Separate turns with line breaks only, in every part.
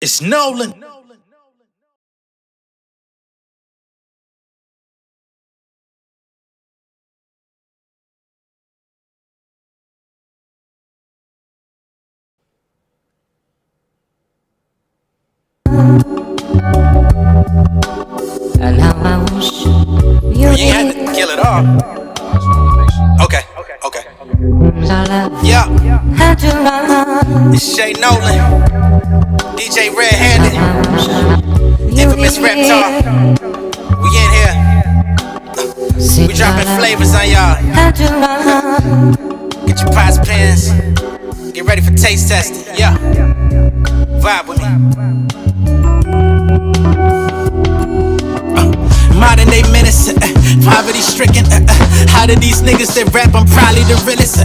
It's Nolan.
And how I wish
You ain't had to kill it all. Okay. Yeah. It's J Nolan, DJ Red Handed, infamous Rep Talk. We in here. We dropping flavors on y'all. Get your pots, pens. Get ready for taste testing. Yeah. Vibe with me. Modern day menace, poverty stricken. How do these niggas that rap? I'm probably the realest.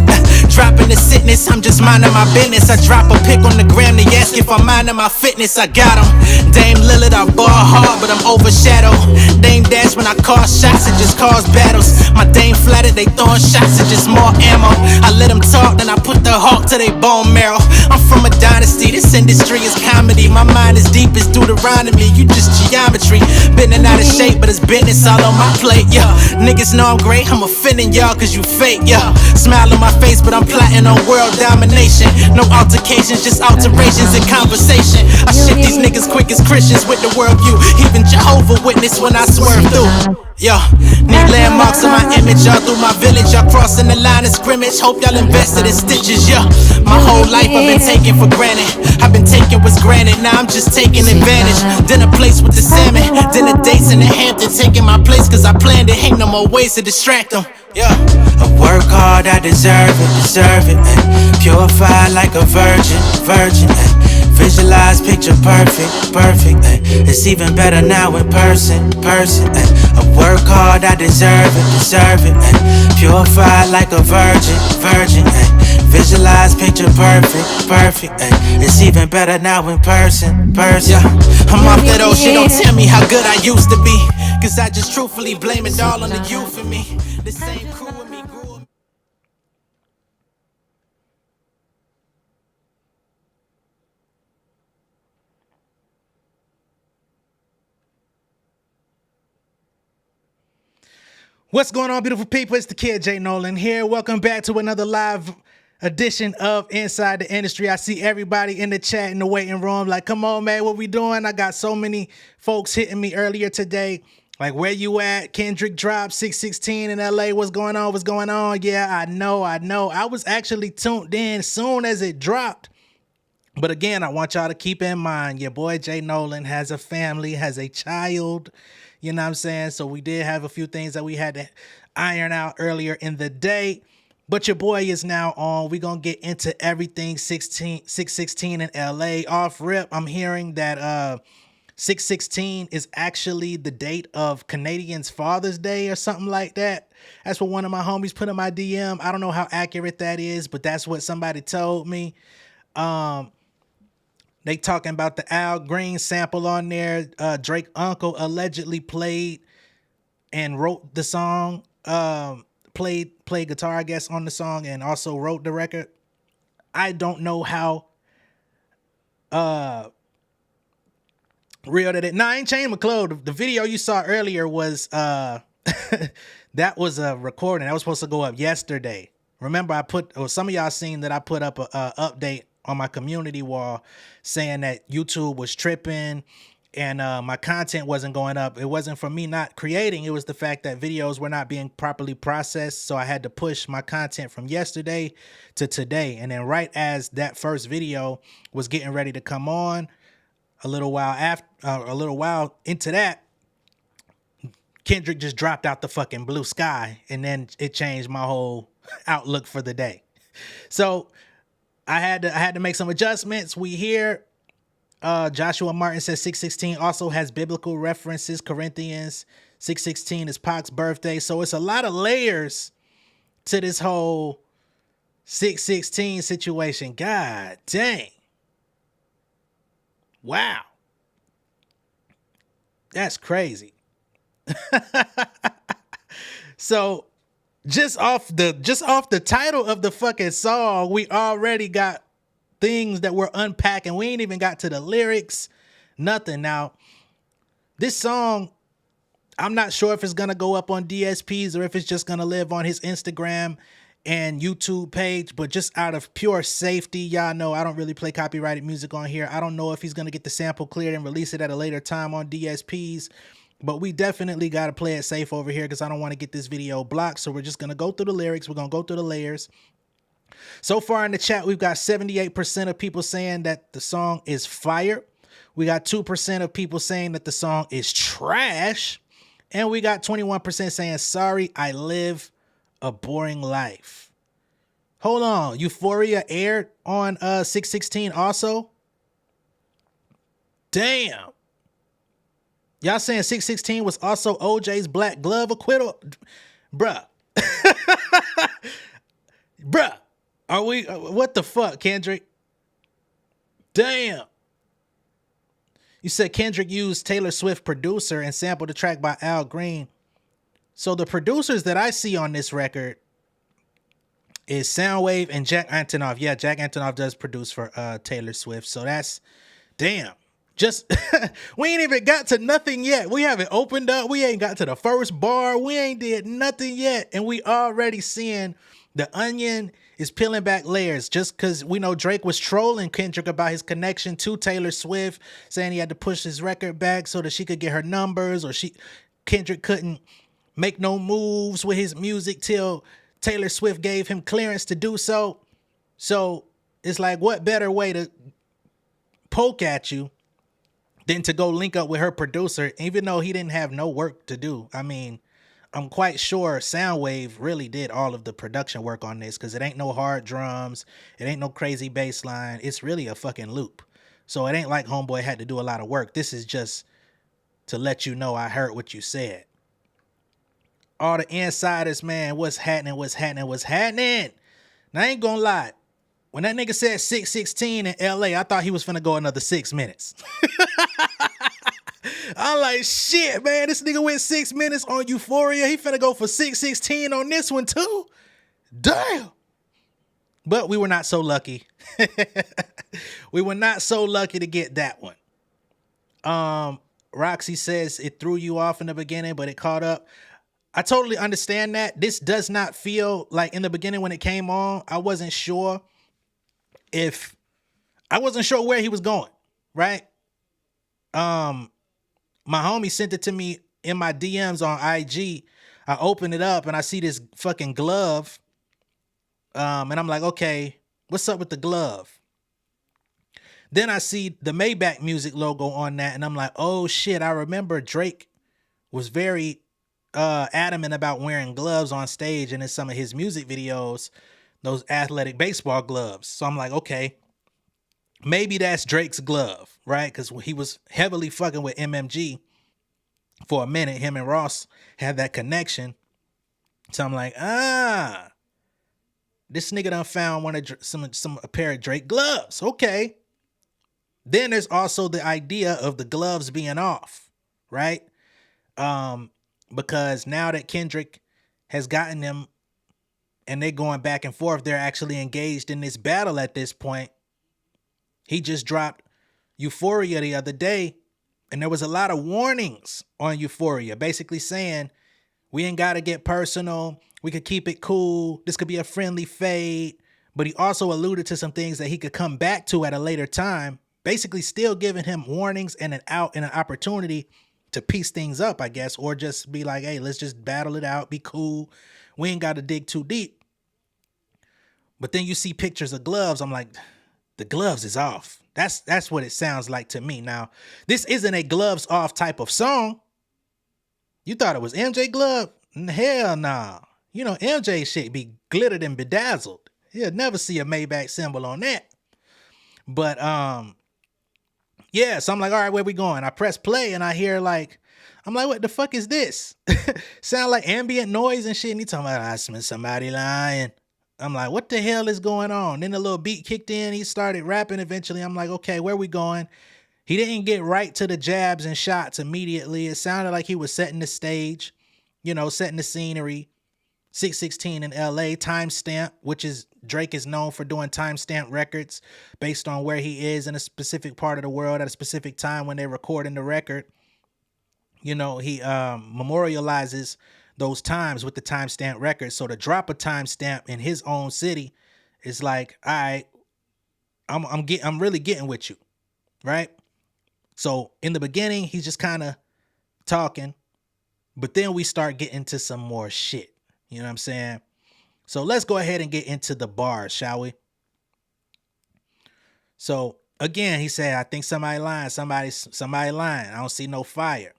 Dropping the sickness, I'm just minding my business. I drop a pic on the gram, they ask if I'm minding my fitness. I got 'em. Dame Lillard, I ball hard, but I'm overshadowed. Dame Dash when I call shots, it just cause battles. My Dame flattered, they throwing shots, it just more ammo. I let them talk, then I put the hawk to their bone marrow. I'm from a dynasty, this industry is comedy. My mind is deep as Deuteronomy, you just geometry. Bending out of shape, but it's business all on my plate, yeah. Niggas know I'm great, I'm offending y'all cause you fake, yeah. Smile on my face, but I'm plotting on world domination. No altercations, just alterations in conversation. I shit these niggas quick as Christians with the worldview. Even Jehovah Witness when I swerve through. Yo, need landmarks in my image, y'all through my village. Y'all crossing the line of scrimmage, hope y'all invested in stitches, yeah. My whole life I've been taking for granted. I've been taking what's granted, now I'm just taking advantage. Dinner place with the salmon, dinner dates in the Hampton. Taking my place cause I planned it, ain't no more ways to distract them. Yeah, I work hard, I deserve it, ay. Purified like a virgin, ay. Visualize, picture perfect, ay. It's even better now in person, ay. I work hard, I deserve it, ay. Purified like a virgin, ay. Visualize, picture perfect, ay. It's even better now in person. Yeah, I'm off that old shit, don't tell me how good I used to be. Cause I just truthfully blame it all on the youth in me. The same crew with me grew up. What's going on, beautiful people? It's the kid J Nolan here. Welcome back to another live edition of Inside the Industry. I see everybody in the chat in the waiting room like, come on, man, what we doing? I got so many folks hitting me earlier today. Like, where you at? Kendrick dropped 616 in LA. What's going on? Yeah, I know. I was actually tuned in soon as it dropped. But again, I want y'all to keep in mind, your boy J Nolan has a family, has a child. You know what I'm saying? So we did have a few things that we had to iron out earlier in the day. But your boy is now on. We're going to get into everything 616 in LA. Off rip, I'm hearing that 616 is actually the date of Canadians' Father's Day or something like that. That's what one of my homies put in my DM. I don't know how accurate that is, but that's what somebody told me. They talking about the Al Green sample on there. Drake uncle allegedly played and wrote the song. Played guitar, I guess, on the song and also wrote the record. I don't know how real that it. Nah, I ain't changed my clothes. The video you saw earlier was that was a recording that was supposed to go up yesterday. Remember, some of y'all seen that I put up a update on my community wall saying that YouTube was tripping and my content wasn't going up. It wasn't from me not creating. It was the fact that videos were not being properly processed. So I had to push my content from yesterday to today. And then right as that first video was getting ready to come on, a little while into that, Kendrick just dropped out the fucking blue sky. And then it changed my whole outlook for the day. So I had to make some adjustments. We here. Joshua Martin says 616 also has biblical references. Corinthians 616 is Pac's birthday. So it's a lot of layers to this whole 616 situation. God dang. Wow. That's crazy. So just off the title of the fucking song, we already got things that we're unpacking. We ain't even got to the lyrics, nothing. Now, this song, I'm not sure if it's going to go up on DSPs or if it's just going to live on his Instagram and YouTube page, but just out of pure safety, y'all know I don't really play copyrighted music on here. I don't know if he's going to get the sample cleared and release it at a later time on DSPs, but we definitely got to play it safe over here because I don't want to get this video blocked. So we're just going to go through the lyrics. We're going to go through the layers. So far in the chat, we've got 78% of people saying that the song is fire. We got 2% of people saying that the song is trash. And we got 21% saying, sorry, I live a boring life. Hold on. Euphoria aired on 6/16 also? Damn. Y'all saying 6/16 was also OJ's Black Glove acquittal? Bruh. Bruh. Are we, what the fuck, Kendrick? Damn. You said Kendrick used Taylor Swift producer and sampled the track by Al Green. So the producers that I see on this record is Soundwave and Jack Antonoff. Yeah, Jack Antonoff does produce for Taylor Swift. So that's, damn. Just, we ain't even got to nothing yet. We haven't opened up. We ain't got to the first bar. We ain't did nothing yet. And we already seeing the onion is peeling back layers just because we know Drake was trolling Kendrick about his connection to Taylor Swift, saying he had to push his record back so that she could get her numbers, or Kendrick couldn't make no moves with his music till Taylor Swift gave him clearance to do so. So it's like, what better way to poke at you than to go link up with her producer, even though he didn't have no work to do. I mean, I'm quite sure Soundwave really did all of the production work on this because it ain't no hard drums. It ain't no crazy bass line. It's really a fucking loop. So it ain't like Homeboy had to do a lot of work. This is just to let you know I heard what you said. All the insiders, man, what's happening, what's happening, what's happening? Now, I ain't gonna lie. When that nigga said 6/16 in LA, I thought he was finna go another 6 minutes. I'm like, shit, man, this nigga went 6 minutes on Euphoria. He finna go for 6/16 on this one too. Damn. But we were not so lucky. We were not so lucky to get that one. Roxy says it threw you off in the beginning, but it caught up. I totally understand that. This does not feel like in the beginning when it came on, I wasn't sure where he was going, right? My homie sent it to me in my DMs on IG. I open it up and I see this fucking glove. And I'm like, okay, what's up with the glove? Then I see the Maybach Music logo on that. And I'm like, oh shit, I remember Drake was very adamant about wearing gloves on stage and in some of his music videos, those athletic baseball gloves. So I'm like, okay, maybe that's Drake's glove, right? Because he was heavily fucking with MMG for a minute. Him and Ross had that connection. So I'm like, this nigga done found a pair of Drake gloves. Okay. Then there's also the idea of the gloves being off, right? Because now that Kendrick has gotten them and they're going back and forth, they're actually engaged in this battle at this point. He just dropped Euphoria the other day, and there was a lot of warnings on Euphoria, basically saying, we ain't got to get personal. We could keep it cool. This could be a friendly fade. But he also alluded to some things that he could come back to at a later time, basically still giving him warnings and an out and an opportunity to piece things up, I guess, or just be like, hey, let's just battle it out, be cool. We ain't got to dig too deep. But then you see pictures of gloves. I'm like, the gloves is off. That's what it sounds like to me. Now, this isn't a gloves off type of song. You thought it was MJ glove? Hell nah. You know, MJ shit be glittered and bedazzled. You'll never see a Maybach symbol on that. But, yeah, so I'm like, all right, where we going? I press play and I hear like, I'm like, what the fuck is this? Sound like ambient noise and shit. And he talking about, I smell somebody lying. I'm like, what the hell is going on? Then the little beat kicked in. He started rapping eventually. I'm like, okay, where we going? He didn't get right to the jabs and shots immediately. It sounded like he was setting the stage, you know, setting the scenery. 616 in LA, timestamp, which is Drake is known for doing timestamp records based on where he is in a specific part of the world at a specific time when they're recording the record. You know, he memorializes those times with the timestamp records. So to drop a timestamp in his own city is like, all right, I'm really getting with you, right? So in the beginning, he's just kind of talking, but then we start getting to some more shit. You know what I'm saying? So let's go ahead and get into the bars, shall we? So again, he said, I think somebody lying. Somebody lying. I don't see no fire.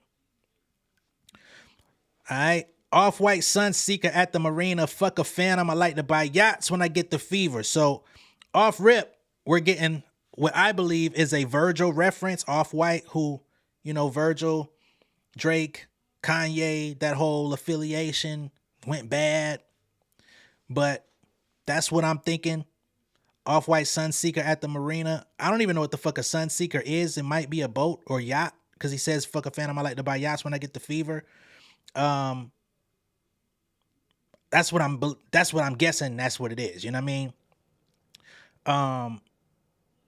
All right. Off-white sun seeker at the marina. Fuck a phantom. I like to buy yachts when I get the fever. So off rip, we're getting what I believe is a Virgil reference. Off-white, who, you know, Virgil, Drake, Kanye, that whole affiliation went bad. But that's what I'm thinking. Off-white sunseeker at the marina. I don't even know what the fuck a sunseeker is. It might be a boat or yacht, because he says, fuck a phantom, I like to buy yachts when I get the fever. That's what I'm guessing that's what it is. You know what I mean?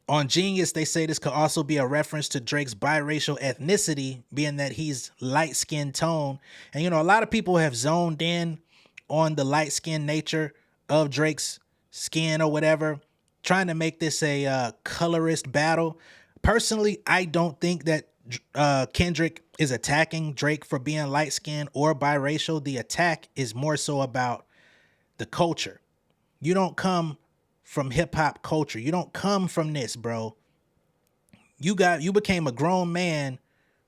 On Genius, they say this could also be a reference to Drake's biracial ethnicity, being that he's light-skinned tone. And, you know, a lot of people have zoned in on the light-skinned nature of Drake's skin or whatever, trying to make this a colorist battle. Personally, I don't think that Kendrick is attacking Drake for being light-skinned or biracial. The attack is more so about the culture. You don't come from hip-hop culture. You don't come from this, bro. You became a grown man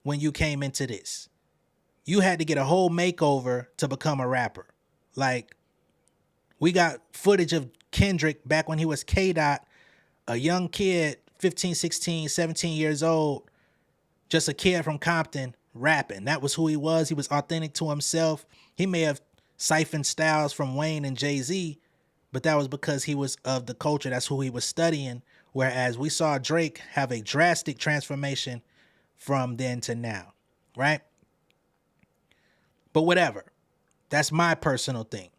when you came into this. You had to get a whole makeover to become a rapper. Like, we got footage of Kendrick back when he was K-Dot, a young kid, 15, 16, 17 years old, just a kid from Compton rapping. That was who he was. He was authentic to himself. He may have siphoned styles from Wayne and Jay-Z, but that was because he was of the culture. That's who he was studying. Whereas we saw Drake have a drastic transformation from then to now, right? But whatever. That's my personal thing.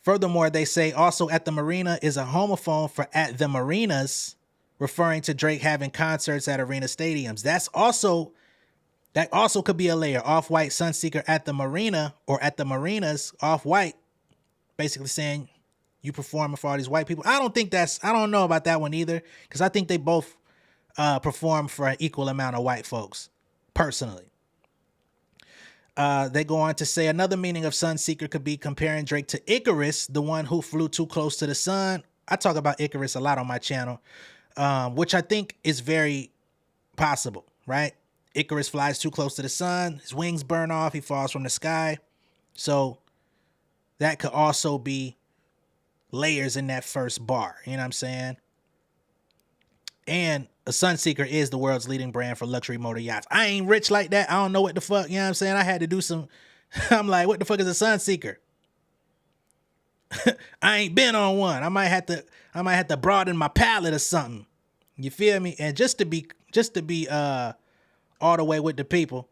Furthermore, they say also at the marina is a homophone for at the marinas, referring to Drake having concerts at arena stadiums. That also could be a layer. Off-white sunseeker at the marina or at the marinas, off-white, basically saying you performing for all these white people. I don't know about that one either, because I think they both perform for an equal amount of white folks, personally. They go on to say another meaning of sunseeker could be comparing Drake to Icarus, the one who flew too close to the sun. I talk about Icarus a lot on my channel, which I think is very possible, right? Icarus flies too close to the sun. His wings burn off. He falls from the sky. So that could also be layers in that first bar. You know what I'm saying? And a Sunseeker is the world's leading brand for luxury motor yachts. I ain't rich like that. I don't know what the fuck, you know what I'm saying? I had to do some, I'm like, what the fuck is a Sunseeker? I ain't been on one. I might have to broaden my palate or something. You feel me? And just to be all the way with the people,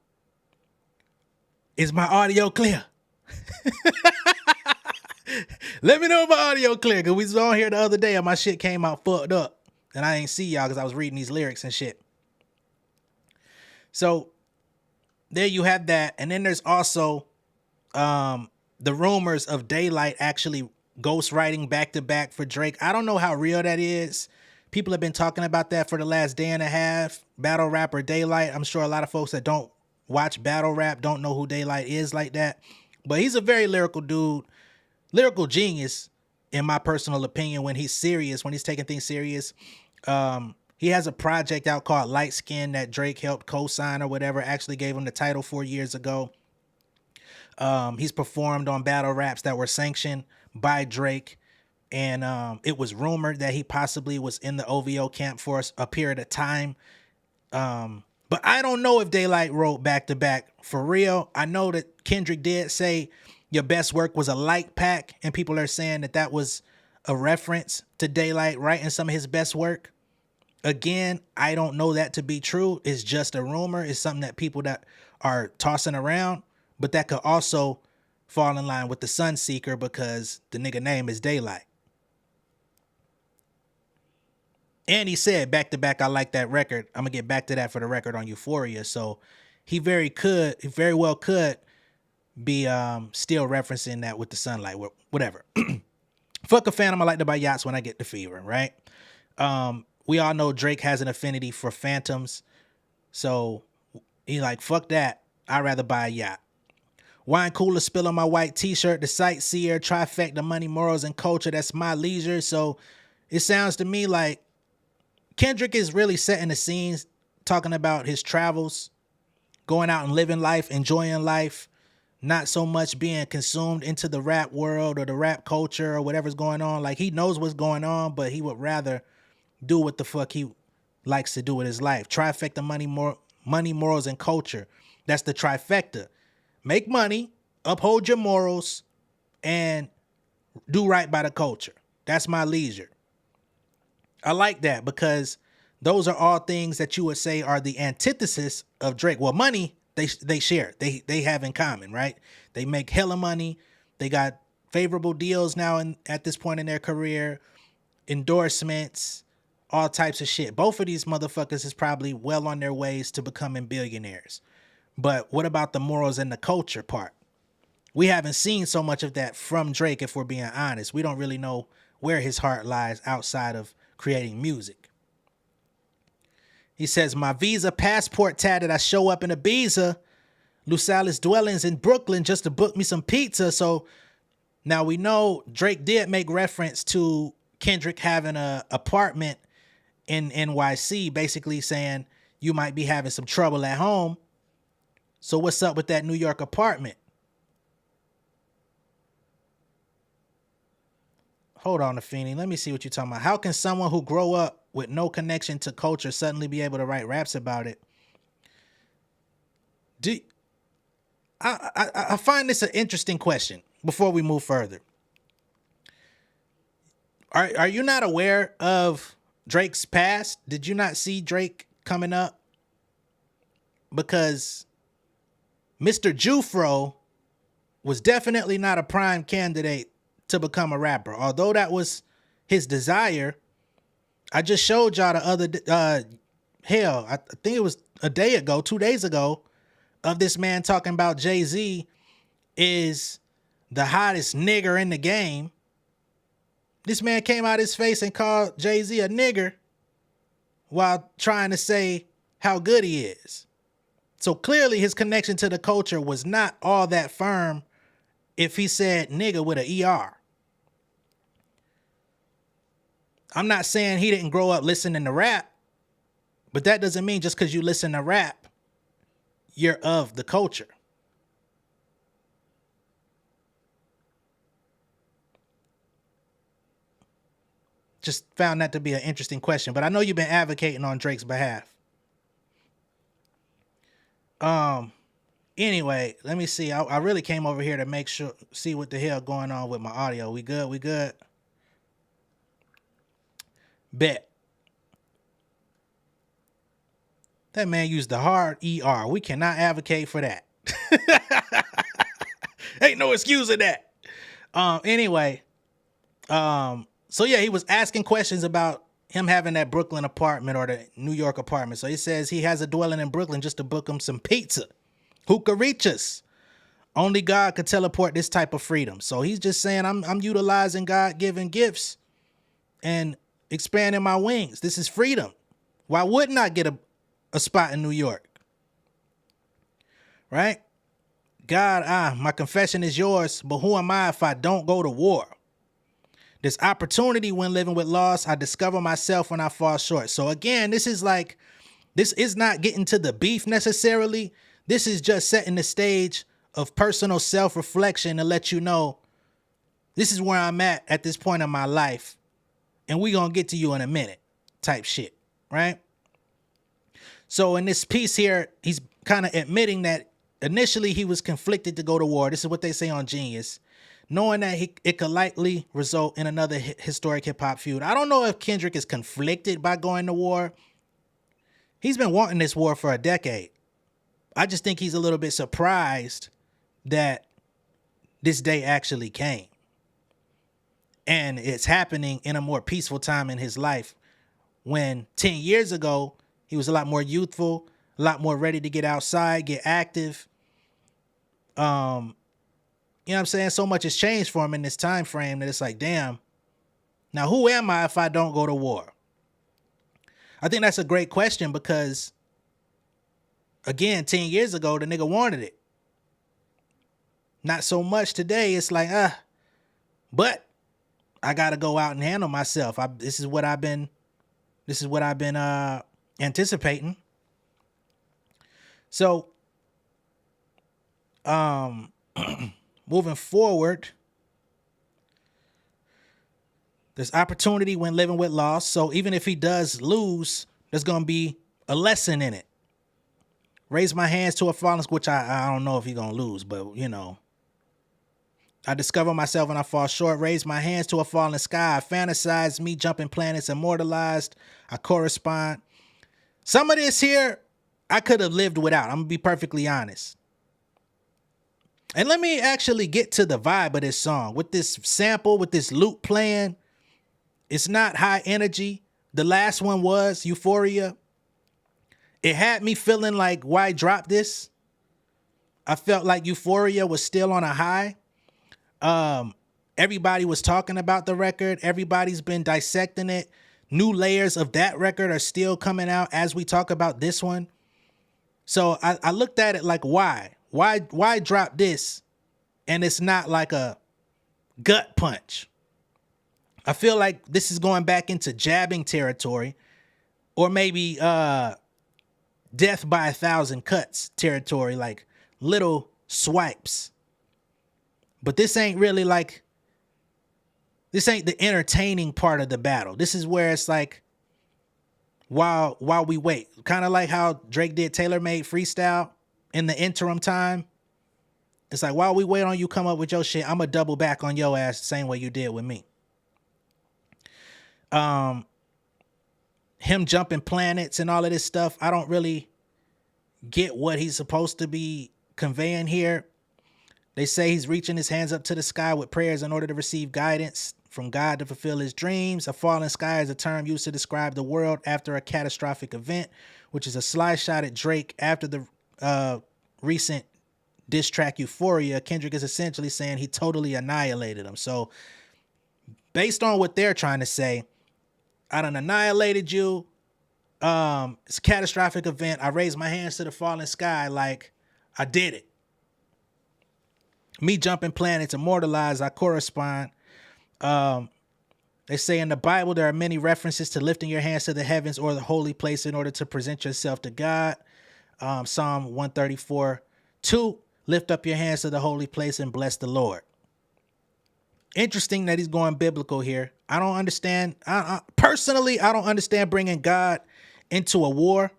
is my audio clear? Let me know if my audio clear, because we was on here the other day and my shit came out fucked up. And I ain't see y'all because I was reading these lyrics and shit. So there you have that. And then there's also the rumors of Daylight actually ghostwriting back to back for Drake. I don't know how real that is. People have been talking about that for the last day and a half. Battle rapper Daylight. I'm sure a lot of folks that don't watch battle rap don't know who Daylight is like that. But he's a very lyrical dude. Lyrical genius, in my personal opinion, when he's serious, when he's taking things serious. He has a project out called Light Skin that Drake helped co-sign or whatever, actually gave him the title 4 years ago. He's performed on battle raps that were sanctioned by Drake. And it was rumored that he possibly was in the OVO camp for a period of time. But I don't know if Daylight wrote back to back for real. I know that Kendrick did say your best work was a light pack, and people are saying that that was a reference to Daylight writing some of his best work. Again, I don't know that to be true. It's just a rumor. It's something that people that are tossing around, but that could also fall in line with the Sun Seeker because the nigga name is Daylight. And he said back to back, I like that record. I'm gonna get back to that for the record on Euphoria. So he very well could be still referencing that with the sunlight, whatever. Fuck a phantom, I like to buy yachts when I get the fever, right? We all know Drake has an affinity for phantoms. So he like, fuck that. I'd rather buy a yacht. Wine cooler spill on my white t-shirt, the sightseer, trifecta, money, morals, and culture. That's my leisure. So it sounds to me like Kendrick is really setting the scenes, talking about his travels, going out and living life, enjoying life, not so much being consumed into the rap world or the rap culture or whatever's going on. Like, he knows what's going on, but he would rather do what the fuck he likes to do with his life. Trifecta, money, morals, and culture. That's the trifecta. Make money, uphold your morals, and do right by the culture. That's my leisure. I like that because those are all things that you would say are the antithesis of Drake. Well, money, they share. They have in common, right? They make hella money. They got favorable deals now at this point in their career, endorsements, all types of shit. Both of these motherfuckers is probably well on their ways to becoming billionaires. But what about the morals and the culture part? We haven't seen so much of that from Drake, if we're being honest. We don't really know where his heart lies outside of creating music. He says, my Visa passport tatted, I show up in Ibiza, Lusalis dwellings in Brooklyn just to book me some pizza. So now we know Drake did make reference to Kendrick having an apartment in NYC, basically saying you might be having some trouble at home. So what's up with that New York apartment? Hold on, Afeni. Let me see what you're talking about. How can someone who grow up with no connection to culture suddenly be able to write raps about it? I find this an interesting question before we move further. Are you not aware of Drake's past? Did you not see Drake coming up? Because Mr. Jufro was definitely not a prime candidate to become a rapper. Although that was his desire, I just showed y'all the other, I think it was a day ago, 2 days ago, of this man talking about Jay-Z is the hottest nigger in the game. This man came out his face and called Jay-Z a nigger while trying to say how good he is. So clearly his connection to the culture was not all that firm if he said nigga with an ER. I'm not saying he didn't grow up listening to rap, but that doesn't mean just because you listen to rap, you're of the culture. Just found that to be an interesting question, but I know you've been advocating on Drake's behalf. Anyway, let me see. I really came over here to see what the hell going on with my audio. We good? Bet. That man used the hard ER. We cannot advocate for that. Ain't no excusing that. Anyway, so yeah, he was asking questions about him having that Brooklyn apartment or the New York apartment. So he says he has a dwelling in Brooklyn just to book him some pizza. Hookah-reachers. Only God could teleport this type of freedom. So he's just saying, I'm utilizing God-given gifts and expanding my wings. This is freedom. Why wouldn't I get a spot in New York? Right? God, my confession is yours, but who am I if I don't go to war? This opportunity when living with loss, I discover myself when I fall short. So again, this is not getting to the beef necessarily. This is just setting the stage of personal self-reflection to let you know this is where I'm at this point in my life. And we gonna get to you in a minute type shit, right? So in this piece here, he's kind of admitting that initially he was conflicted to go to war. This is what they say on Genius. Knowing that it could likely result in another historic hip-hop feud. I don't know if Kendrick is conflicted by going to war. He's been wanting this war for a decade. I just think he's a little bit surprised that this day actually came. And it's happening in a more peaceful time in his life, when 10 years ago, he was a lot more youthful, a lot more ready to get outside, get active. You know what I'm saying? So much has changed for him in this time frame that it's like, damn, now who am I if I don't go to war? I think that's a great question because, again, 10 years ago, the nigga wanted it. Not so much today. It's like, but I got to go out and handle myself. This is what I've been anticipating. So, moving forward, there's opportunity when living with loss. So even if he does lose, there's going to be a lesson in it. Raise my hands to a fallen, which I don't know if he's going to lose, but you know, I discover myself when I fall short. Raise my hands to a falling sky. I fantasize me jumping planets, immortalized. I correspond. Some of this here, I could have lived without. I'm going to be perfectly honest. And let me actually get to the vibe of this song. With this sample, with this loop playing, it's not high energy. The last one was Euphoria. It had me feeling like, why drop this? I felt like Euphoria was still on a high. Everybody was talking about the record. Everybody's been dissecting it. New layers of that record are still coming out as we talk about this one. So I looked at it like, why? Why drop this? And it's not like a gut punch. I feel like this is going back into jabbing territory, or maybe death by 1,000 cuts territory, like little swipes. But this ain't really like, this ain't the entertaining part of the battle. This is where it's like, while we wait, kind of like how Drake did Tailor-Made Freestyle in the interim time. It's like, while we wait on you come up with your shit, I'm gonna double back on your ass the same way you did with me. Him jumping planets and all of this stuff, I don't really get what he's supposed to be conveying here. They say he's reaching his hands up to the sky with prayers in order to receive guidance from God to fulfill his dreams. A falling sky is a term used to describe the world after a catastrophic event, which is a sly shot at Drake after the recent diss track Euphoria. Kendrick is essentially saying he totally annihilated him. So based on what they're trying to say, I done annihilated you. It's a catastrophic event. I raised my hands to the falling sky. Like, I did it. Me jumping planets, immortalized, I correspond. They say in the Bible, there are many references to lifting your hands to the heavens or the holy place in order to present yourself to God. Psalm 134:2, lift up your hands to the holy place and bless the Lord. Interesting that he's going biblical here. I don't understand. Personally, I don't understand bringing God into a war,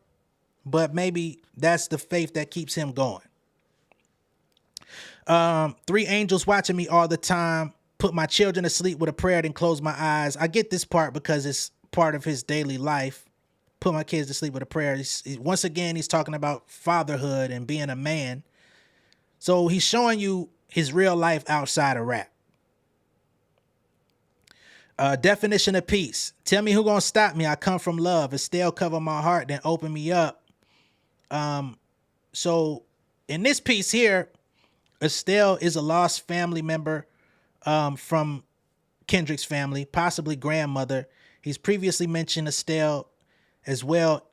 but maybe that's the faith that keeps him going. 3 angels watching me all the time. Put my children to sleep with a prayer, then close my eyes. I get this part because it's part of his daily life. Put my kids to sleep with a prayer. Once again, he's talking about fatherhood and being a man. So he's showing you his real life outside of rap. Definition of peace. Tell me who gonna stop me. I come from love. Estelle cover my heart, then open me up. So in this piece here, Estelle is a lost family member from Kendrick's family, possibly grandmother. He's previously mentioned Estelle as well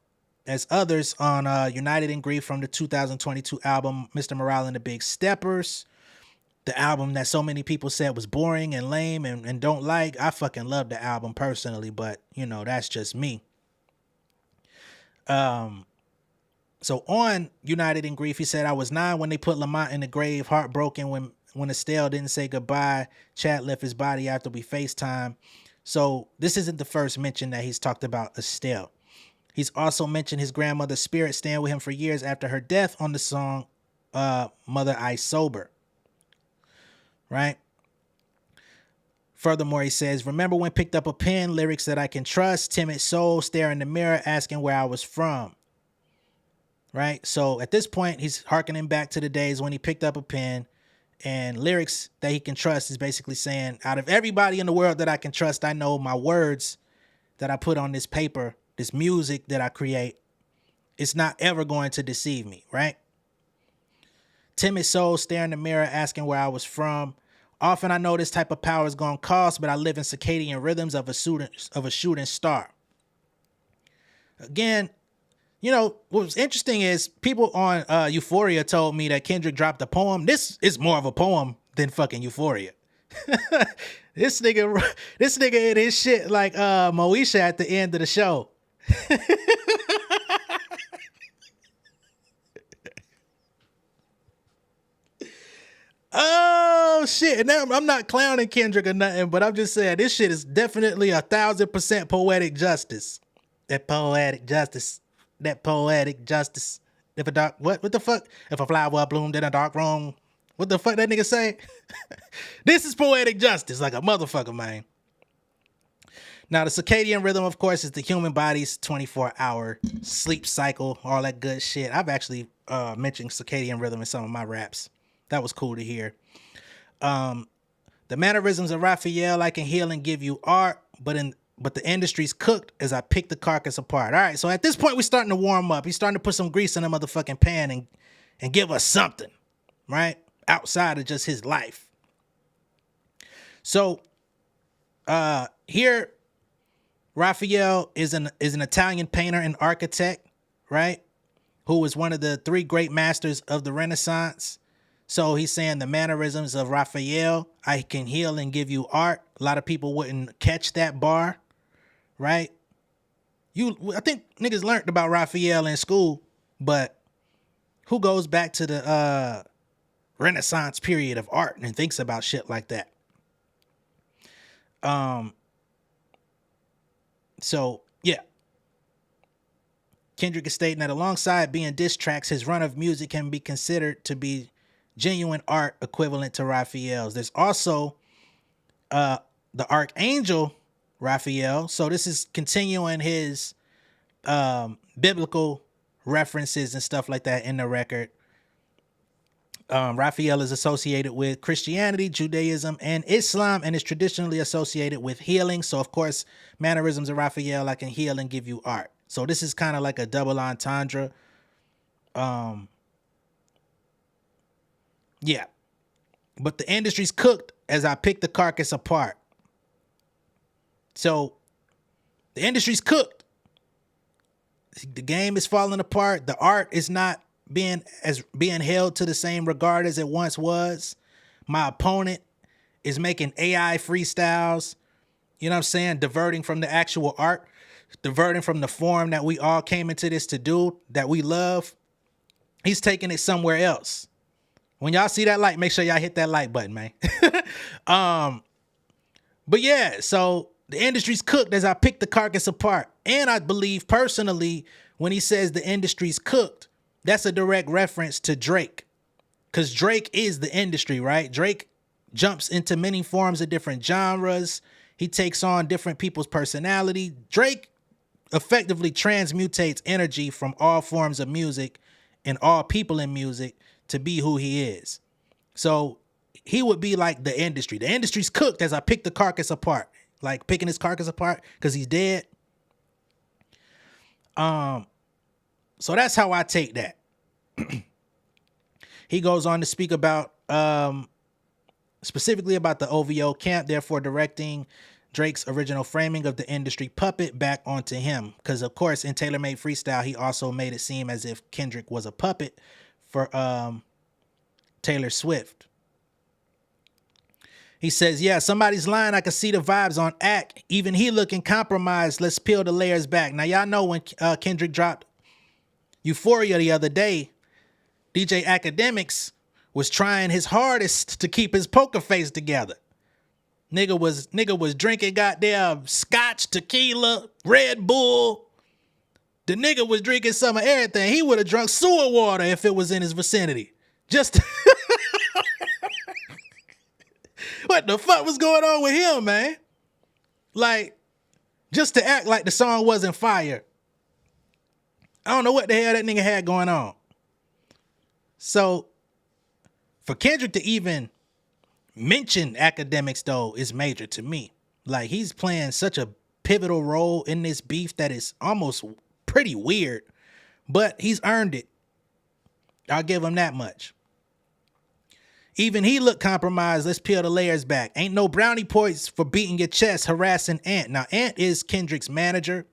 as others on United in Grief from the 2022 album, Mr. Morale and the Big Steppers. The album that so many people said was boring and lame and don't like. I fucking love the album personally, but you know, that's just me. So on United in Grief, he said, I was 9 when they put Lamont in the grave, heartbroken when Estelle didn't say goodbye. Chad left his body after we FaceTime. So this isn't the first mention that he's talked about Estelle. He's also mentioned his grandmother's spirit staying with him for years after her death on the song Mother I Sober. Right? Furthermore, he says, remember when picked up a pen, lyrics that I can trust, timid soul, stare in the mirror, asking where I was from. Right? So at this point, he's hearkening back to the days when he picked up a pen
And lyrics that he can trust is basically saying, out of everybody in the world that I can trust, I know my words that I put on this paper, this music that I create, it's not ever going to deceive me, right? Timid soul stare in the mirror asking where I was from. Often I know this type of power is going to cost, but I live in circadian rhythms of a shooting star. Again, you know, what was interesting is people on Euphoria told me that Kendrick dropped a poem. This is more of a poem than fucking Euphoria. This nigga in his shit like Moesha at the end of the show. Oh shit! And now I'm not clowning Kendrick or nothing, but I'm just saying this shit is definitely 1,000% poetic justice. That poetic justice. If a dark what the fuck? If a flower bloomed in a dark room, what the fuck that nigga say? This is poetic justice, like a motherfucker, man. Now the circadian rhythm, of course, is the human body's 24-hour sleep cycle, all that good shit. I've actually mentioned circadian rhythm in some of my raps. That was cool to hear. The mannerisms of Raphael, I can heal and give you art, but the industry's cooked as I pick the carcass apart. All right, so at this point, we're starting to warm up. He's starting to put some grease in the motherfucking pan and give us something, right? Outside of just his life. So here, Raphael is an Italian painter and architect, right? Who was one of the three great masters of the Renaissance. So he's saying the mannerisms of Raphael, I can heal and give you art. A lot of people wouldn't catch that bar, right? I think niggas learned about Raphael in school, but who goes back to the Renaissance period of art and thinks about shit like that? So yeah. Kendrick is stating that alongside being diss tracks, his run of music can be considered to be genuine art equivalent to Raphael's. There's also the Archangel Raphael. So this is continuing his biblical references and stuff like that in the record. Raphael is associated with Christianity, Judaism, and Islam, and is traditionally associated with healing. So, of course, mannerisms of Raphael, I can heal and give you art. So this is kind of like a double entendre. Yeah. But the industry's cooked as I pick the carcass apart. So the industry's cooked. The game is falling apart. The art is not being held to the same regard as it once was. My opponent is making AI freestyles, you know what I'm saying? Diverting from the actual art, diverting from the form that we all came into this to do, that we love. He's taking it somewhere else. When y'all see that like, make sure y'all hit that like button, man. But yeah, so the industry's cooked as I pick the carcass apart. And I believe personally, when he says the industry's cooked, that's a direct reference to Drake. Because Drake is the industry, right? Drake jumps into many forms of different genres. He takes on different people's personality. Drake effectively transmutates energy from all forms of music and all people in music to be who he is. So he would be like the industry. The industry's cooked as I pick the carcass apart. Like picking his carcass apart because he's dead. So that's how I take that. He goes on to speak about specifically about the OVO camp, therefore directing Drake's original framing of the industry puppet back onto him. Because, of course, in Taylor Made Freestyle, he also made it seem as if Kendrick was a puppet for Taylor Swift. He says, yeah, somebody's lying. I can see the vibes on Act. Even he looking compromised. Let's peel the layers back. Now, y'all know when Kendrick dropped Euphoria the other day, DJ Akademiks was trying his hardest to keep his poker face together. Nigga was drinking goddamn scotch, tequila, Red Bull. The nigga was drinking some of everything. He would have drunk sewer water if it was in his vicinity. Just what the fuck was going on with him, man? Like, just to act like the song wasn't fire. I don't know what the hell that nigga had going on. So, For Kendrick to even mention Akademiks though is major to me. Like, he's playing such a pivotal role in this beef that is almost pretty weird, but he's earned it. I'll give him that much. Even he looked compromised. Let's peel the layers back. Ain't no brownie points for beating your chest, harassing Ant. Now, Ant is Kendrick's manager,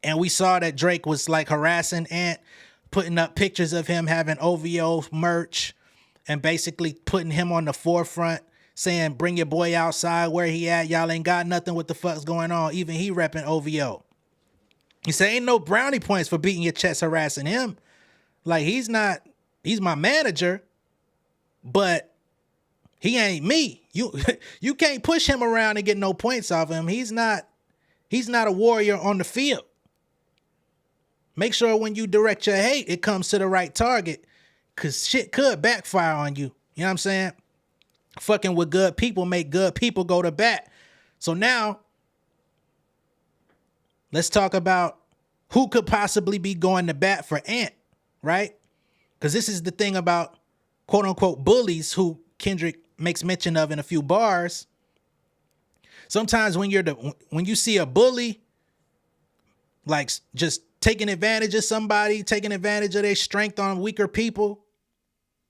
and we saw that Drake was like harassing Ant, putting up pictures of him having OVO merch and basically putting him on the forefront, saying, bring your boy outside, where he at? Y'all ain't got nothing. What the fuck's going on? Even he repping OVO. He said, ain't no brownie points for beating your chest, harassing him. Like, he's my manager, but he ain't me. You can't push him around and get no points off him. He's not a warrior on the field. Make sure when you direct your hate, it comes to the right target, because shit could backfire on you. You know what I'm saying? Fucking with good people make good people go to bat. So now, let's talk about who could possibly be going to bat for Ant, right? Because this is the thing about quote unquote bullies who Kendrick makes mention of in a few bars. Sometimes when you see a bully, like just taking advantage of somebody, taking advantage of their strength on weaker people,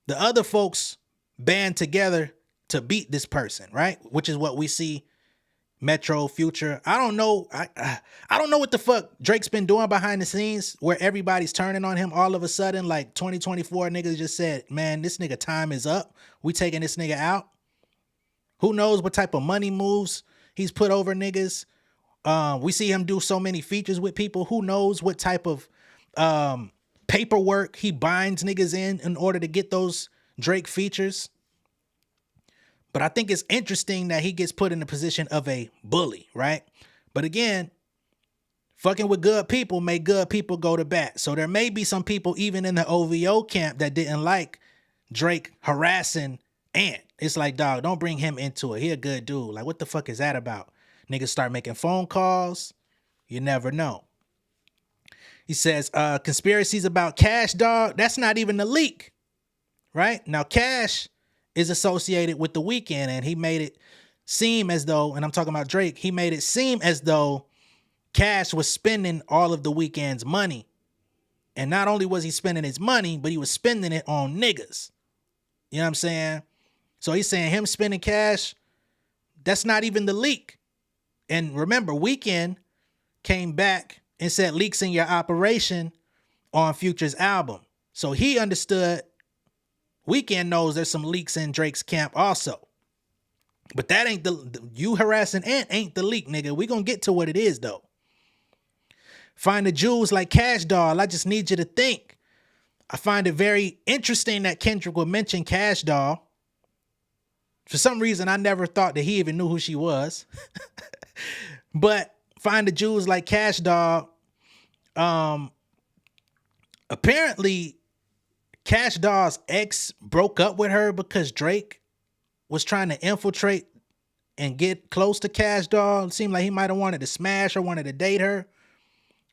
the other folks band together to beat this person, right? Which is what we see Metro, Future. I don't know. I don't know what the fuck Drake's been doing behind the scenes where everybody's turning on him all of a sudden. Like 2024 niggas just said, man, this nigga time is up. We taking this nigga out. Who knows what type of money moves he's put over niggas. We see him do so many features with people. Who knows what type of paperwork he binds niggas in order to get those Drake features. But I think it's interesting that he gets put in the position of a bully, right? But again, fucking with good people make good people go to bat. So there may be some people even in the OVO camp that didn't like Drake harassing Ant. It's like, dog, don't bring him into it. He a good dude. Like, what the fuck is that about? Niggas start making phone calls. You never know. He says, conspiracies about Cash, dog. That's not even a leak, right? Now, Cash is associated with The Weeknd, and he made it seem as though, and I'm talking about Drake, he made it seem as though Cash was spending all of The Weeknd's money. And not only was he spending his money, but he was spending it on niggas. You know what I'm saying? So he's saying him spending cash, that's not even the leak. And remember, Weeknd came back and said leaks in your operation on Future's album. So he understood. Weeknd knows there's some leaks in Drake's camp also. But that ain't you harassing Ant ain't the leak, nigga. We gonna get to what it is, though. Find the jewels like Cash Doll. I just need you to think. I find it very interesting that Kendrick would mention Cash Doll. For some reason, I never thought that he even knew who she was. But find the jewels like Cash Doll. Apparently, Cash Doll's ex broke up with her because Drake was trying to infiltrate and get close to Cash Doll. It seemed like he might have wanted to smash her, wanted to date her.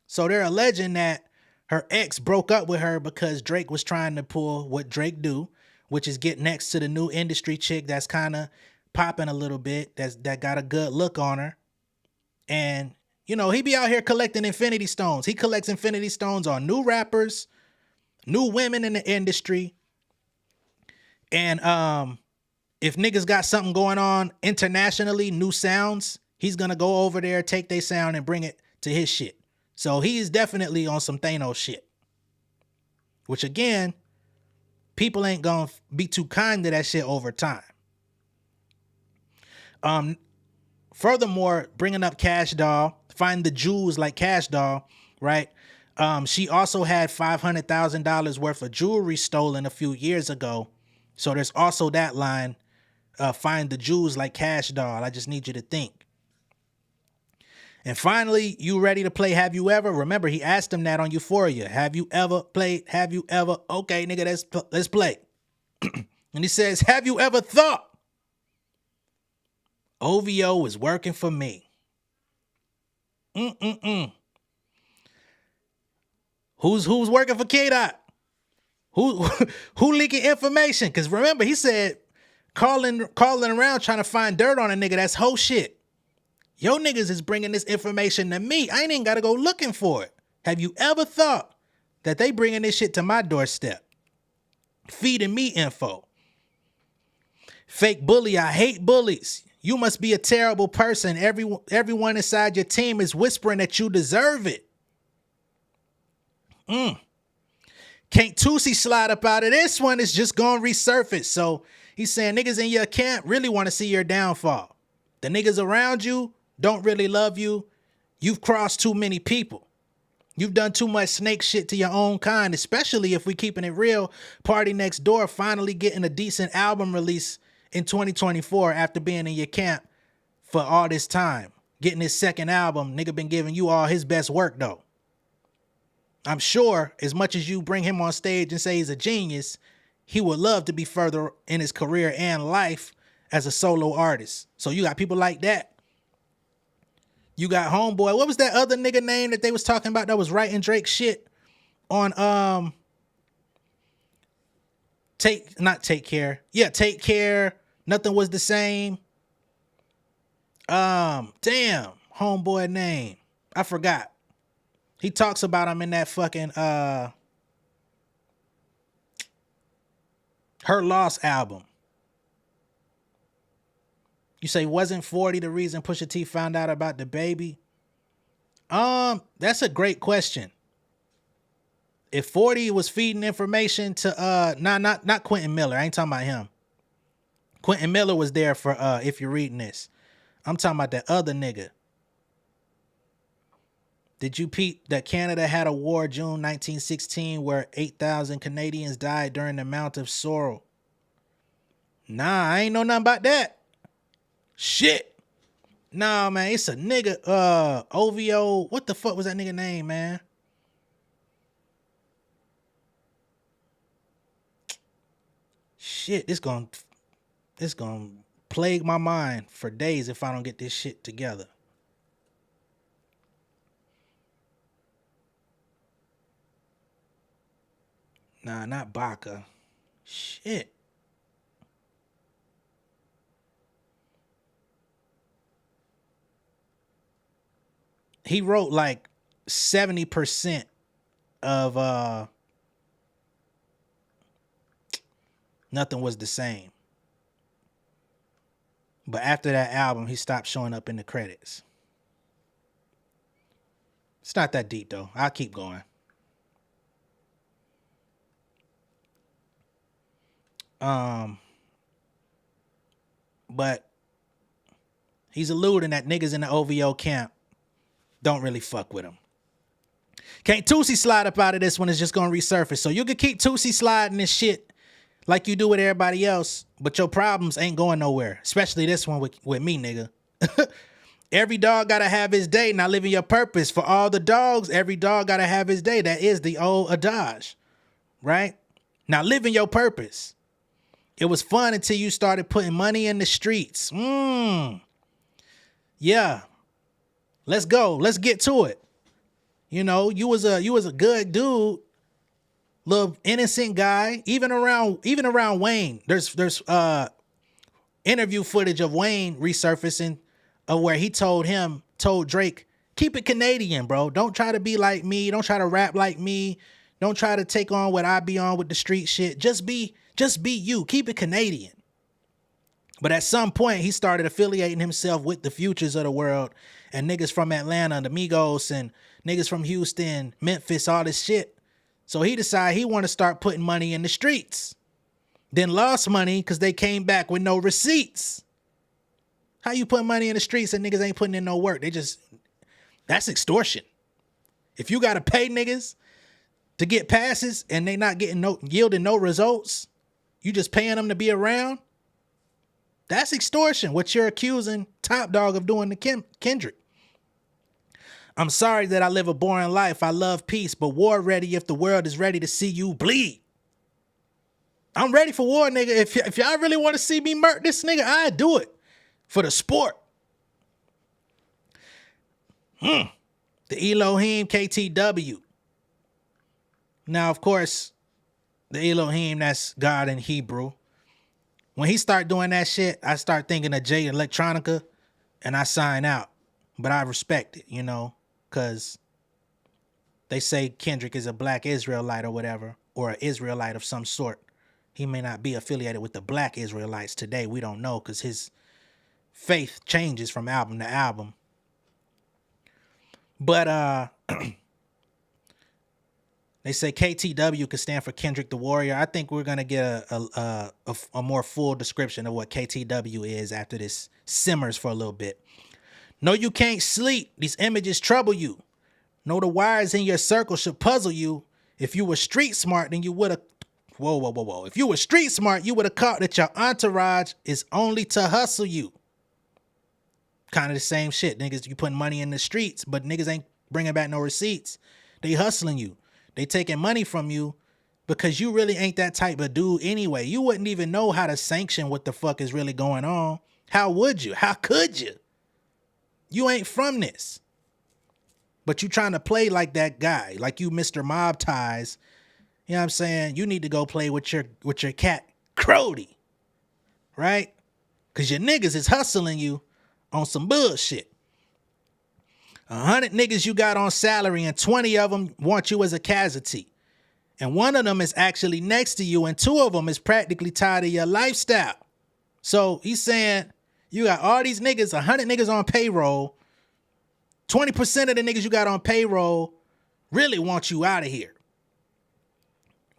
So they're alleging that her ex broke up with her because Drake was trying to pull what Drake do, which is get next to the new industry chick that's kind of popping a little bit, that got a good look on her. And, you know, he be out here collecting Infinity Stones. He collects Infinity Stones on new rappers, new women in the industry. And if niggas got something going on internationally, new sounds, he's going to go over there, take their sound and bring it to his shit. So he is definitely on some Thanos shit. Which again, people ain't going to be too kind to that shit over time. Furthermore, bringing up Cash Doll, find the jewels like Cash Doll, right? She also had $500,000 worth of jewelry stolen a few years ago. So there's also that line, find the jewels like Cash Doll. I just need you to think. And finally, you ready to play Have You Ever? Remember, he asked him that on Euphoria. Have you ever played? Have you ever? Okay, nigga, let's play. And he says, have you ever thought OVO is working for me? Who's working for K-Dot? Who who leaking information? Because remember, he said calling around trying to find dirt on a nigga. That's whole shit. Yo niggas is bringing this information to me. I ain't even got to go looking for it. Have you ever thought that they bringing this shit to my doorstep? Feeding me info. Fake bully. I hate bullies. You must be a terrible person. Everyone inside your team is whispering that you deserve it. Can't Tusi slide up out of this one? It's just gonna resurface. So he's saying niggas in your camp really want to see your downfall. The niggas around you don't really love you. You've crossed too many people. You've done too much snake shit to your own kind, especially if we keeping it real. Party Next Door finally getting a decent album release in 2024 after being in your camp for all this time. Getting his second album, nigga been giving you all his best work though. I'm sure as much as you bring him on stage and say he's a genius, he would love to be further in his career and life as a solo artist. So you got people like that. You got Homeboy. What was that other nigga name that they was talking about that was writing Drake shit on Take Care. Yeah, Take Care. Nothing Was the Same. Damn, Homeboy name. I forgot. He talks about him in that fucking Her Loss album. You say wasn't 40 the reason Pusha T found out about the baby? That's a great question. If 40 was feeding information to not Quentin Miller, I ain't talking about him. Quentin Miller was there for if you're reading this. I'm talking about that other nigga. Did you peep that Canada had a war June 1916 where 8,000 Canadians died during the Mount of Sorrow? Nah, I ain't know nothing about that. Shit. Nah, man, it's a nigga, OVO. What the fuck was that nigga name, man? Shit, this gonna plague my mind for days if I don't get this shit together. Nah, not Baca. Shit. He wrote like 70% of Nothing Was the Same. But after that album, he stopped showing up in the credits. It's not that deep though. I'll keep going. But he's alluding that niggas in the OVO camp don't really fuck with him. Can't Tusi slide up out of this one? It's just gonna resurface. So you can keep Tusi sliding this shit like you do with everybody else, but your problems ain't going nowhere. Especially this one with me, nigga. Every dog gotta have his day. Now living your purpose. For all the dogs, every dog gotta have his day. That is the old adage, right? Now living your purpose. It was fun until you started putting money in the streets. Yeah. Let's go. Let's get to it. You know, you was a good dude, little innocent guy. Even around Wayne, there's interview footage of Wayne resurfacing of where he told Drake, keep it Canadian, bro. Don't try to be like me. Don't try to rap like me. Don't try to take on what I be on with the street shit. Just be you. Keep it Canadian. But at some point, he started affiliating himself with the Futures of the world and niggas from Atlanta, the Migos, and niggas from Houston, Memphis, all this shit. So he decided he want to start putting money in the streets. Then lost money because they came back with no receipts. How you put money in the streets and niggas ain't putting in no work? That's extortion. If you got to pay niggas to get passes and they not yielding no results, you just paying them to be around, that's extortion, what you're accusing Top Dog of doing to Kendrick. I'm sorry that I live a boring life. I love peace, but war ready if the world is ready to see you bleed. I'm ready for war, nigga. If y'all really want to see me murk this nigga, I do it for the sport. The Elohim KTW. Now, of course, The Elohim, that's God in Hebrew. When he start doing that shit, I start thinking of Jay Electronica, and I sign out. But I respect it, because they say Kendrick is a black Israelite or whatever, or an Israelite of some sort. He may not be affiliated with the black Israelites today. We don't know, because his faith changes from album to album. But they say KTW could stand for Kendrick the Warrior. I think we're gonna get a more full description of what KTW is after this simmers for a little bit. No, you can't sleep. These images trouble you. No, the wires in your circle should puzzle you. If you were street smart, then you would have. Whoa. If you were street smart, you would have caught that your entourage is only to hustle you. Kind of the same shit. Niggas, you putting money in the streets, but niggas ain't bringing back no receipts. They hustling you. They taking money from you because you really ain't that type of dude anyway. You wouldn't even know how to sanction what the fuck is really going on. How would you? How could you? You ain't from this. But you trying to play like that guy, like you Mr. Mob Ties. You know what I'm saying? You need to go play with your cat, Crody. Right? Because your niggas is hustling you on some bullshit. 100 niggas you got on salary and 20 of them want you as a casualty. And one of them is actually next to you and 2 of them is practically tied to your lifestyle. So he's saying you got all these niggas, 100 niggas on payroll. 20% of the niggas you got on payroll really want you out of here.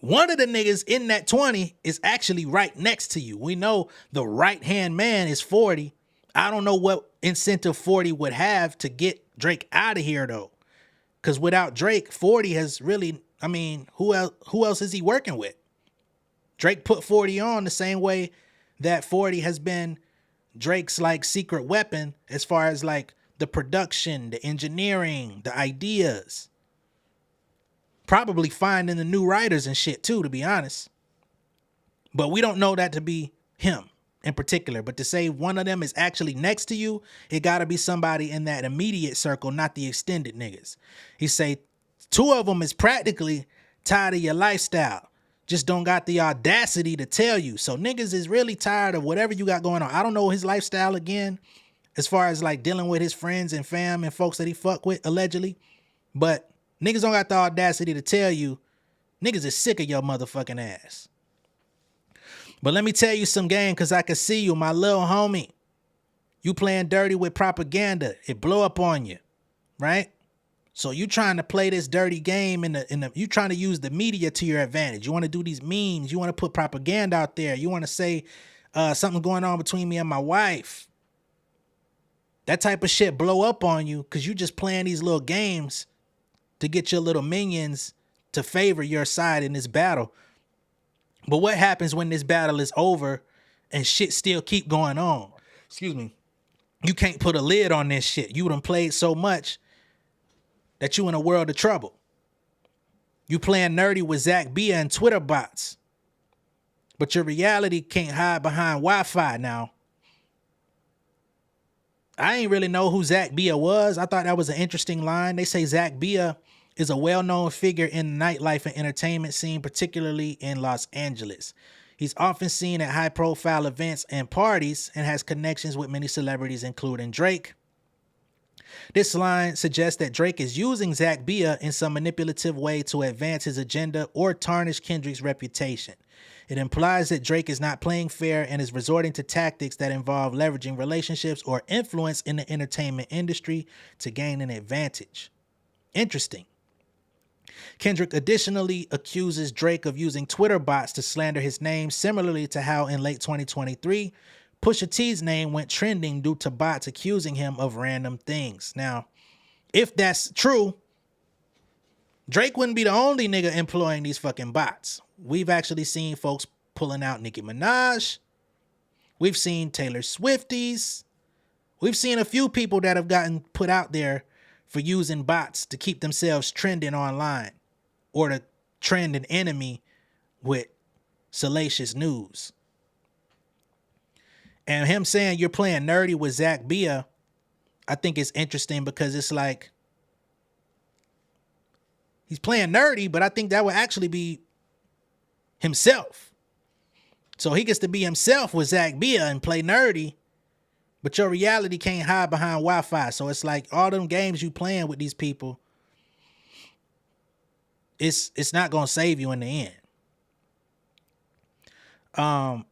One of the niggas in that 20 is actually right next to you. We know the right-hand man is 40. I don't know what incentive 40 would have to get Drake out of here, though. Because without Drake, 40 has really, who else is he working with? Drake put 40 on the same way that 40 has been Drake's like secret weapon as far as like the production, the engineering, the ideas. Probably finding the new writers and shit too, to be honest. But we don't know that to be him in particular. But to say one of them is actually next to you, it gotta be somebody in that immediate circle, not the extended niggas. He say 2 of them is practically tired of your lifestyle. Just don't got the audacity to tell you. So niggas is really tired of whatever you got going on. I don't know his lifestyle again, as far as like dealing with his friends and fam and folks that he fuck with, allegedly. But niggas don't got the audacity to tell you, niggas is sick of your motherfucking ass. But let me tell you some game, because I can see you, my little homie. You playing dirty with propaganda. It blow up on you, right? So you trying to play this dirty game you trying to use the media to your advantage. You want to do these memes. You want to put propaganda out there. You want to say something's going on between me and my wife. That type of shit blow up on you because you just playing these little games to get your little minions to favor your side in this battle. But what happens when this battle is over and shit still keep going on? Excuse me. You can't put a lid on this shit. You done played so much that you in a world of trouble. You playing nerdy with Zach Bia and Twitter bots. But your reality can't hide behind Wi-Fi now. I ain't really know who Zach Bia was. I thought that was an interesting line. They say Zach Bia is a well-known figure in the nightlife and entertainment scene, particularly in Los Angeles. He's often seen at high-profile events and parties and has connections with many celebrities, including Drake. This line suggests that Drake is using Zach Bia in some manipulative way to advance his agenda or tarnish Kendrick's reputation. It implies that Drake is not playing fair and is resorting to tactics that involve leveraging relationships or influence in the entertainment industry to gain an advantage. Interesting. Kendrick additionally accuses Drake of using Twitter bots to slander his name, similarly to how in late 2023, Pusha T's name went trending due to bots accusing him of random things. Now, if that's true, Drake wouldn't be the only nigga employing these fucking bots. We've actually seen folks pulling out Nicki Minaj. We've seen Taylor Swifties. We've seen a few people that have gotten put out there for using bots to keep themselves trending online or to trend an enemy with salacious news. And him saying you're playing nerdy with Zach Bia, I think it's interesting because it's like he's playing nerdy, but I think that would actually be himself. So he gets to be himself with Zach Bia and play nerdy, but your reality can't hide behind Wi-Fi. So it's like all them games you playing with these people, it's not gonna save you in the end.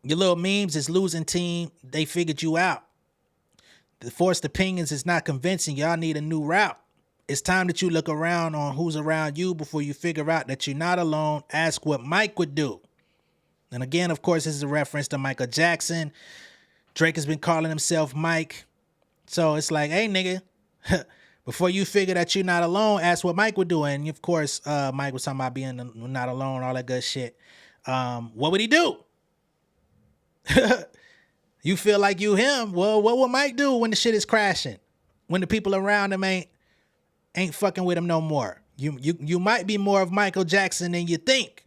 Your little memes is losing team. They figured you out. The forced opinions is not convincing. Y'all need a new route. It's time that you look around on who's around you before you figure out that you're not alone. Ask what Mike would do. And again, of course, this is a reference to Michael Jackson. Drake has been calling himself Mike. So it's like, hey, nigga, before you figure that you're not alone, ask what Mike would do. And of course, Mike was talking about being not alone, all that good shit. What would he do? You feel like you him. Well, what will Mike do when the shit is crashing? When the people around him ain't fucking with him no more? You might be more of Michael Jackson than you think.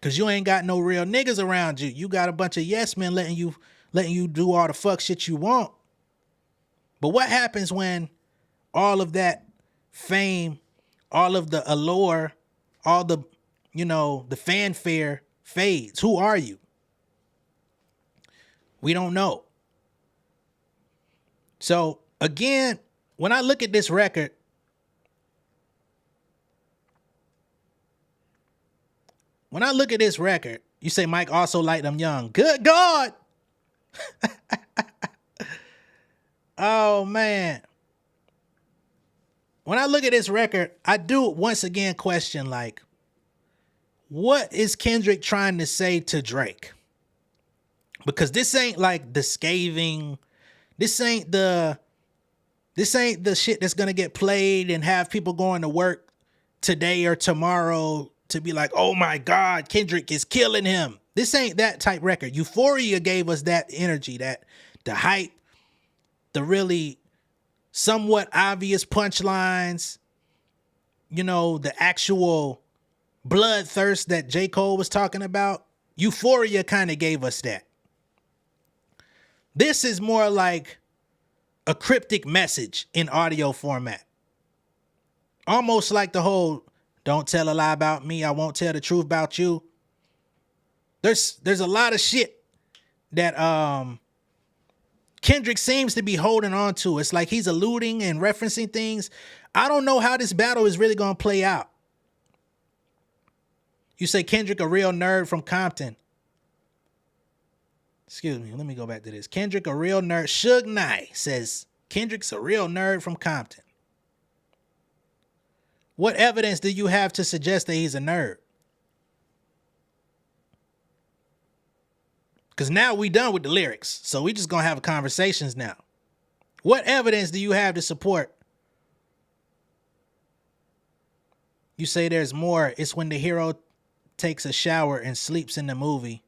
Cause you ain't got no real niggas around you. You got a bunch of yes men letting you do all the fuck shit you want. But what happens when all of that fame, all of the allure, all the, the fanfare fades? Who are you? We don't know. So again, when I look at this record, you say Mike also liked them young. Good God. Oh man. When I look at this record, I do once again question, like, what is Kendrick trying to say to Drake? Because this ain't like the scathing, this ain't the shit that's gonna get played and have people going to work today or tomorrow to be like, oh my God, Kendrick is killing him. This ain't that type record. Euphoria gave us that energy, that the hype, the really somewhat obvious punchlines, the actual bloodthirst that J. Cole was talking about. Euphoria kind of gave us that. This is more like a cryptic message in audio format. Almost like the whole, don't tell a lie about me, I won't tell the truth about you. There's a lot of shit that Kendrick seems to be holding on to. It's like he's alluding and referencing things. I don't know how this battle is really going to play out. You say Kendrick a real nerd from Compton. Excuse me, let me go back to this. Kendrick a real nerd. Suge Knight says Kendrick's a real nerd from Compton. What evidence do you have to suggest that he's a nerd? Because now we done with the lyrics. So we just going to have conversations now. What evidence do you have to support? You say there's more. It's when the hero takes a shower and sleeps in the movie.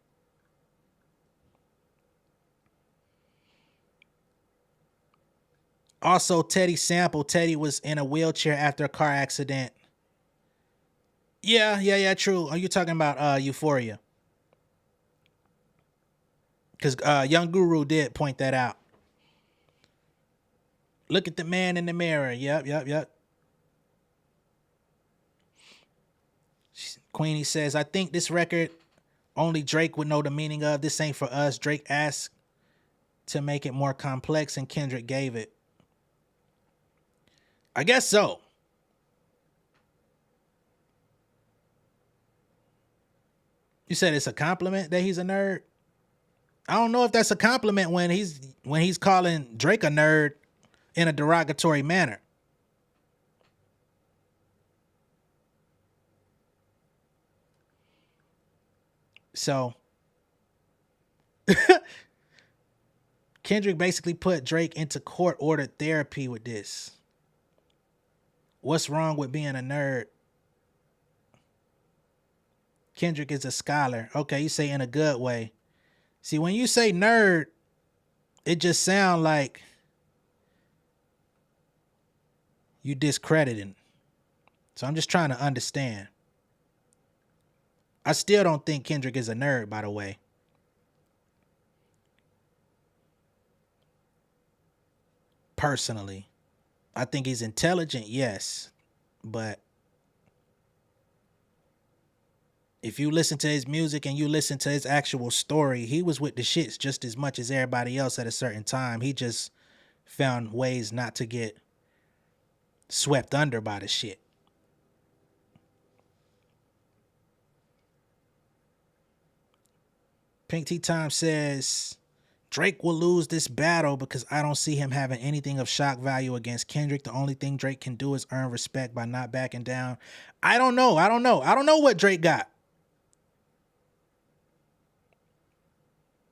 Also, Teddy sample. Teddy was in a wheelchair after a car accident. Yeah, true. Are you talking about Euphoria? Because Young Guru did point that out. Look at the man in the mirror. Yep. Queenie says, I think this record only Drake would know the meaning of. This ain't for us. Drake asked to make it more complex and Kendrick gave it. I guess so. You said it's a compliment that he's a nerd? I don't know if that's a compliment when he's calling Drake a nerd in a derogatory manner. So Kendrick basically put Drake into court-ordered therapy with this. What's wrong with being a nerd? Kendrick is a scholar. Okay, you say in a good way. See, when you say nerd, it just sounds like you discrediting. So I'm just trying to understand. I still don't think Kendrick is a nerd, by the way. Personally. I think he's intelligent, yes. But if you listen to his music and you listen to his actual story, he was with the shits just as much as everybody else at a certain time. He just found ways not to get swept under by the shit. Pink Tea Time says, Drake will lose this battle because I don't see him having anything of shock value against Kendrick. The only thing Drake can do is earn respect by not backing down. I don't know what Drake got.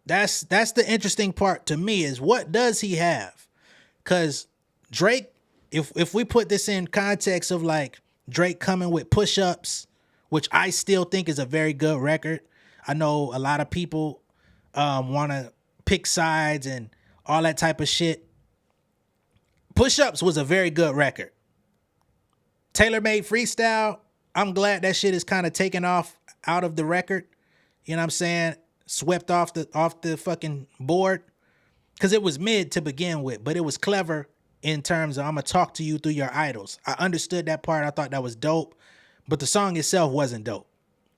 That's the interesting part to me, is what does he have? Because Drake, if we put this in context of like Drake coming with push-ups, which I still think is a very good record. I know a lot of people want to pick sides and all that type of shit. Push-ups was a very good record. Tailor-Made Freestyle, I'm glad that shit is kind of taken off out of the record. You know what I'm saying? Swept off the fucking board. Because it was mid to begin with, but it was clever in terms of I'm going to talk to you through your idols. I understood that part. I thought that was dope. But the song itself wasn't dope.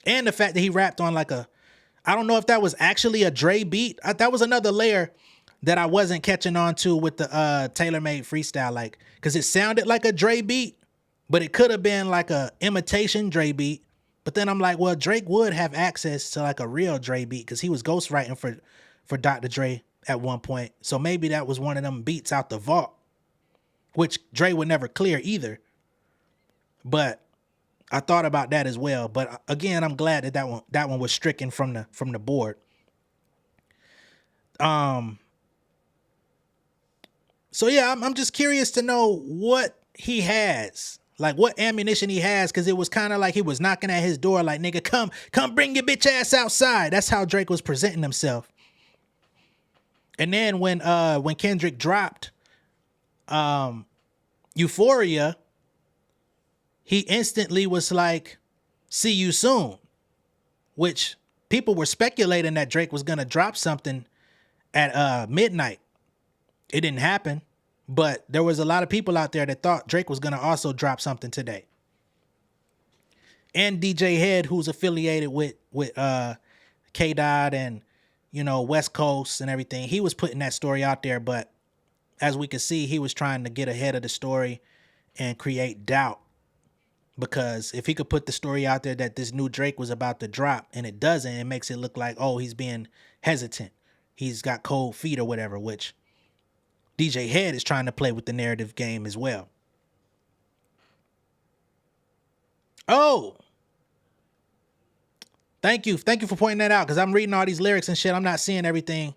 And the fact that he rapped on like I don't know if that was actually a Dre beat. That was another layer that I wasn't catching on to with the Tailor-Made Freestyle. Like, because it sounded like a Dre beat, but it could have been like a imitation Dre beat. But then I'm like, well, Drake would have access to like a real Dre beat because he was ghostwriting for Dr. Dre at one point. So maybe that was one of them beats out the vault, which Dre would never clear either. But I thought about that as well. But again, I'm glad that one was stricken from the board. So yeah, I'm just curious to know what he has. Like what ammunition he has, because it was kind of like he was knocking at his door like, nigga, come bring your bitch ass outside. That's how Drake was presenting himself. And then when Kendrick dropped Euphoria, he instantly was like, see you soon, which people were speculating that Drake was going to drop something at midnight. It didn't happen, but there was a lot of people out there that thought Drake was going to also drop something today. And DJ Head, who's affiliated with K-Dot and, you know, West Coast and everything, he was putting that story out there, but as we could see, he was trying to get ahead of the story and create doubt. Because if he could put the story out there that this new Drake was about to drop and it doesn't, it makes it look like, oh, he's being hesitant. He's got cold feet or whatever, which DJ Head is trying to play with the narrative game as well. Oh, thank you for pointing that out, because I'm reading all these lyrics and shit. I'm not seeing everything.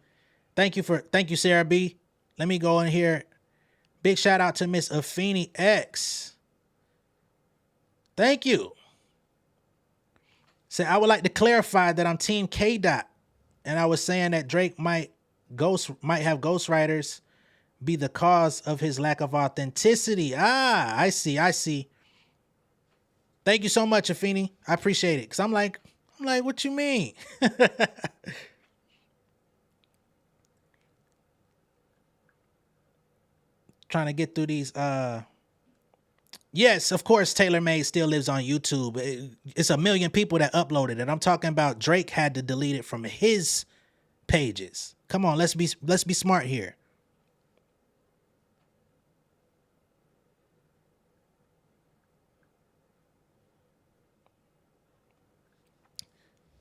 Thank you, Sarah B. Let me go in here. Big shout out to Miss Afeni X. Thank you. So I would like to clarify that I'm Team K-Dot, and I was saying that Drake might have ghostwriters be the cause of his lack of authenticity. I see. Thank you so much, Afeni. I appreciate it. Cause I'm like, what you mean? Trying to get through these. Yes, of course, Tailor-Made still lives on YouTube. It's 1 million people that uploaded it. I'm talking about Drake had to delete it from his pages. Come on, let's be smart here.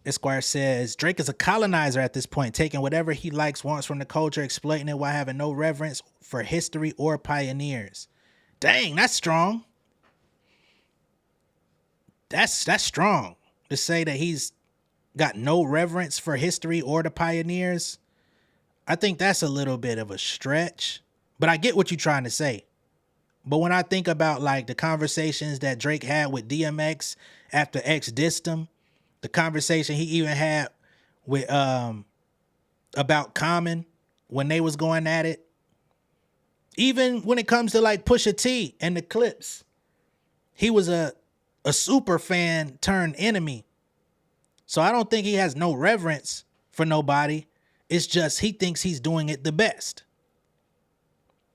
Esquire says, Drake is a colonizer at this point, taking whatever he likes, wants from the culture, exploiting it while having no reverence for history or pioneers. Dang, that's strong. That's strong to say that he's got no reverence for history or the pioneers. I think that's a little bit of a stretch, but I get what you're trying to say. But when I think about like the conversations that Drake had with DMX after X dissed him, the conversation he even had with about Common when they was going at it, even when it comes to like Pusha T and the clips, he was a super fan turned enemy. So I don't think he has no reverence for nobody. It's just he thinks he's doing it the best.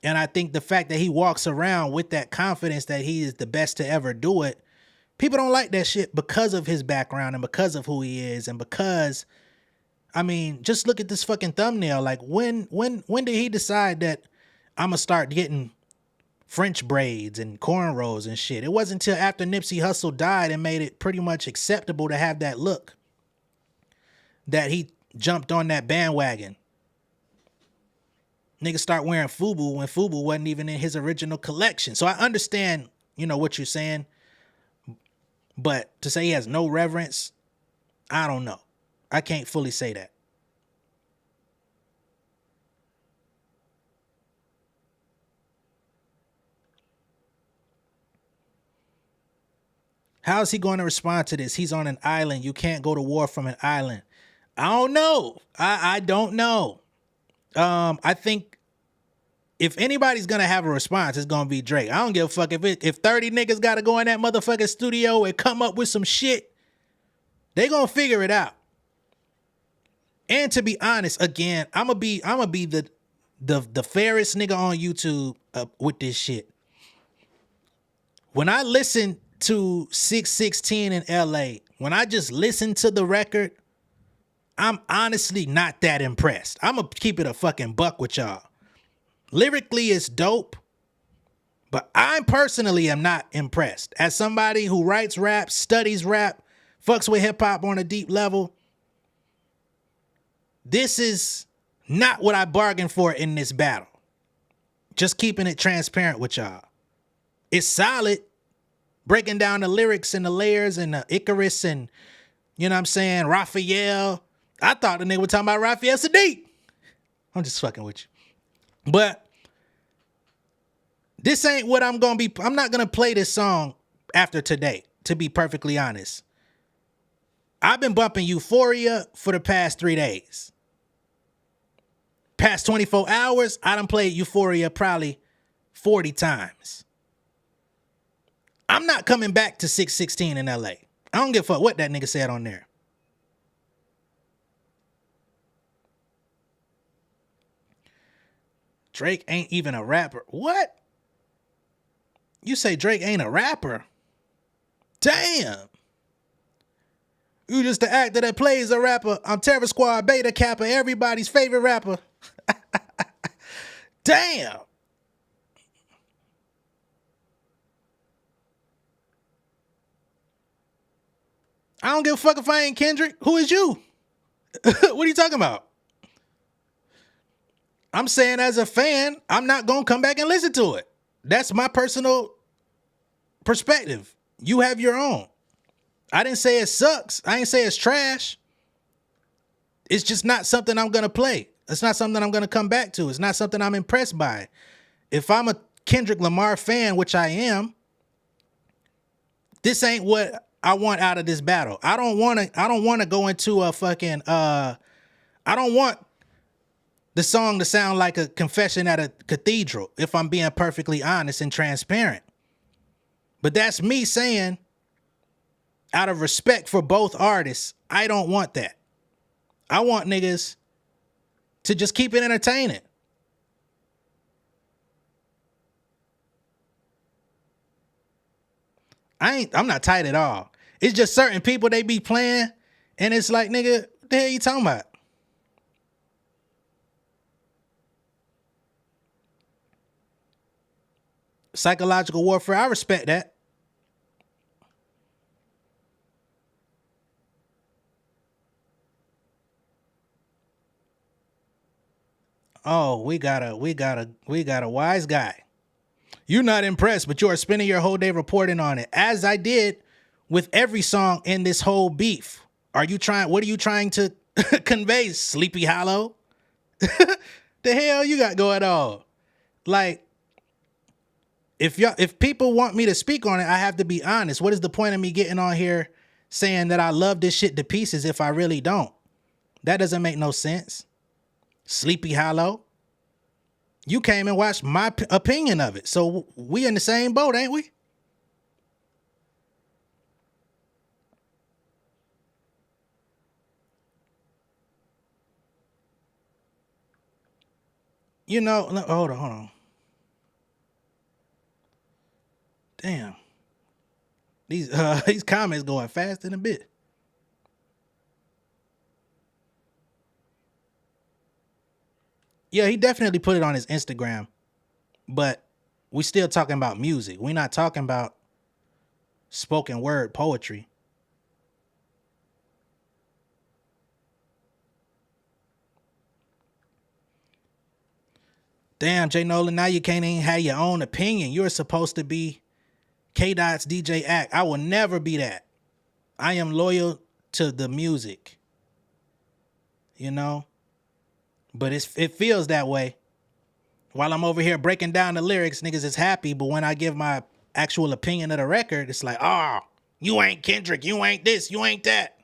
And I think the fact that he walks around with that confidence that he is the best to ever do it, People don't like that shit because of his background and because of who he is and because, I mean, just look at this fucking thumbnail. Like when did he decide that I'm gonna start getting French braids and cornrows and shit? It wasn't until after Nipsey Hussle died and made it pretty much acceptable to have that look that he jumped on that bandwagon. Niggas start wearing FUBU when FUBU wasn't even in his original collection. So I understand, you know, what you're saying. But to say he has no reverence, I don't know. I can't fully say that. How is he going to respond to this? He's on an island. You can't go to war from an island. I don't know. I don't know. I think if anybody's gonna have a response, it's gonna be Drake. I don't give a fuck if 30 niggas gotta go in that motherfucking studio and come up with some shit. They gonna figure it out. And to be honest, again, I'ma be the fairest nigga on YouTube with this shit. When I listen to 616 in LA, when I just listen to the record, I'm honestly not that impressed. I'm gonna keep it a fucking buck with y'all. Lyrically, it's dope, but I personally am not impressed. As somebody who writes rap, studies rap, fucks with hip hop on a deep level, this is not what I bargained for in this battle. Just keeping it transparent with y'all. It's solid, breaking down the lyrics and the layers and the Icarus and, you know what I'm saying, Raphael. I thought the nigga was talking about Raphael Sadiq. I'm just fucking with you. But this ain't what I'm going to be. I'm not going to play this song after today, to be perfectly honest. I've been bumping Euphoria for the past 3 days. Past 24 hours, I done played Euphoria probably 40 times. I'm not coming back to 616 in LA. I don't give a fuck what that nigga said on there. Drake ain't even a rapper. What? You say Drake ain't a rapper? Damn. You just the actor that plays a rapper. I'm Terror Squad, Beta Kappa, everybody's favorite rapper. Damn. I don't give a fuck if I ain't Kendrick. Who is you? What are you talking about? I'm saying as a fan, I'm not going to come back and listen to it. That's my personal perspective. You have your own. I didn't say it sucks. I didn't say it's trash. It's just not something I'm going to play. It's not something I'm going to come back to. It's not something I'm impressed by. If I'm a Kendrick Lamar fan, which I am, this ain't what I want out of this battle. I don't want to go into a fucking I don't want the song to sound like a confession at a cathedral, if I'm being perfectly honest and transparent. But that's me saying, out of respect for both artists, I don't want that. I want niggas to just keep it entertaining. I'm not tight at all. It's just certain people they be playing, and it's like, nigga, what the hell you talking about? Psychological warfare, I respect that. Oh, we got a wise guy. You're not impressed, but you are spending your whole day reporting on it, as I did with every song in this whole beef. What are you trying to convey, Sleepy Hollow? The hell you got going on? Like, if people want me to speak on it, I have to be honest. What is the point of me getting on here saying that I love this shit to pieces if I really don't? That doesn't make no sense. Sleepy Hollow. You came and watched my opinion of it. So we in the same boat, ain't we? You know, hold on. Damn. These comments going fast in a bit. Yeah, he definitely put it on his Instagram, but we still talking about music. We're not talking about spoken word poetry. Damn, J Nolan, now you can't even have your own opinion. You're supposed to be K-Dot's DJ act. I will never be that. I am loyal to the music. You know? But it feels that way. While I'm over here breaking down the lyrics, niggas is happy, but when I give my actual opinion of the record, it's like, oh, you ain't Kendrick, you ain't this, you ain't that.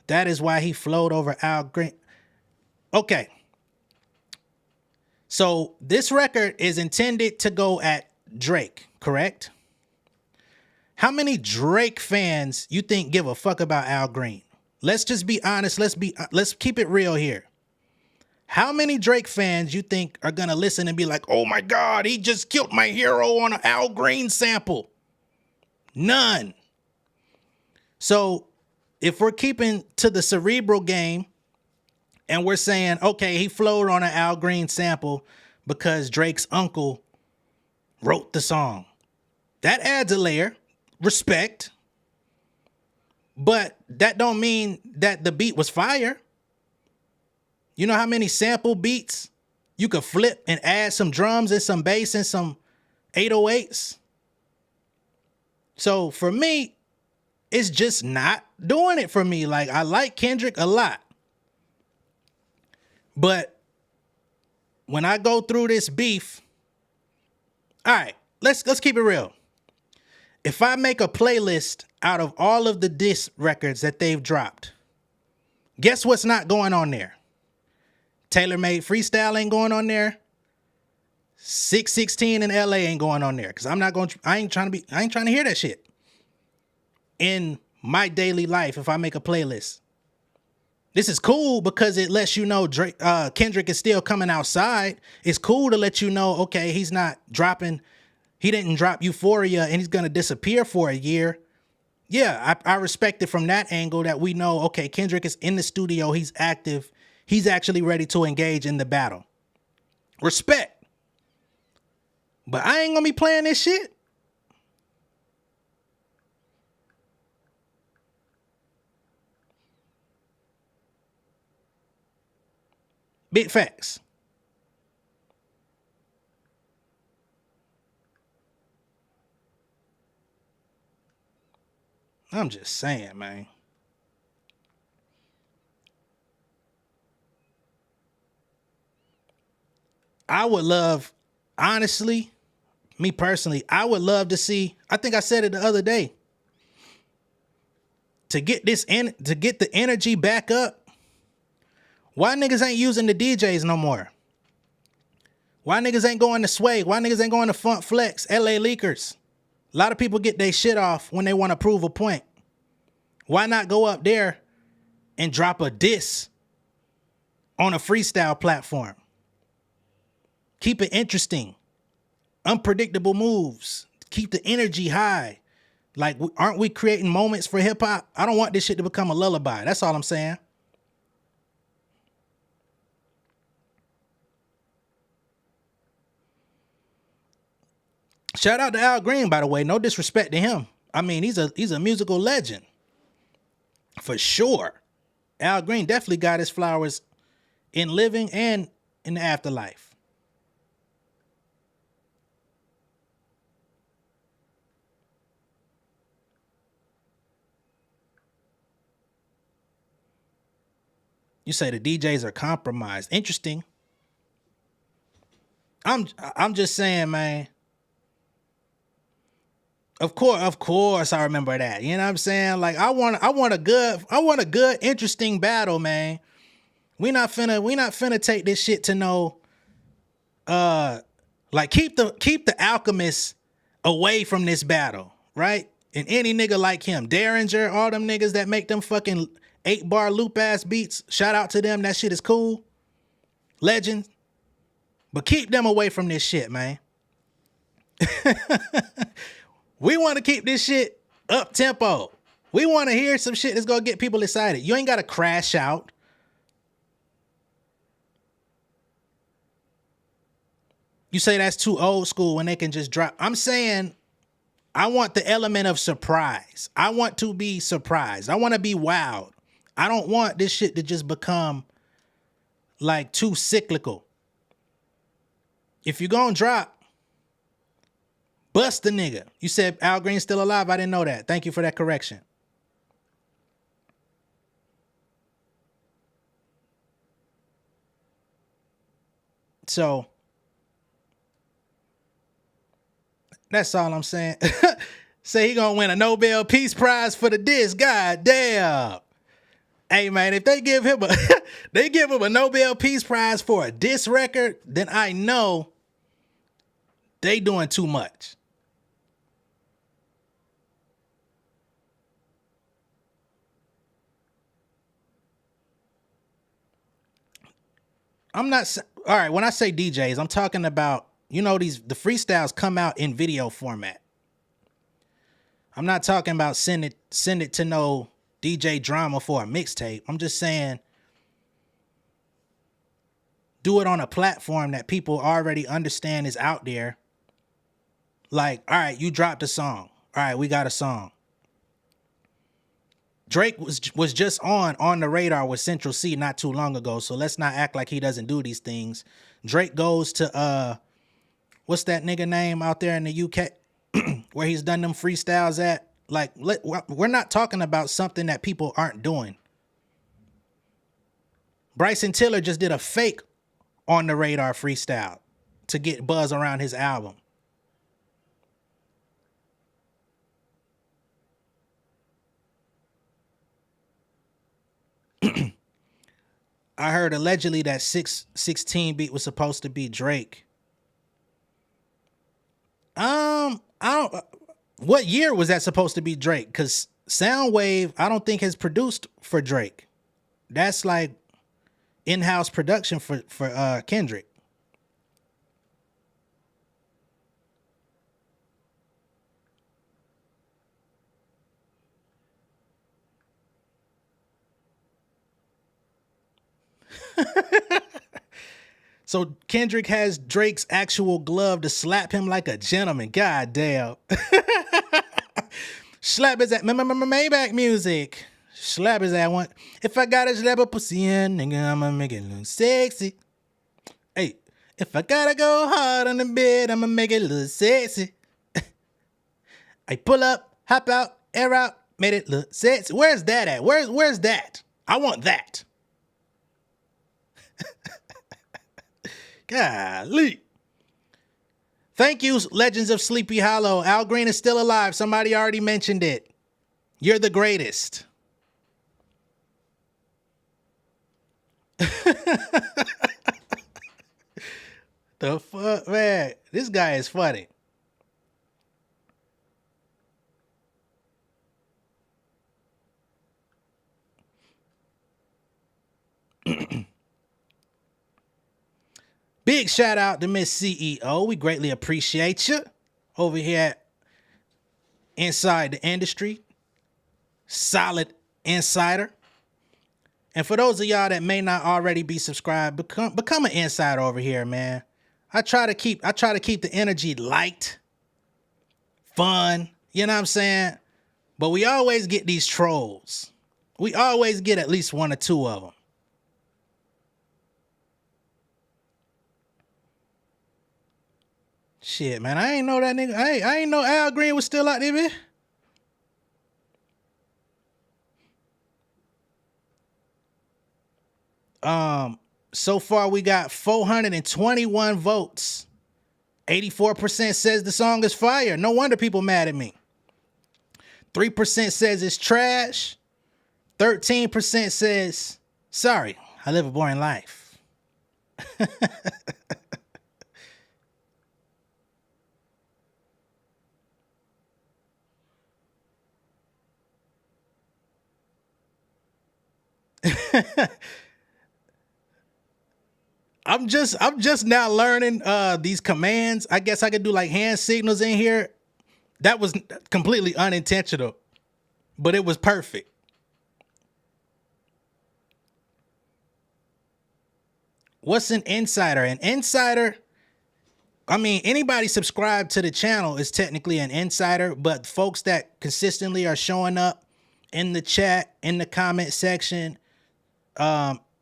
That is why he flowed over Al Green. Okay. So this record is intended to go at Drake, correct? How many Drake fans you think give a fuck about Al Green? Let's just be honest. Let's keep it real here. How many Drake fans you think are gonna listen and be like, oh my God, he just killed my hero on an Al Green sample? None. So if we're keeping to the cerebral game and we're saying, okay, he flowed on an Al Green sample because Drake's uncle wrote the song, that adds a layer. Respect. But that don't mean that the beat was fire. You know how many sample beats you could flip and add some drums and some bass and some 808s? So for me, it's just not doing it for me. Like, I like Kendrick a lot. But when I go through this beef, all right, let's keep it real. If I make a playlist out of all of the diss records that they've dropped, guess what's not going on there? Tailor-Made Freestyle ain't going on there. 616 in LA ain't going on there. Cause I ain't trying to hear that shit in my daily life if I make a playlist. This is cool because it lets you know Kendrick is still coming outside. It's cool to let you know, okay, he's not dropping. He didn't drop Euphoria and he's going to disappear for a year. Yeah, I respect it from that angle that we know, okay, Kendrick is in the studio. He's active. He's actually ready to engage in the battle. Respect. But I ain't going to be playing this shit. Big facts. I'm just saying, man. I would love, honestly, me personally, I would love to see, I think I said it the other day, to get the energy back up. Why niggas ain't using the DJs no more? Why niggas ain't going to Sway? Why niggas ain't going to Funk Flex, LA Leakers? A lot of people get their shit off when they want to prove a point. Why not go up there and drop a diss on a freestyle platform? Keep it interesting. Unpredictable moves. Keep the energy high. Like, aren't we creating moments for hip hop? I don't want this shit to become a lullaby. That's all I'm saying. Shout out to Al Green, by the way. No disrespect to him. I mean, he's a musical legend. For sure. Al Green definitely got his flowers in living and in the afterlife. You say the DJs are compromised. Interesting. I'm just saying, man. Of course I remember that. You know what I'm saying? Like, I want a good, interesting battle, man. We not finna take this shit to no like keep the alchemists away from this battle, right? And any nigga like him, Derringer, all them niggas that make them fucking 8-bar loop ass beats, shout out to them. That shit is cool. Legend. But keep them away from this shit, man. We want to keep this shit up tempo. We want to hear some shit that's going to get people excited. You ain't got to crash out. You say that's too old school when they can just drop. I'm saying I want the element of surprise. I want to be surprised. I want to be wowed. I don't want this shit to just become like too cyclical. If you're going to drop, bust the nigga. You said Al Green's still alive. I didn't know that. Thank you for that correction. So that's all I'm saying. Say he gonna win a Nobel Peace Prize for the diss. God damn. Hey man, if they give him a Nobel Peace Prize for a diss record, then I know they doing too much. I'm not all right. When I say DJs, I'm talking about, you know, the freestyles come out in video format. I'm not talking about send it to no DJ drama for a mixtape. I'm just saying do it on a platform that people already understand is out there. Like, all right, you dropped a song. All right, we got a song. Drake was just on the radar with Central C not too long ago, so let's not act like he doesn't do these things. Drake goes to what's that nigga name out there in the UK where he's done them freestyles at? Like, we're not talking about something that people aren't doing. Bryson Tiller just did a fake on the radar freestyle to get buzz around his album. I heard allegedly that 616 beat was supposed to be Drake. I don't. What year was that supposed to be Drake? Because Soundwave, I don't think has produced for Drake. That's like in-house production for Kendrick. So Kendrick has Drake's actual glove to slap him like a gentleman. God damn. Slap his at Maybach music. Slap his at one. If I gotta slap a pussy in, nigga, I'ma make it look sexy. Hey, if I gotta go hard on the bed, I'ma make it look sexy. I pull up, hop out, air out, made it look sexy. Where's that at? Where's that? I want that. Golly. Thank you, Legends of Sleepy Hollow. Al Green is still alive. Somebody already mentioned it. You're the greatest. The fuck, man? This guy is funny. Big shout out to Miss CEO. We greatly appreciate you over here at Inside the Industry. Solid insider. And for those of y'all that may not already be subscribed, become an insider over here, man. I try to keep the energy light, fun, you know what I'm saying? But we always get these trolls. We always get at least one or two of them. Shit, man, I ain't know that nigga. I ain't know Al Green was still out there, man. So far we got 421 votes. 84% says the song is fire. No wonder people mad at me. 3% says it's trash. 13% says, sorry, I live a boring life. I'm just now learning these commands. I guess I could do like hand signals in here. That was completely unintentional, but it was perfect. What's an insider? An insider, I mean, anybody subscribed to the channel is technically an insider, but folks that consistently are showing up in the chat, in the comment section,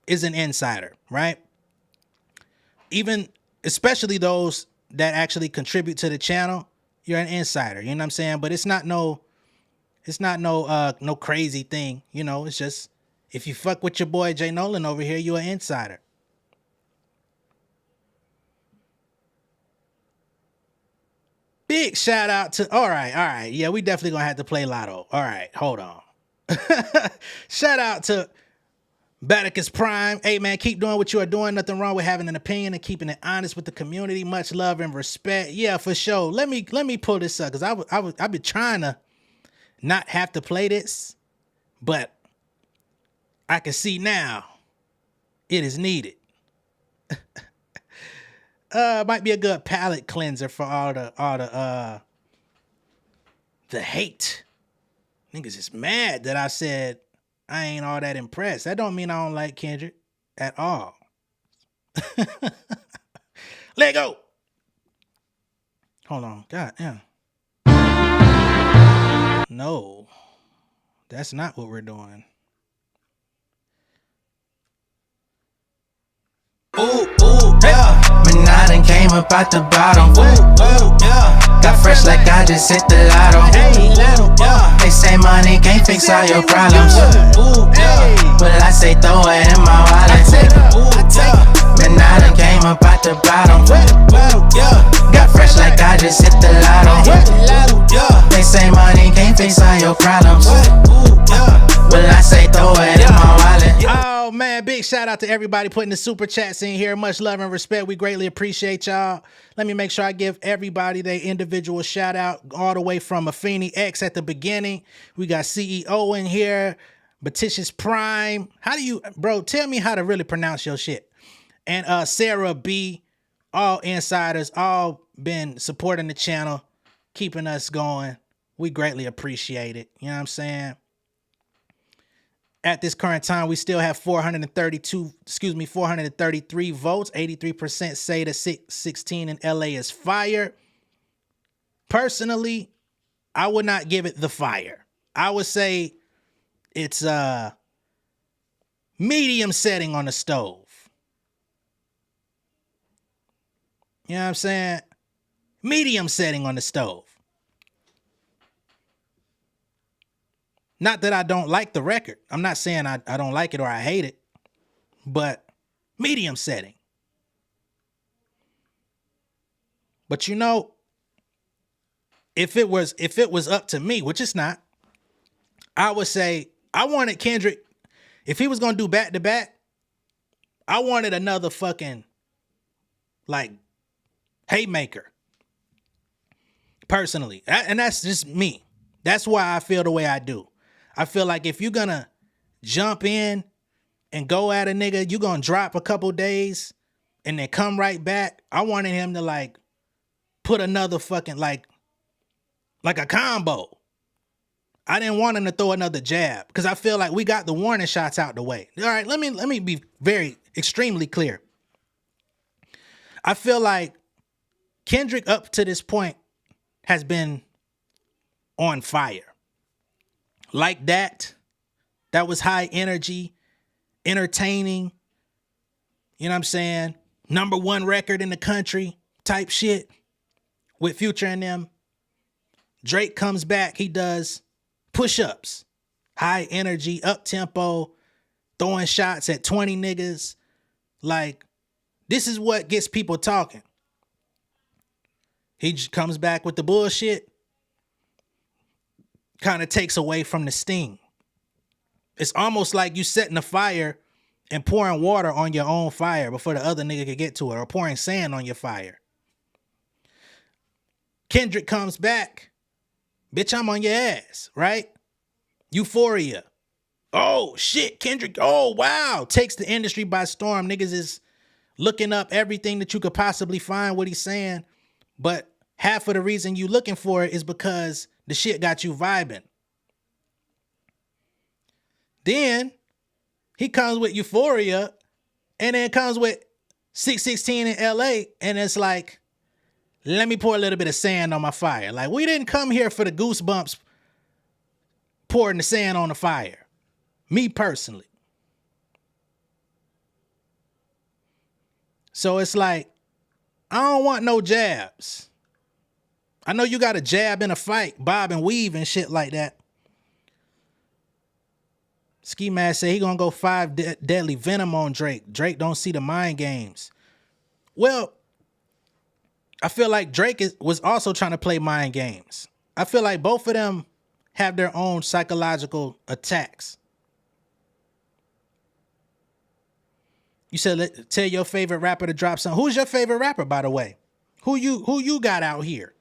is an insider, right? Even, especially those that actually contribute to the channel, you're an insider, you know what I'm saying? But it's not no crazy thing, you know, it's just, if you fuck with your boy J Nolan over here, you're an insider. Big shout out to, all right. Yeah, we definitely gonna have to play Lotto. All right, hold on. Shout out to Akademiks Prime. Hey man, keep doing what you are doing. Nothing wrong with having an opinion and keeping it honest with the community. Much love and respect. Yeah, for sure. Let me pull this up, because I've been trying to not have to play this, but I can see now it is needed. Might be a good palate cleanser for all the hate. Niggas is mad that I said I ain't all that impressed. That don't mean I don't like Kendrick at all. Let go. Hold on. God damn. No, that's not what we're doing.
Ooh, yeah. Man, I done came up out the bottom. Ooh, yeah. Got fresh like I just hit the lotto. Hey, yeah. They say money can't fix all your problems. Ooh, yeah. But I say throw it in my wallet. Ooh, yeah. Man, I done came up out the bottom. Ooh, yeah. Got fresh like I just hit the lotto. Ooh, yeah. They say money can't fix all your problems. Ooh, yeah. But I say throw it in my wallet.
Oh man, big shout out to everybody putting the super chats in here. Much love and respect. We greatly appreciate y'all. Let me make sure I give everybody their individual shout out, all the way from Afeni X at the beginning. We got CEO in here, Akademiks Prime. How do you, bro, tell me how to really pronounce your shit. And Sarah B, all insiders, all been supporting the channel, keeping us going. We greatly appreciate it. You know what I'm saying? At this current time, we still have 433 votes. 83% say the 16 in LA is fire. Personally, I would not give it the fire. I would say it's a medium setting on the stove. You know what I'm saying? Medium setting on the stove. Not that I don't like the record. I'm not saying I don't like it or I hate it, but medium setting. But you know, if it was up to me, which it's not, I would say I wanted Kendrick, if he was going to do back to back, I wanted another fucking like haymaker. Personally, and that's just me. That's why I feel the way I do. I feel like if you're gonna jump in and go at a nigga, you're gonna drop a couple days and then come right back. I wanted him to like put another fucking like a combo. I didn't want him to throw another jab, because I feel like we got the warning shots out the way. All right, let me be very extremely clear. I feel like Kendrick up to this point has been on fire. Like that was high energy, entertaining, you know what I'm saying? #1 record in the country type shit with Future and them. Drake comes back, he does push-ups, high energy, up-tempo, throwing shots at 20 niggas. Like, this is what gets people talking. He just comes back with the bullshit. Kind of takes away from the sting. It's almost like you setting a fire and pouring water on your own fire before the other nigga could get to it, or pouring sand on your fire. Kendrick comes back. Bitch, I'm on your ass, right? Euphoria. Oh, shit, Kendrick. Oh, wow. Takes the industry by storm. Niggas is looking up everything that you could possibly find what he's saying, but half of the reason you looking for it is because the shit got you vibing. Then he comes with Euphoria, and then comes with 616 in LA, and it's like, let me pour a little bit of sand on my fire. Like, we didn't come here for the goosebumps pouring the sand on the fire. Me personally. So it's like, I don't want no jabs. I know you got a jab in a fight, bob and weave and shit like that. Ski Mask say he gonna go 5 deadly venom on Drake. Drake don't see the mind games. Well, I feel like Drake was also trying to play mind games. I feel like both of them have their own psychological attacks. You said tell your favorite rapper to drop something. Who's your favorite rapper, by the way? Who you got out here?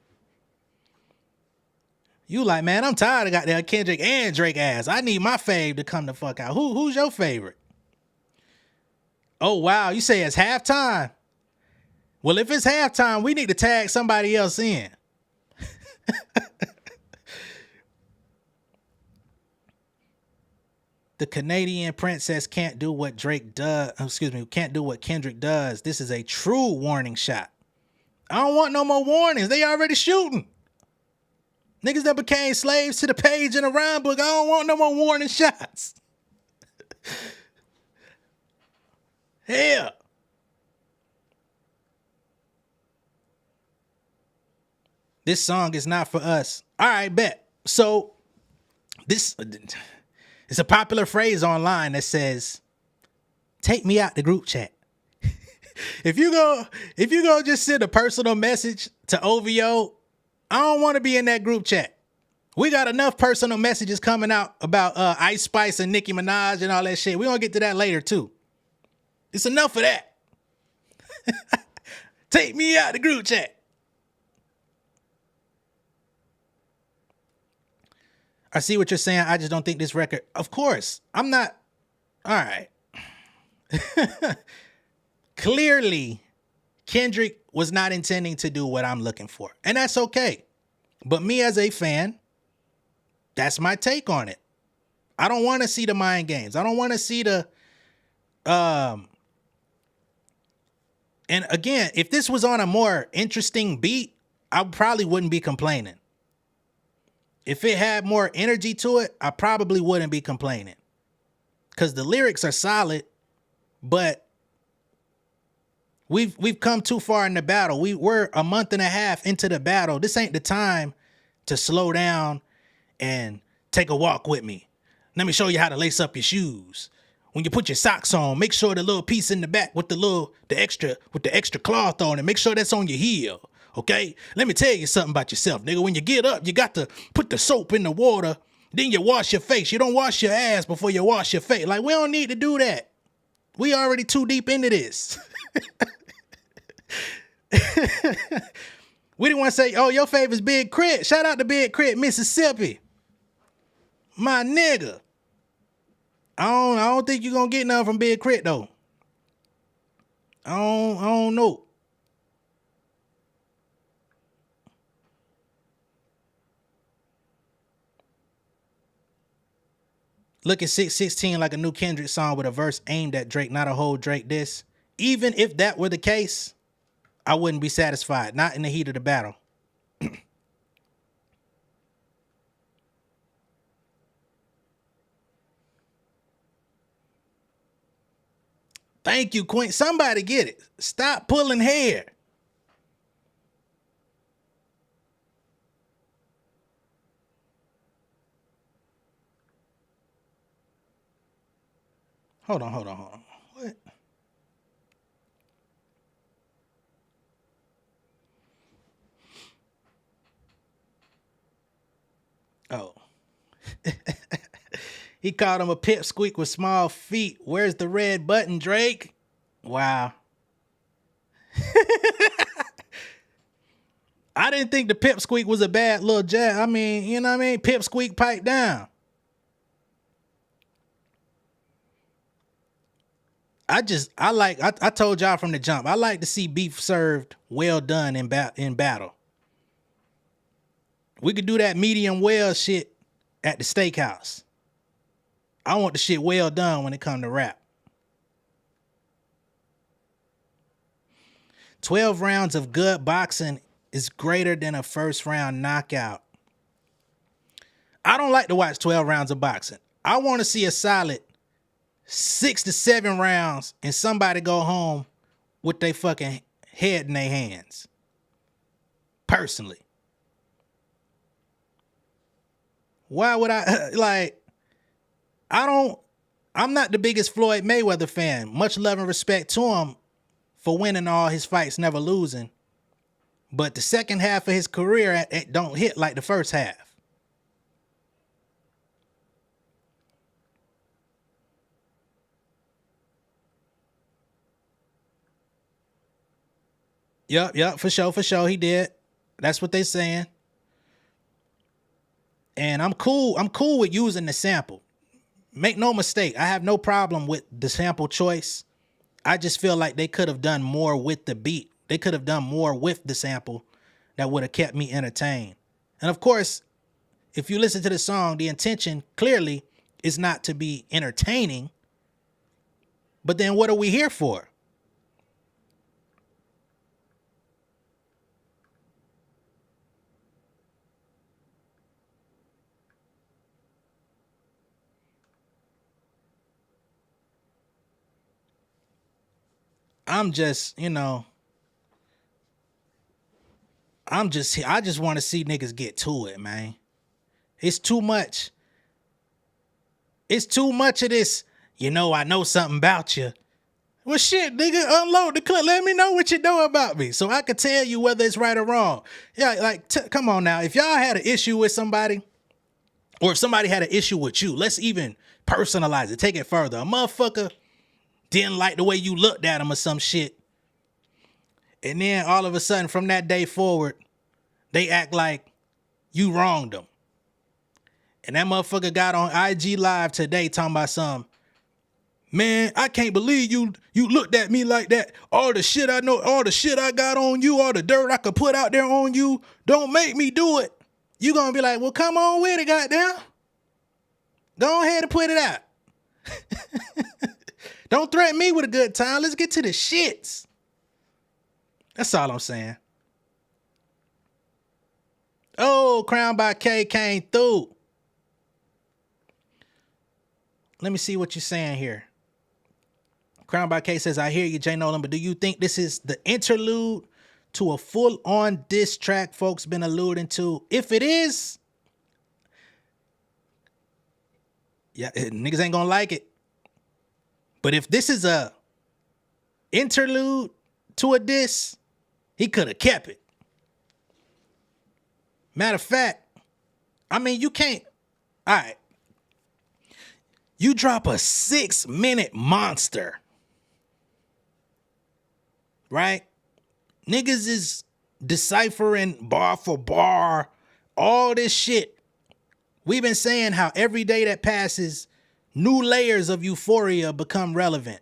You like, man, I'm tired of goddamn Kendrick and Drake ass. I need my fave to come the fuck out. Who's your favorite? Oh, wow. You say it's halftime? Well, if it's halftime, we need to tag somebody else in. The Canadian princess can't do what Drake does. Excuse me, can't do what Kendrick does. This is a true warning shot. I don't want no more warnings. They already shooting. Niggas that became slaves to the page in a rhyme book. I don't want no more warning shots. Hell. This song is not for us. All right, bet. So this it's a popular phrase online that says, take me out the group chat. If you go just send a personal message to OVO, I don't want to be in that group chat. We got enough personal messages coming out about Ice Spice and Nicki Minaj and all that shit. We're going to get to that later too. It's enough of that. Take me out the group chat. I see what you're saying. I just don't think this record, of course, I'm not. All right. Clearly, Kendrick was not intending to do what I'm looking for. And that's okay. But me as a fan, that's my take on it. I don't want to see the mind games. I don't want to see the and again, if this was on a more interesting beat, I probably wouldn't be complaining. If it had more energy to it, I probably wouldn't be complaining. Because the lyrics are solid, but we've come too far in the battle. We're a month and a half into the battle. This ain't the time to slow down and take a walk with me. Let me show you how to lace up your shoes. When you put your socks on, make sure the little piece in the back with the extra cloth on it, make sure that's on your heel. Okay? Let me tell you something about yourself, nigga. When you get up, you got to put the soap in the water, then you wash your face. You don't wash your ass before you wash your face. Like, we don't need to do that. We already too deep into this. We didn't want to say, oh, your favorite's Big Crit. Shout out to Big Crit, Mississippi. My nigga. I don't think you're going to get nothing from Big Crit, though. I don't know. Look at 616 like a new Kendrick song with a verse aimed at Drake, not a whole Drake diss. Even if that were the case, I wouldn't be satisfied. Not in the heat of the battle. Thank you, Queen. Somebody get it. Stop pulling hair. Hold on. What? Oh. He called him a pipsqueak with small feet. Where's the red button, Drake? Wow. I didn't think the pipsqueak was a bad little jab. I mean, you know what I mean? Pipsqueak, pipe down. I told y'all from the jump, I like to see beef served well done in battle. We could do that medium well shit at the steakhouse. I want the shit well done when it come to rap. 12 rounds of good boxing is greater than a first round knockout. I don't like to watch 12 rounds of boxing. I want to see a solid 6 to 7 rounds and somebody go home with their fucking head in their hands. Personally. Why would I, I'm not the biggest Floyd Mayweather fan. Much love and respect to him for winning all his fights, never losing. But the second half of his career, it don't hit like the first half. Yep, for sure, he did. That's what they saying. And I'm cool with using the sample. Make no mistake, I have no problem with the sample choice. I just feel like they could have done more with the beat. They could have done more with the sample that would have kept me entertained. And of course, if you listen to the song, the intention clearly is not to be entertaining. But then what are we here for? I just want to see niggas get to it, man. It's too much. It's too much of this, I know something about you. Well, shit, nigga, unload the clip. Let me know what you know about me so I can tell you whether it's right or wrong. Yeah, come on now. If y'all had an issue with somebody or if somebody had an issue with you, let's even personalize it. Take it further. A motherfucker didn't like the way you looked at him or some shit. And then all of a sudden from that day forward, they act like you wronged them. And that motherfucker got on IG Live today talking about something. Man, I can't believe you looked at me like that. All the shit I know, all the shit I got on you, all the dirt I could put out there on you, don't make me do it. You gonna be like, well, come on with it, goddamn. Go ahead and put it out. Don't threaten me with a good time. Let's get to the shits. That's all I'm saying. Oh, Crown by K came through. Let me see what you're saying here. Crown by K says, I hear you, J Nolan, but do you think this is the interlude to a full-on diss track folks been alluding to? If it is, yeah, niggas ain't gonna like it. But if this is a interlude to a diss, he could have kept it. Matter of fact, I mean, you can't. All right. You drop a 6-minute monster. Right? Niggas is deciphering bar for bar, all this shit. We've been saying how every day that passes, new layers of euphoria become relevant.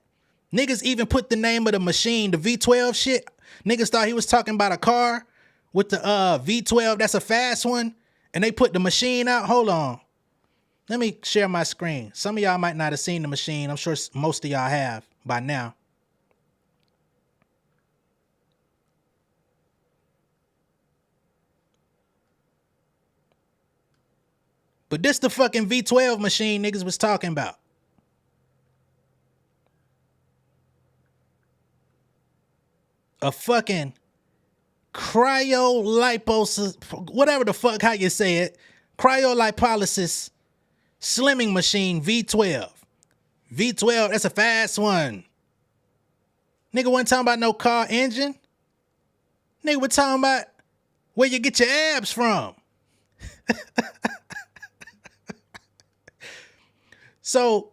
Niggas even put the name of the machine, the V12 shit. Niggas thought he was talking about a car with the V12. That's a fast one. And they put the machine out. Hold on. Let me share my screen. Some of y'all might not have seen the machine. I'm sure most of y'all have by now. But this the fucking V12 machine niggas was talking about. A fucking cryolipolysis, whatever the fuck how you say it, cryolipolysis slimming machine V12. V12, that's a fast one. Nigga wasn't talking about no car engine. Nigga was talking about where you get your abs from. So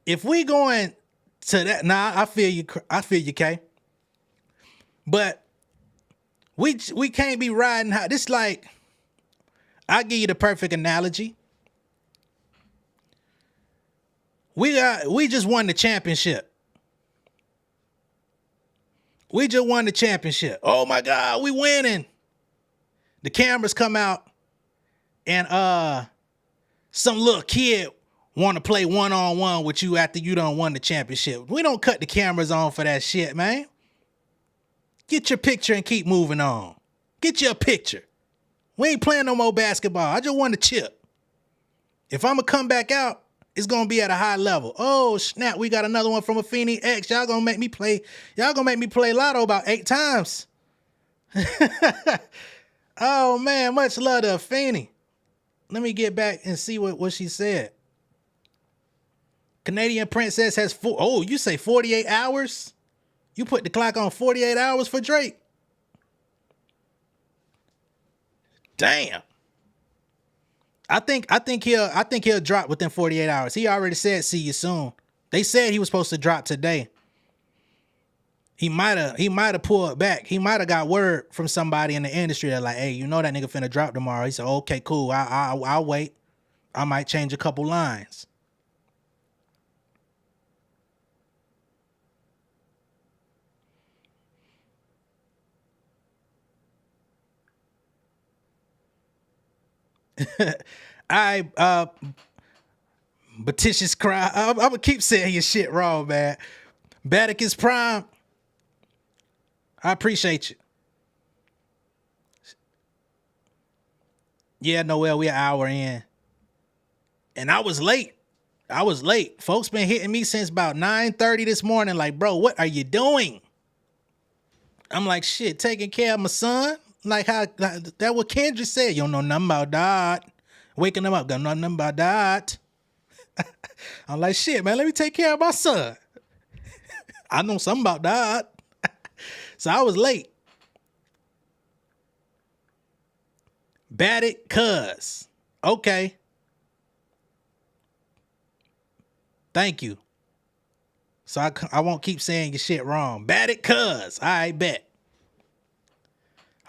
if we going to that, I feel you, K. But we can't be riding high. This like, I'll give you the perfect analogy. We just won the championship. We just won the championship. Oh my God, we winning. The cameras come out and some little kid want to play one-on-one with you after you done won the championship. We don't cut the cameras on for that shit, man. Get your picture and keep moving on. Get your picture. We ain't playing no more basketball. I just won the chip. If I'm going to come back out, it's going to be at a high level. Oh, snap. We got another one from a Phoenix X. Y'all going to make me play. Y'all going to make me play Lotto about 8 times. Oh, man. Much love to Phoenix. Let me get back and see what she said. Canadian Princess has you say 48 hours? You put the clock on 48 hours for Drake? Damn. I think he'll drop within 48 hours. He already said see you soon. They said he was supposed to drop today. He might have pulled back. He might have got word from somebody in the industry that like, hey, you know that nigga finna drop tomorrow. He said, okay, cool. I'll wait. I might change a couple lines. Batish's crime. I'm gonna keep saying your shit wrong, man. Baticus Prime. I appreciate you. Yeah, Noel, we're an hour in. And I was late. Folks been hitting me since about 9:30 this morning. Like, bro, what are you doing? I'm like, shit, taking care of my son. Like how that what Kendrick said. You don't know nothing about that. Waking them up, don't know nothing about that. I'm like, shit, man, let me take care of my son. I know something about that. So I was late. Bat it, cuz. Okay. Thank you. So I won't keep saying your shit wrong. Bat it, cuz. I bet.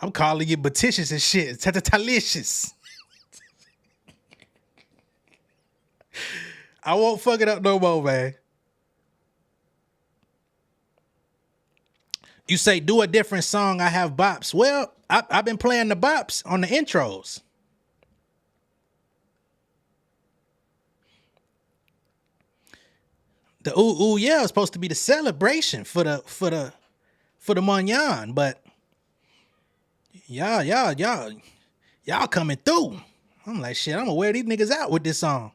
I'm calling you Batitious and shit. Tatalicious. I won't fuck it up no more, man. You say, do a different song. I have bops. Well, I've been playing the bops on the intros. The ooh yeah is supposed to be the celebration for the Munyan, but y'all coming through. I'm like, shit, I'm gonna wear these niggas out with this song.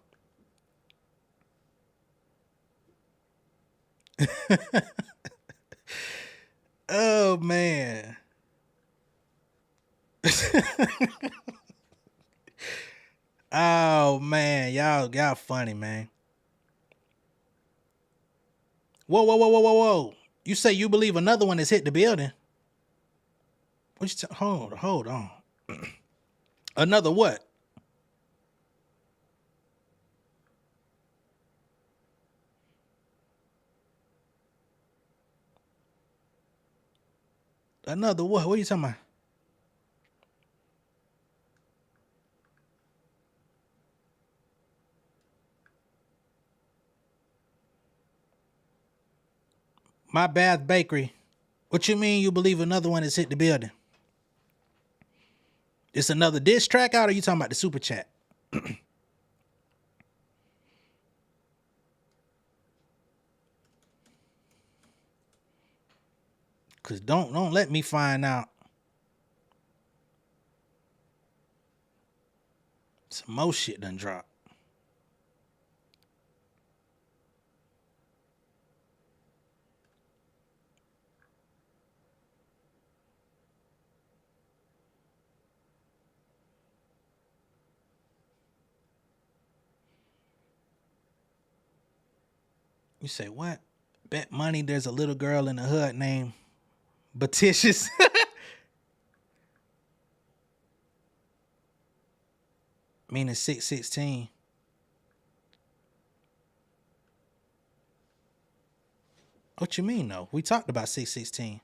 Oh man. Oh man, y'all funny, man. Whoa. You say you believe another one has hit the building? What you hold on. Another what? Another what? What are you talking about? My Bath Bakery. What you mean you believe another one has hit the building? It's another diss track out, or you talking about the super chat? Cause don't let me find out. Some more shit done dropped. You say what? Bet money there's a little girl in the hood named Batitious. Meaning 616. What you mean though? We talked about 616.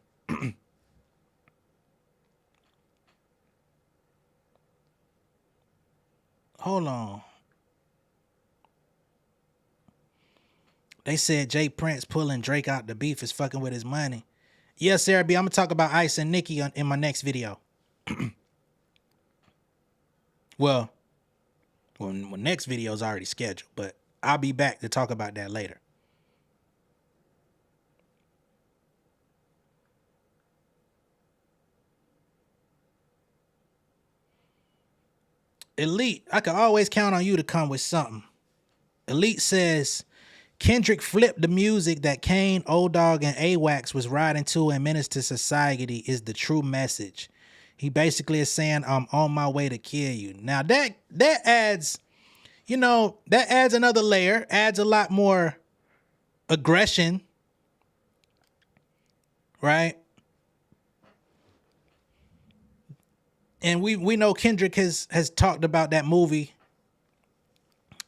Hold on. They said Jay Prince pulling Drake out the beef is fucking with his money. Yes, Sarah B, I'm gonna talk about Ice and Nicki in my next video. well, my next video is already scheduled, but I'll be back to talk about that later. Elite, I can always count on you to come with something. Elite says, Kendrick flipped the music that Kane, Old Dog, and AWAX was riding to and Menace to Society is the true message. He basically is saying, I'm on my way to kill you. Now that adds, that adds another layer, adds a lot more aggression, right? And we know Kendrick has talked about that movie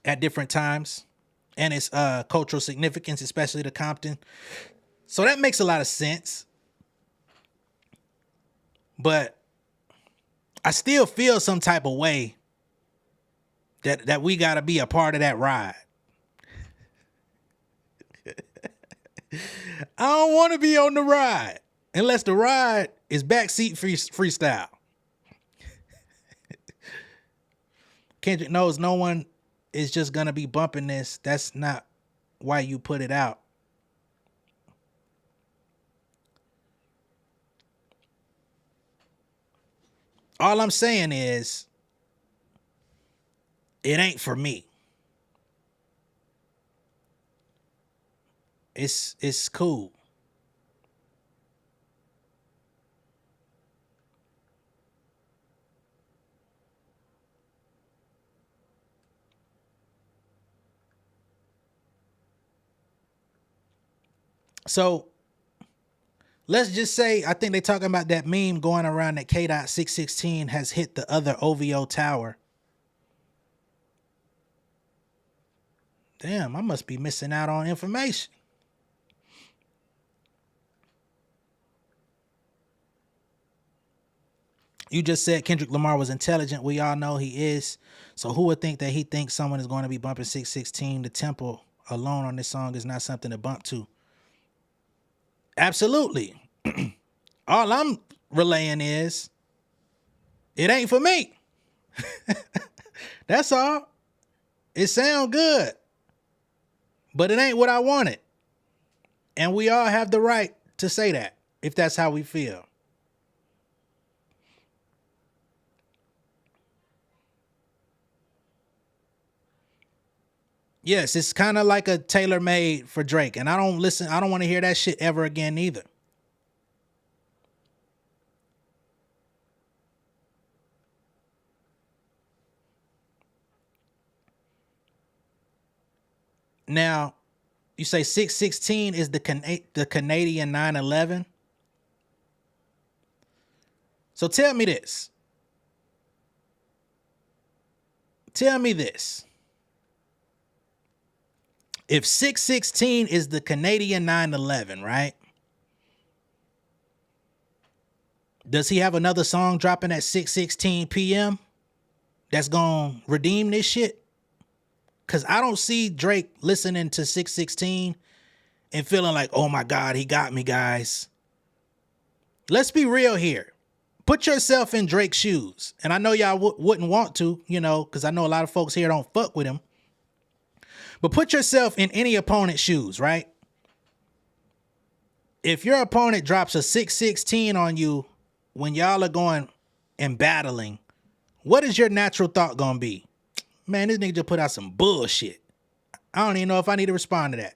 at different times and its cultural significance, especially to Compton. So that makes a lot of sense. But I still feel some type of way that we got to be a part of that ride. I don't want to be on the ride unless the ride is backseat freestyle. Kendrick knows no one is just going to be bumping this. That's not why you put it out. All I'm saying is, it ain't for me. It's cool. So let's just say, I think they're talking about that meme going around that K.616 has hit the other OVO tower. Damn, I must be missing out on information. You just said Kendrick Lamar was intelligent. We all know he is. So who would think that he thinks someone is going to be bumping 616? The tempo alone on this song is not something to bump to. Absolutely. All I'm relaying is, it ain't for me. That's all. It sounds good, but it ain't what I wanted. And we all have the right to say that, if that's how we feel. Yes, it's kind of like a tailor-made for Drake. And I don't want to hear that shit ever again either. Now, you say 616 is the Canadian 911. So tell me this. Tell me this. If 616 is the Canadian 911, right? Does he have another song dropping at 6:16 p.m. that's gonna redeem this shit? Because I don't see Drake listening to 6:16 and feeling like, oh my God, he got me, guys. Let's be real here. Put yourself in Drake's shoes. And I know y'all wouldn't want to, because I know a lot of folks here don't fuck with him. But put yourself in any opponent's shoes, right? If your opponent drops a 6:16 on you when y'all are going and battling, what is your natural thought gonna be? Man, this nigga just put out some bullshit. I don't even know if I need to respond to that.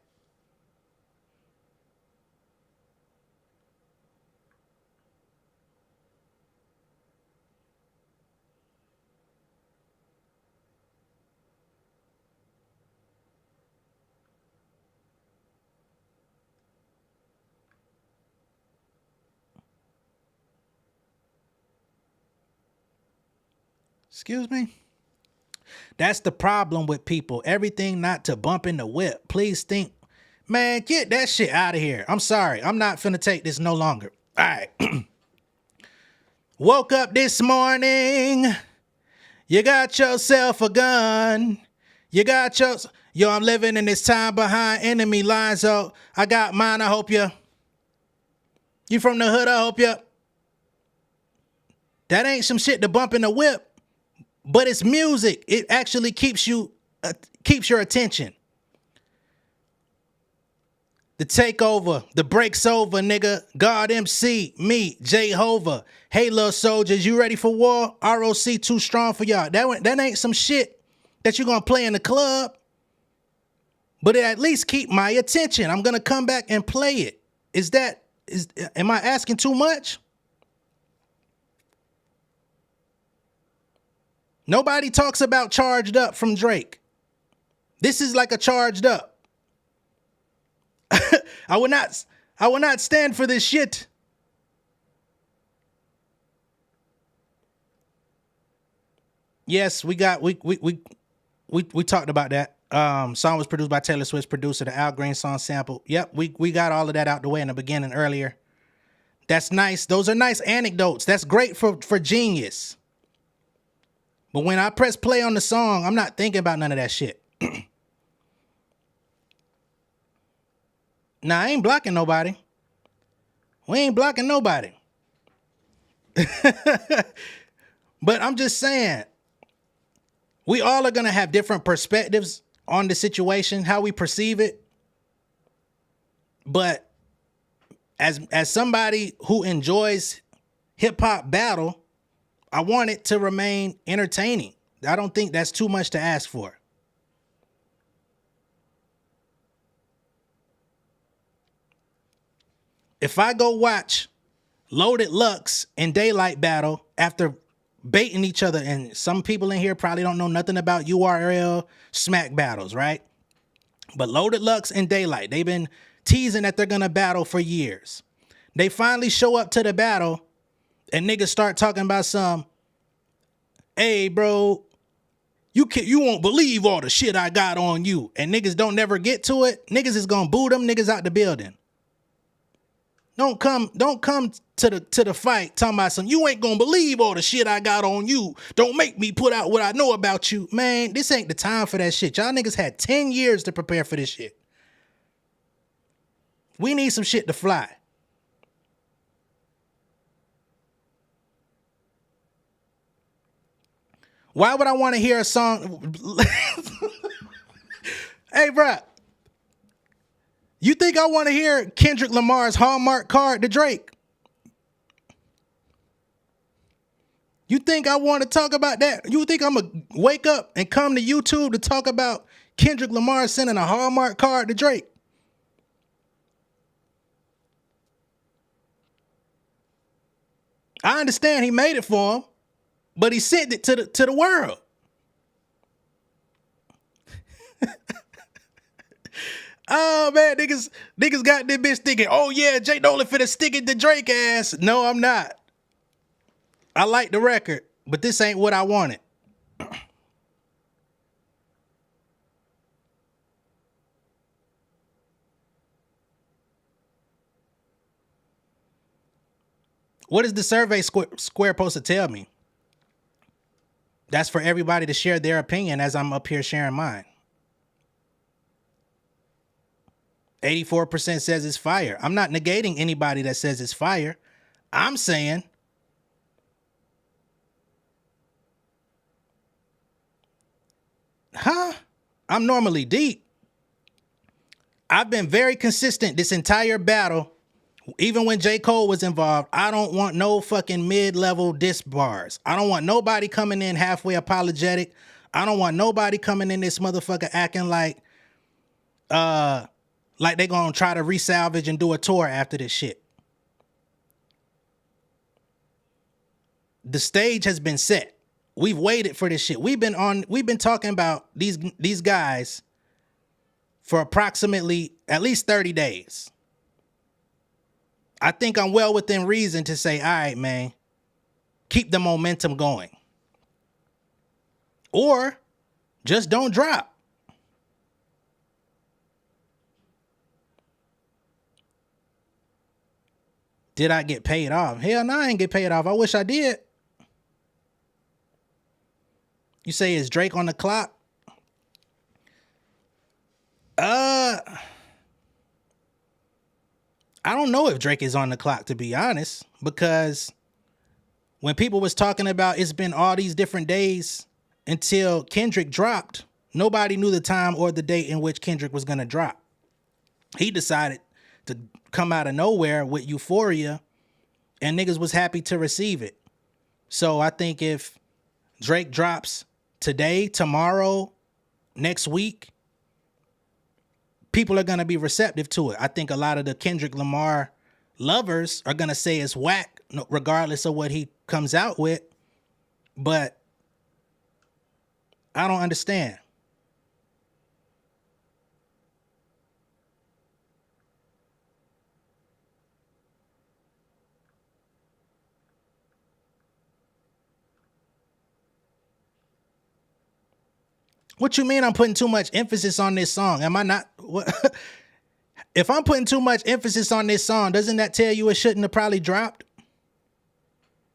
Excuse me? That's the problem with people. Everything not to bump in the whip. Please think, man, get that shit out of here. I'm sorry. I'm not finna take this no longer. All right. Woke up this morning. You got yourself a gun. Yo, I'm living in this time behind enemy lines. So I got mine. I hope you You from the hood, I hope ya. That ain't some shit to bump in the whip, but it's music. It actually keeps your attention. The takeover, the break's over, nigga. God MC, me, Jehovah. Hey, little soldiers, you ready for war? ROC too strong for y'all. That ain't some shit that you gonna play in the club, but it at least keep my attention. I'm gonna come back and play it. Am I asking too much? Nobody talks about Charged Up from Drake. This is like a Charged Up. I will not stand for this shit. Yes, we talked about that. Song was produced by Taylor Swift's producer, the Al Green song sample. Yep, we got all of that out the way in the beginning earlier. That's nice. Those are nice anecdotes. That's great for genius. But when I press play on the song, I'm not thinking about none of that shit. Nah, I ain't blocking nobody. We ain't blocking nobody. But I'm just saying, we all are going to have different perspectives on the situation, how we perceive it. But as somebody who enjoys hip hop battle, I want it to remain entertaining. I don't think that's too much to ask for. If I go watch Loaded Lux and Daylight battle after baiting each other, and some people in here probably don't know nothing about URL smack battles, right? But Loaded Lux and Daylight, they've been teasing that they're gonna battle for years. They finally show up to the battle and niggas start talking about hey bro, you won't believe all the shit I got on you. And niggas don't never get to it. Niggas is gonna boo them niggas out the building. Don't come to the fight talking about you ain't gonna believe all the shit I got on you. Don't make me put out what I know about you. Man, this ain't the time for that shit. Y'all niggas had 10 years to prepare for this shit. We need some shit to fly. Why would I want to hear a song? Hey, bro. You think I want to hear Kendrick Lamar's Hallmark card to Drake? You think I want to talk about that? You think I'm going to wake up and come to YouTube to talk about Kendrick Lamar sending a Hallmark card to Drake? I understand he made it for him, but he sent it to the world. Oh man, niggas got this bitch thinking, oh yeah, J Nolan finna stick it to Drake ass. No, I'm not. I like the record, but this ain't what I wanted. What is the survey square supposed to tell me? That's for everybody to share their opinion as I'm up here sharing mine. 84% says it's fire. I'm not negating anybody that says it's fire. I'm saying I'm normally deep. I've been very consistent this entire battle. Even when J. Cole was involved, I don't want no fucking mid-level diss bars. I don't want nobody coming in halfway apologetic. I don't want nobody coming in this motherfucker acting like they gonna try to resalvage and do a tour after this shit. The stage has been set. We've waited for this shit. We've been talking about these guys for approximately at least 30 days. I think I'm well within reason to say, all right, man, keep the momentum going. Or just don't drop. Did I get paid off? Hell no, I ain't get paid off. I wish I did. You say, is Drake on the clock? I don't know if Drake is on the clock, to be honest, because when people was talking about it's been all these different days until Kendrick dropped, nobody knew the time or the date in which Kendrick was going to drop. He decided to come out of nowhere with Euphoria, and niggas was happy to receive it. So I think if Drake drops today, tomorrow, next week, people are going to be receptive to it. I think a lot of the Kendrick Lamar lovers are going to say it's whack, regardless of what he comes out with. But I don't understand. What you mean I'm putting too much emphasis on this song? Am I not? What? If I'm putting too much emphasis on this song, doesn't that tell you it shouldn't have probably dropped?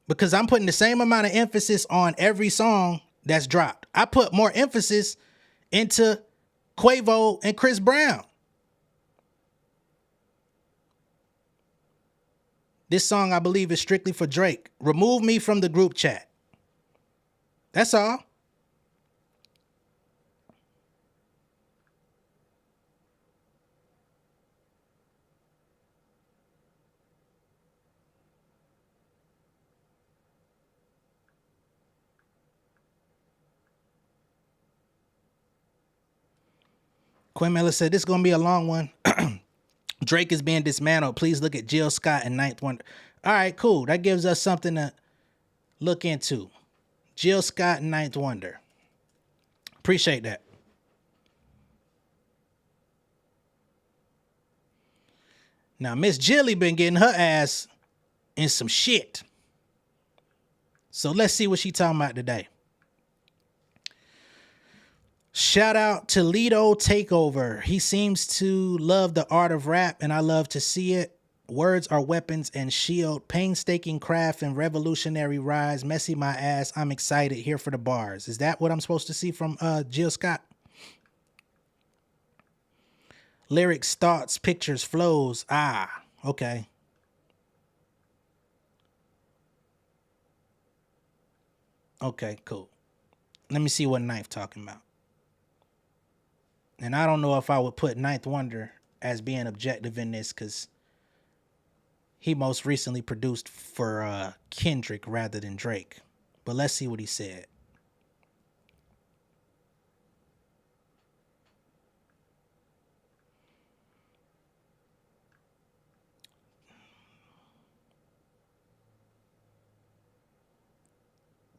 Because I'm putting the same amount of emphasis on every song that's dropped. I put more emphasis into Quavo and Chris Brown. This song, I believe, is strictly for Drake. Remove me from the group chat. That's all. Quinn Miller said, this is going to be a long one. Drake is being dismantled. Please look at Jill Scott and Ninth Wonder. All right, cool. That gives us something to look into. Jill Scott and Ninth Wonder. Appreciate that. Now, Miss Jilly been getting her ass in some shit. So let's see what she talking about today. Shout out to Lido Takeover. He seems to love the art of rap, and I love to see it. Words are weapons and shield. Painstaking craft and revolutionary rise. Messy my ass. I'm excited. Here for the bars. Is that what I'm supposed to see from Jill Scott? Lyrics, thoughts, pictures, flows. Ah, okay. Okay, cool. Let me see what Knife talking about. And I don't know if I would put Ninth Wonder as being objective in this because he most recently produced for Kendrick rather than Drake. But let's see what he said.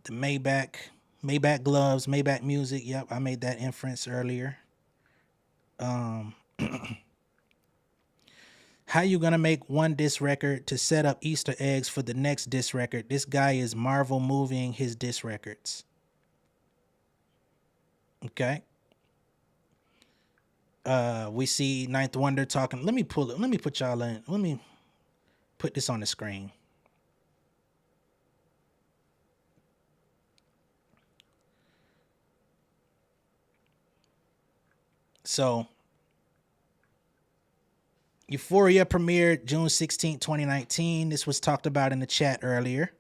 The Maybach gloves, Maybach music. Yep, I made that inference earlier. How you gonna make one diss record to set up Easter eggs for the next diss record? This guy is Marvel moving his diss records. Okay. We see Ninth Wonder talking. Let me pull it. Let me put y'all in. Let me put this on the screen. So, Euphoria premiered June 16, 2019. This was talked about in the chat earlier.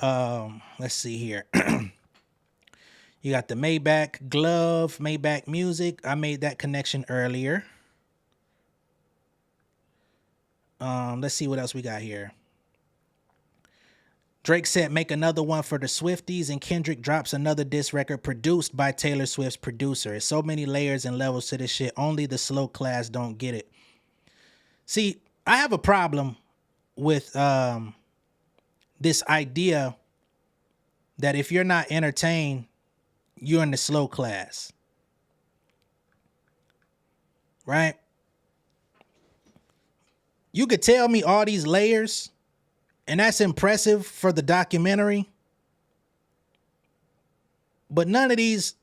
Let's see here. You got the Maybach glove, Maybach music. I made that connection earlier. Let's see what else we got here. Drake said make another one for the Swifties, and Kendrick drops another diss record produced by Taylor Swift's producer. There's so many layers and levels to this shit. Only the slow class don't get it. See, I have a problem with this idea that if you're not entertained, you're in the slow class. Right? You could tell me all these layers, and that's impressive for the documentary. But none of these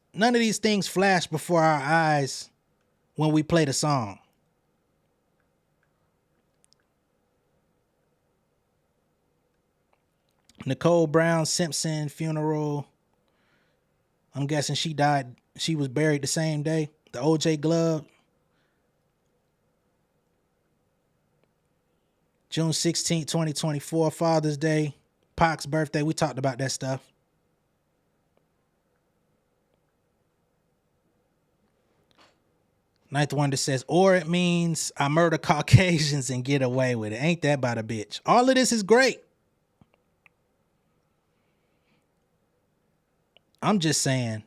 things flash before our eyes when we play the song. Nicole Brown Simpson funeral. I'm guessing she died. She was buried the same day. The OJ glove. June 16th, 2024, Father's Day, Pac's birthday. We talked about that stuff. Ninth Wonder says, or it means I murder Caucasians and get away with it. Ain't that about a bitch? All of this is great. I'm just saying,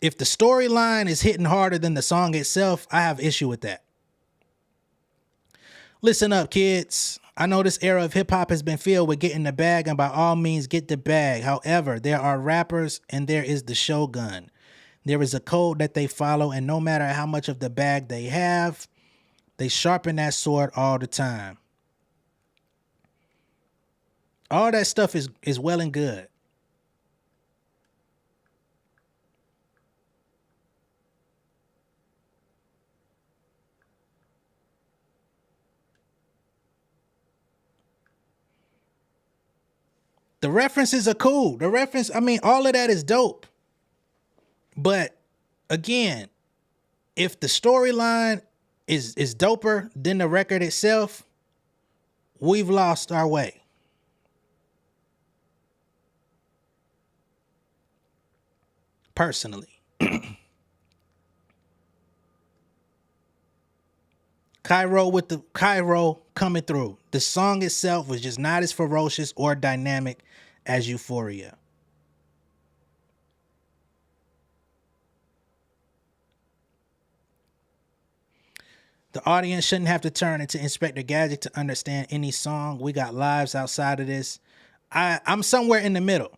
if the storyline is hitting harder than the song itself, I have issue with that. Listen up, kids. I know this era of hip hop has been filled with getting the bag, and by all means, get the bag. However, there are rappers and there is the Shogun. There is a code that they follow, and no matter how much of the bag they have, they sharpen that sword all the time. All that stuff is well and good. The references are cool. All of that is dope. But again, if the storyline is doper than the record itself, we've lost our way. Personally. Cairo coming through. The song itself was just not as ferocious or dynamic as Euphoria. The audience shouldn't have to turn into Inspector Gadget to understand any song. We got lives outside of this. I'm somewhere in the middle.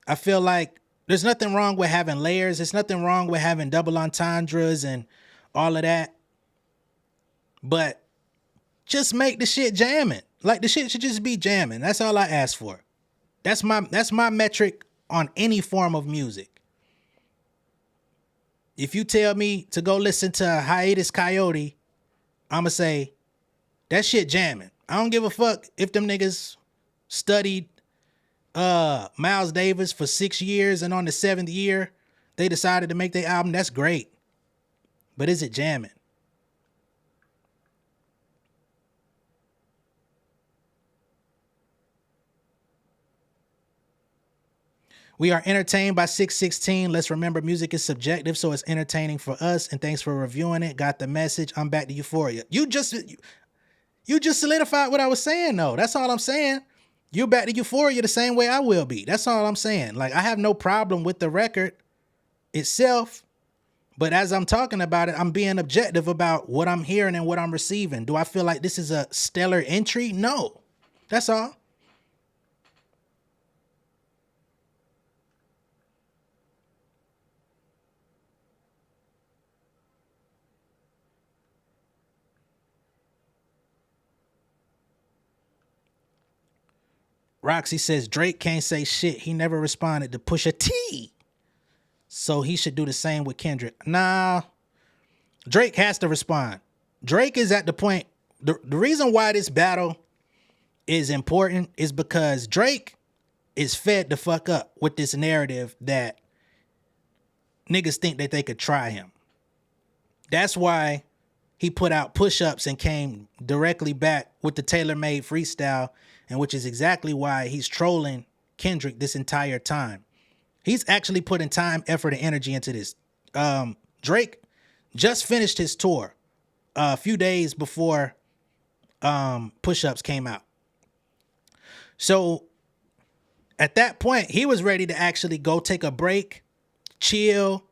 I feel like there's nothing wrong with having layers. There's nothing wrong with having double entendres and all of that. But just make the shit jamming. Like, the shit should just be jamming. That's all I ask for. That's my metric on any form of music. If you tell me to go listen to Hiatus Coyote, I'ma say, that shit jamming. I don't give a fuck if them niggas studied Miles Davis for 6 years and on the 7th year they decided to make their album. That's great. But is it jamming? We are entertained by 616. Let's remember, music is subjective, so it's entertaining for us. And thanks for reviewing it. Got the message. I'm back to Euphoria. You just solidified what I was saying, though. That's all I'm saying. You're back to Euphoria the same way I will be. That's all I'm saying. Like, I have no problem with the record itself, but as I'm talking about it, I'm being objective about what I'm hearing and what I'm receiving. Do I feel like this is a stellar entry? No. That's all. Roxy says Drake can't say shit. He never responded to Pusha T, so he should do the same with Kendrick. Nah, Drake has to respond. Drake is at the point. The reason why this battle is important is because Drake is fed the fuck up with this narrative that niggas think that they could try him. That's why he put out push-ups and came directly back with the tailor-made freestyle, and which is exactly why he's trolling Kendrick this entire time. He's actually putting time, effort, and energy into this. Drake just finished his tour a few days before push-ups came out. So at that point, he was ready to actually go take a break, chill,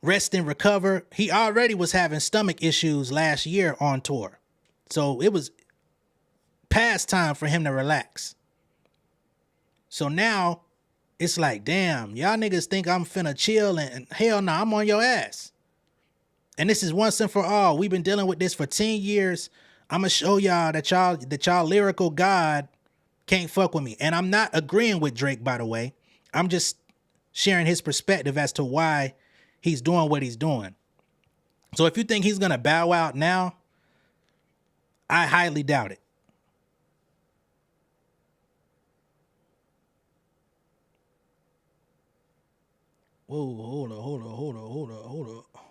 rest and recover. He already was having stomach issues last year on tour. So it was past time for him to relax. So now it's like, damn, y'all niggas think I'm finna chill, and hell no, I'm on your ass. And this is once and for all. We've been dealing with this for 10 years. I'm gonna show y'all that y'all lyrical god can't fuck with me. And I'm not agreeing with Drake, by the way. I'm just sharing his perspective as to why he's doing what he's doing. So if you think he's gonna bow out now, I highly doubt it. Whoa, hold up.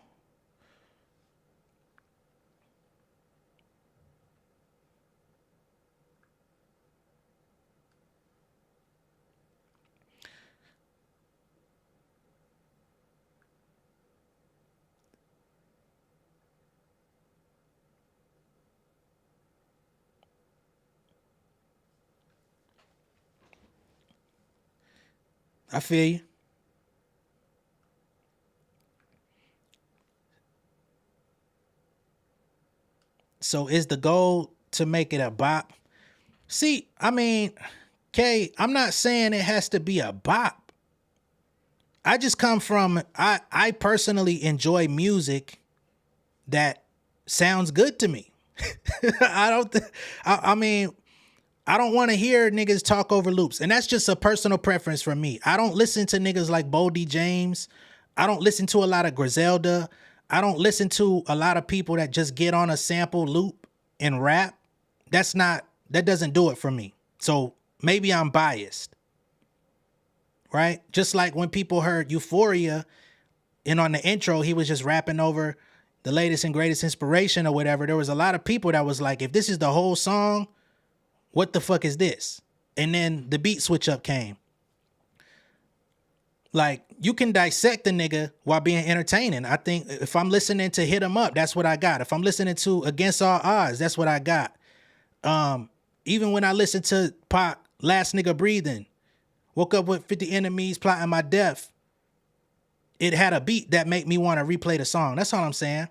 I feel you. So is the goal to make it a bop? See, I mean, Kay, I'm not saying it has to be a bop. I just come from, I personally enjoy music that sounds good to me. I don't, I mean, I don't want to hear niggas talk over loops. And that's just a personal preference for me. I don't listen to niggas like Boldy James. I don't listen to a lot of Griselda. I don't listen to a lot of people that just get on a sample loop and rap. That doesn't do it for me. So maybe I'm biased. Right? Just like when people heard Euphoria and on the intro, he was just rapping over the latest and greatest inspiration or whatever. There was a lot of people that was like, if this is the whole song, what the fuck is this? And then the beat switch up came. Like, you can dissect a nigga while being entertaining. I think if I'm listening to Hit 'Em Up, that's what I got. If I'm listening to Against All Odds, that's what I got. Even when I listen to Pac, Last Nigga Breathing, woke up with 50 enemies plotting my death, it had a beat that made me want to replay the song. That's all I'm saying.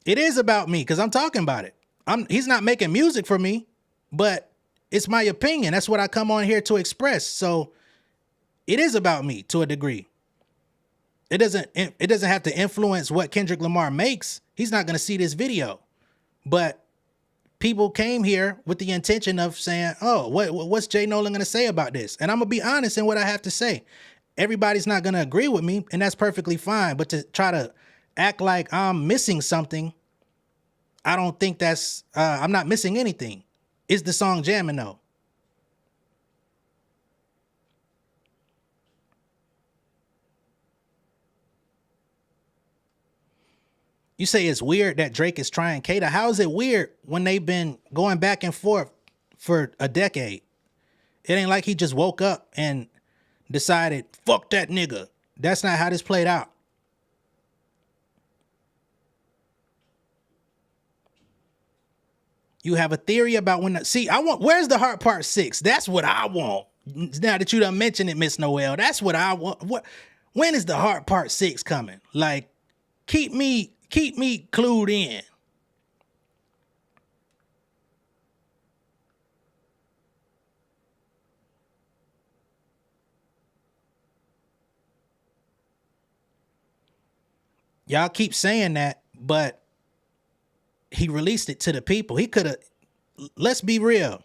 It is about me because I'm talking about it. He's not making music for me, but it's my opinion. That's what I come on here to express. So it is about me to a degree. It doesn't have to influence what Kendrick Lamar makes. He's not going to see this video. But people came here with the intention of saying, oh, what's J Nolan going to say about this? And I'm going to be honest in what I have to say. Everybody's not going to agree with me, and that's perfectly fine. But to try to act like I'm missing something, I don't think that's, I'm not missing anything. Is the song jamming though? You say it's weird that Drake is trying Kata. How is it weird when they've been going back and forth for a decade? It ain't like he just woke up and decided, fuck that nigga. That's not how this played out. You have a theory about when where's the Heart Part 6? That's what I want. Now that you done mentioned it, Miss Noel, that's what I want. When is the Heart Part 6 coming? Like, keep me clued in. Y'all keep saying that, but he released it to the people. He could have, let's be real.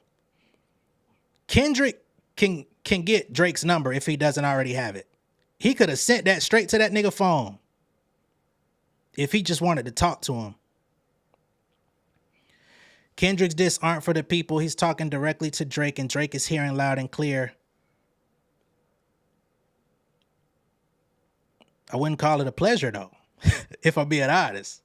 Kendrick can get Drake's number if he doesn't already have it. He could have sent that straight to that nigga phone if he just wanted to talk to him. Kendrick's diss aren't for the people. He's talking directly to Drake, and Drake is hearing loud and clear. I wouldn't call it a pleasure, though, if I'm being honest.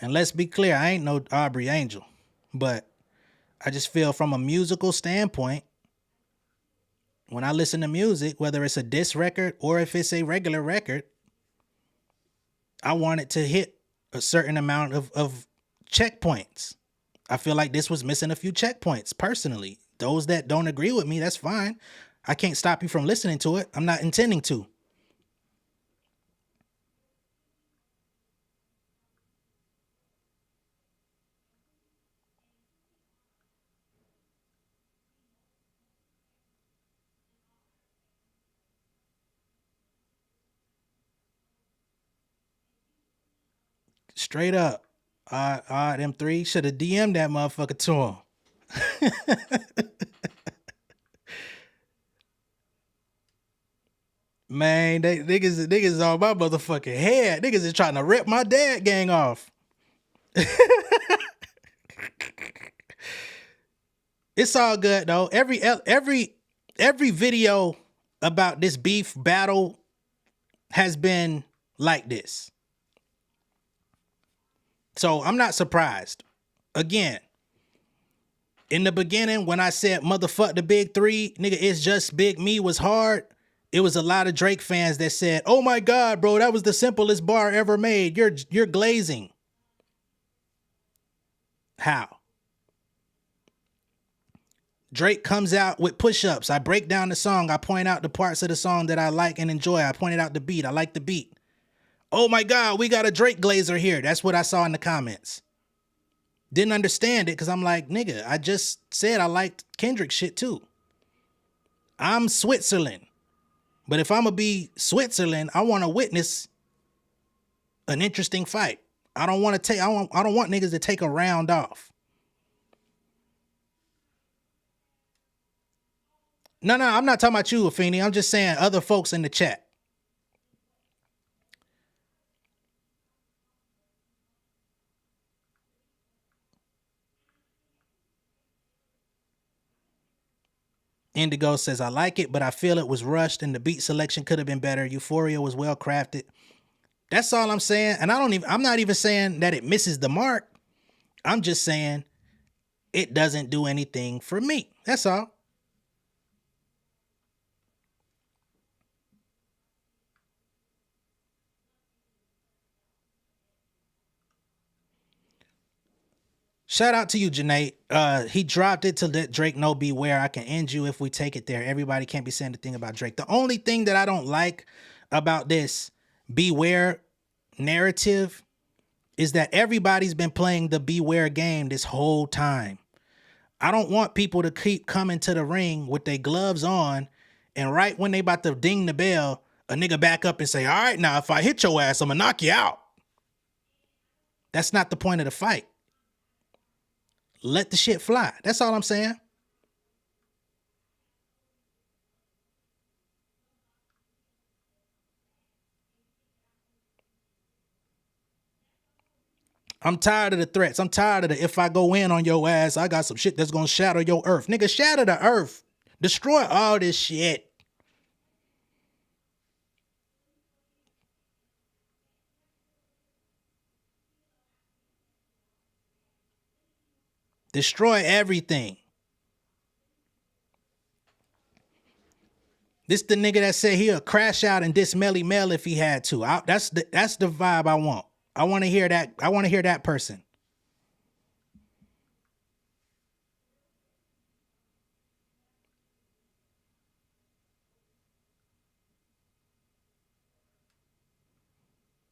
And let's be clear, I ain't no Aubrey Angel, but I just feel from a musical standpoint, when I listen to music, whether it's a diss record or if it's a regular record, I want it to hit a certain amount of checkpoints. I feel like this was missing a few checkpoints, personally. Those that don't agree with me, that's fine. I can't stop you from listening to it. I'm not intending to. Straight up. M3 should have DM'd that motherfucker to him. Man, niggas on my motherfucking head. Niggas is trying to rip my dad gang off. It's all good though. Every video about this beef battle has been like this. So I'm not surprised. Again, In the beginning, when I said motherfuck the big three, nigga, it's just Big Me was hard. It was a lot of Drake fans that said, "Oh my God, bro, that was the simplest bar ever made. You're glazing." How? Drake comes out with push-ups. I break down the song. I point out the parts of the song that I like and enjoy. I pointed out the beat. I like the beat. Oh my God, we got a Drake glazer here. That's what I saw in the comments. Didn't understand it because I'm like, nigga, I just said I liked Kendrick shit too. I'm Switzerland. But if I'm going to be Switzerland, I want to witness an interesting fight. I don't want niggas to take a round off. No, I'm not talking about you, Afeni. I'm just saying other folks in the chat. Indigo says, I like it, but I feel it was rushed and the beat selection could have been better. Euphoria was well crafted. That's all I'm saying. And I'm not even saying that it misses the mark. I'm just saying it doesn't do anything for me. That's all. Shout out to you, Janae. He dropped it to let Drake know beware. I can end you if we take it there. Everybody can't be saying the thing about Drake. The only thing that I don't like about this beware narrative is that everybody's been playing the beware game this whole time. I don't want people to keep coming to the ring with their gloves on, and right when they about to ding the bell, a nigga back up and say, all right, now if I hit your ass, I'm gonna knock you out. That's not the point of the fight. Let the shit fly. That's all I'm saying. I'm tired of the threats. I'm tired of the if I go in on your ass, I got some shit that's gonna shatter your earth. Nigga, shatter the earth. Destroy all this shit. Destroy everything. This the nigga that said he'll crash out and diss Melly Mel if he had to. That's the vibe I want. I want to hear that. I want to hear that person.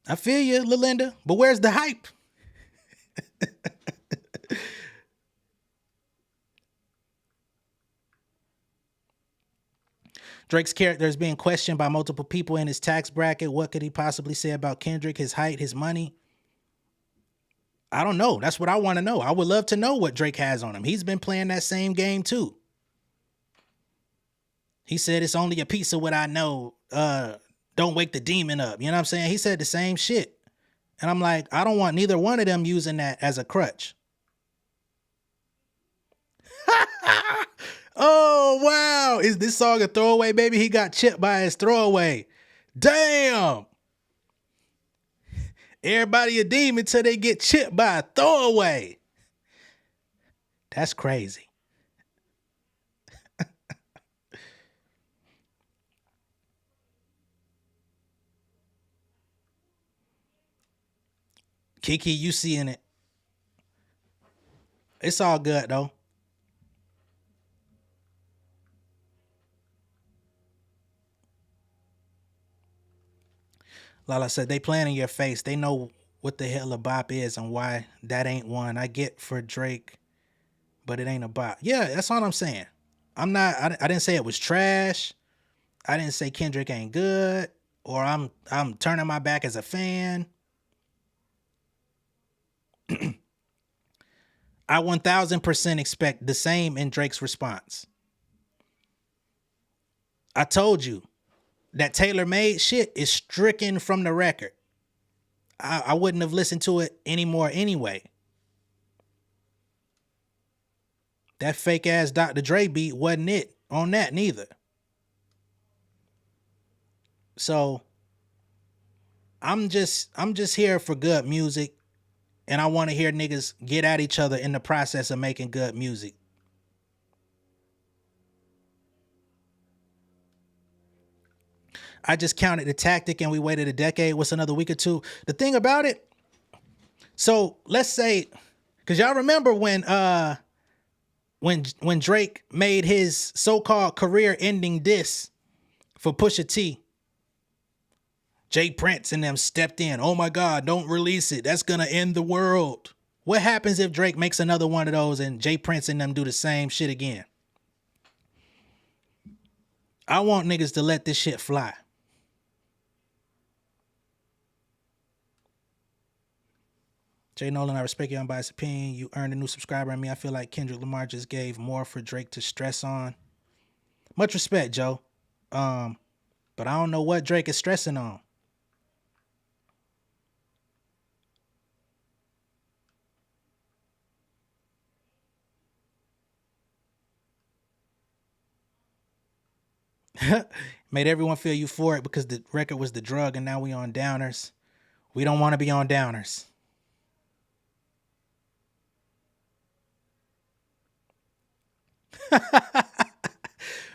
I feel you, Lalinda, but where's the hype? Drake's character is being questioned by multiple people in his tax bracket. What could he possibly say about Kendrick, his height, his money? I don't know. That's what I want to know. I would love to know what Drake has on him. He's been playing that same game too. He said it's only a piece of what I know. Don't wake the demon up. You know what I'm saying? He said the same shit. And I'm like, I don't want neither one of them using that as a crutch. Oh, wow. Is this song a throwaway, baby? He got chipped by his throwaway. Damn. Everybody a demon till they get chipped by a throwaway. That's crazy. Kiki, you seeing it. It's all good, though. Lala said, they playing in your face. They know what the hell a bop is and why that ain't one. I get for Drake, but it ain't a bop. Yeah, that's all I'm saying. I didn't say it was trash. I didn't say Kendrick ain't good, or I'm turning my back as a fan. I 1000% expect the same in Drake's response. I told you that tailor-made shit is stricken from the record. I wouldn't have listened to it anymore anyway. That fake ass Dr. Dre beat wasn't it on that neither. So I'm just here for good music, and I want to hear niggas get at each other in the process of making good music. I just counted the tactic and we waited a decade. What's another week or two? The thing about it, so let's say, because y'all remember when Drake made his so-called career-ending diss for Pusha T, Jay Prince and them stepped in. Oh my God, don't release it. That's gonna end the world. What happens if Drake makes another one of those and Jay Prince and them do the same shit again? I want niggas to let this shit fly. J Nolan, I respect your unbiased opinion. You earned a new subscriber in me. I feel like Kendrick Lamar just gave more for Drake to stress on. Much respect, Joe. But I don't know what Drake is stressing on. Made everyone feel euphoric because the record was the drug and now we on downers. We don't want to be on downers.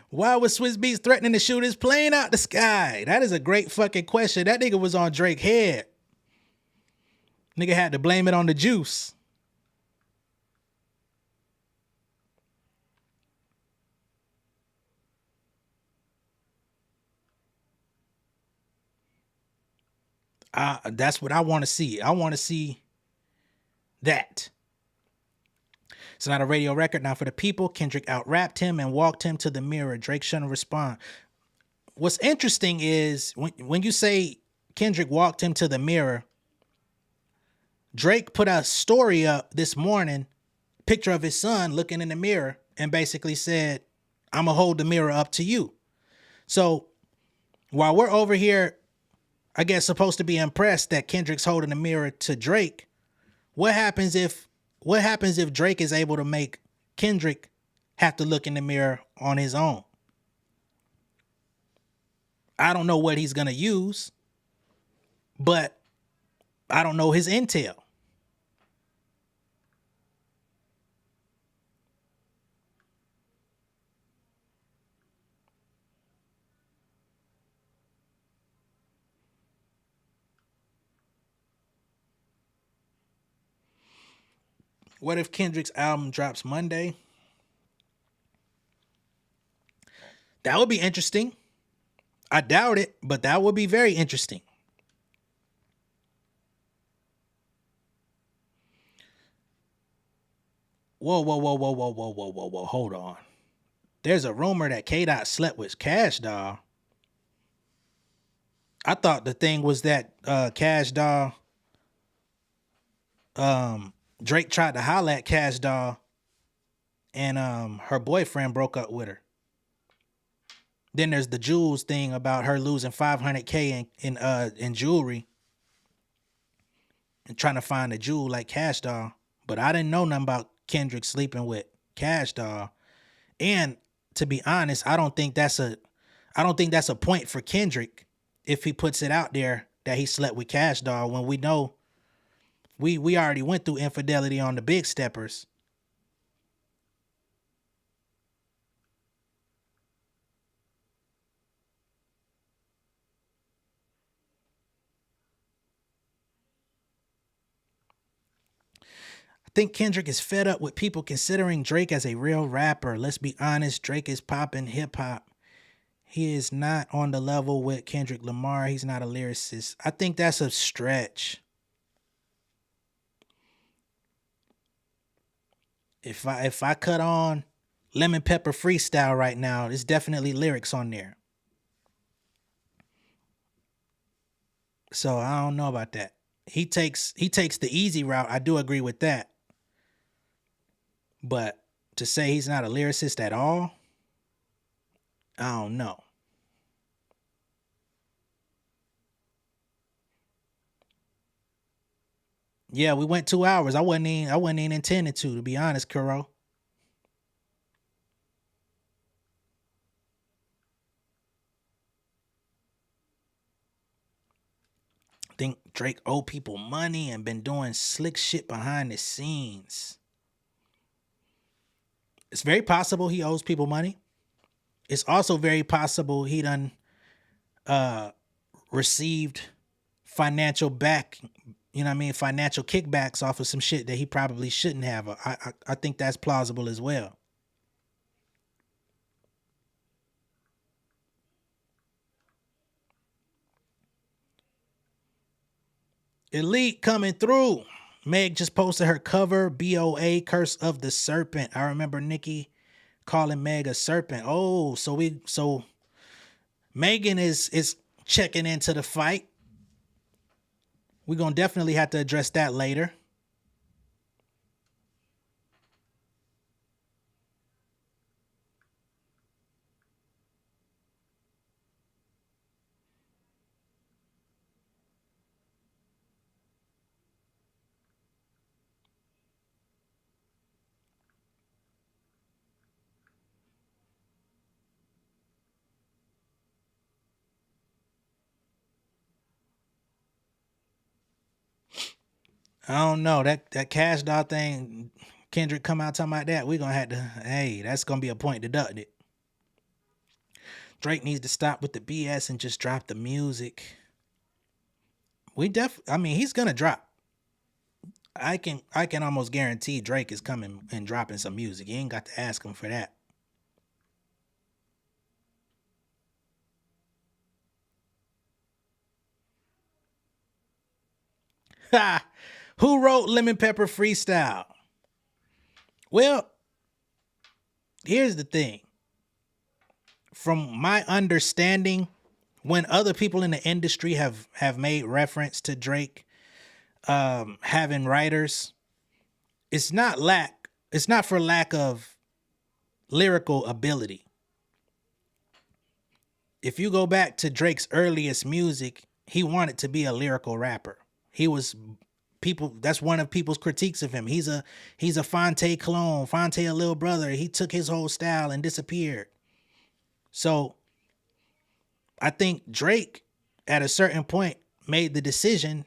Why was Swiss Beats threatening to shoot his plane out the sky? That is a great fucking question. That nigga was on Drake's head. Nigga had to blame it on the juice. That's what I want to see. I want to see that. It's not a radio record. Now for the people, Kendrick out-rapped him and walked him to the mirror. Drake shouldn't respond. What's interesting is when you say Kendrick walked him to the mirror, Drake put a story up this morning, picture of his son looking in the mirror, and basically said, I'm going to hold the mirror up to you. So while we're over here, I guess, supposed to be impressed that Kendrick's holding the mirror to Drake, what happens if Drake is able to make Kendrick have to look in the mirror on his own? I don't know what he's going to use, but I don't know his intel. What if Kendrick's album drops Monday? That would be interesting. I doubt it, but that would be very interesting. Whoa. Hold on. There's a rumor that K-Dot slept with Cash Doll. I thought the thing was that Cash Doll, Drake tried to holler at Cash Doll and her boyfriend broke up with her. Then there's the jewels thing about her losing $500K in jewelry and trying to find a jewel like Cash Doll. But I didn't know nothing about Kendrick sleeping with Cash Doll. And to be honest, I don't think that's a point for Kendrick if he puts it out there that he slept with Cash Doll when we know we already went through infidelity on the Big Steppers. I think Kendrick is fed up with people considering Drake as a real rapper. Let's be honest, Drake is popping hip hop. He is not on the level with Kendrick Lamar. He's not a lyricist. I think that's a stretch. If I cut on Lemon Pepper Freestyle right now, there's definitely lyrics on there. So I don't know about that. He takes the easy route. I do agree with that. But to say he's not a lyricist at all, I don't know. Yeah, we went 2 hours. I wasn't even intending to be honest, Kuro. I think Drake owe people money and been doing slick shit behind the scenes. It's very possible he owes people money. It's also very possible he done received financial back, you know what I mean, financial kickbacks off of some shit that he probably shouldn't have. I think that's plausible as well. Elite coming through. Meg just posted her cover, BOA, Curse of the Serpent. I remember Nikki calling Meg a serpent. Oh, so Megan is checking into the fight. We're gonna definitely have to address that later. I don't know. That cash doll thing, Kendrick come out talking about that. We're gonna have to, hey, that's gonna be a point deducted. Drake needs to stop with the BS and just drop the music. I mean, he's gonna drop. I can almost guarantee Drake is coming and dropping some music. You ain't got to ask him for that. Ha! Who wrote Lemon Pepper Freestyle? Well, here's the thing. From my understanding, when other people in the industry have made reference to Drake having writers, it's not for lack of lyrical ability. If you go back to Drake's earliest music, he wanted to be a lyrical rapper. That's one of people's critiques of him. He's a Fonte clone, Fonte a little brother. He took his whole style and disappeared. So I think Drake at a certain point made the decision.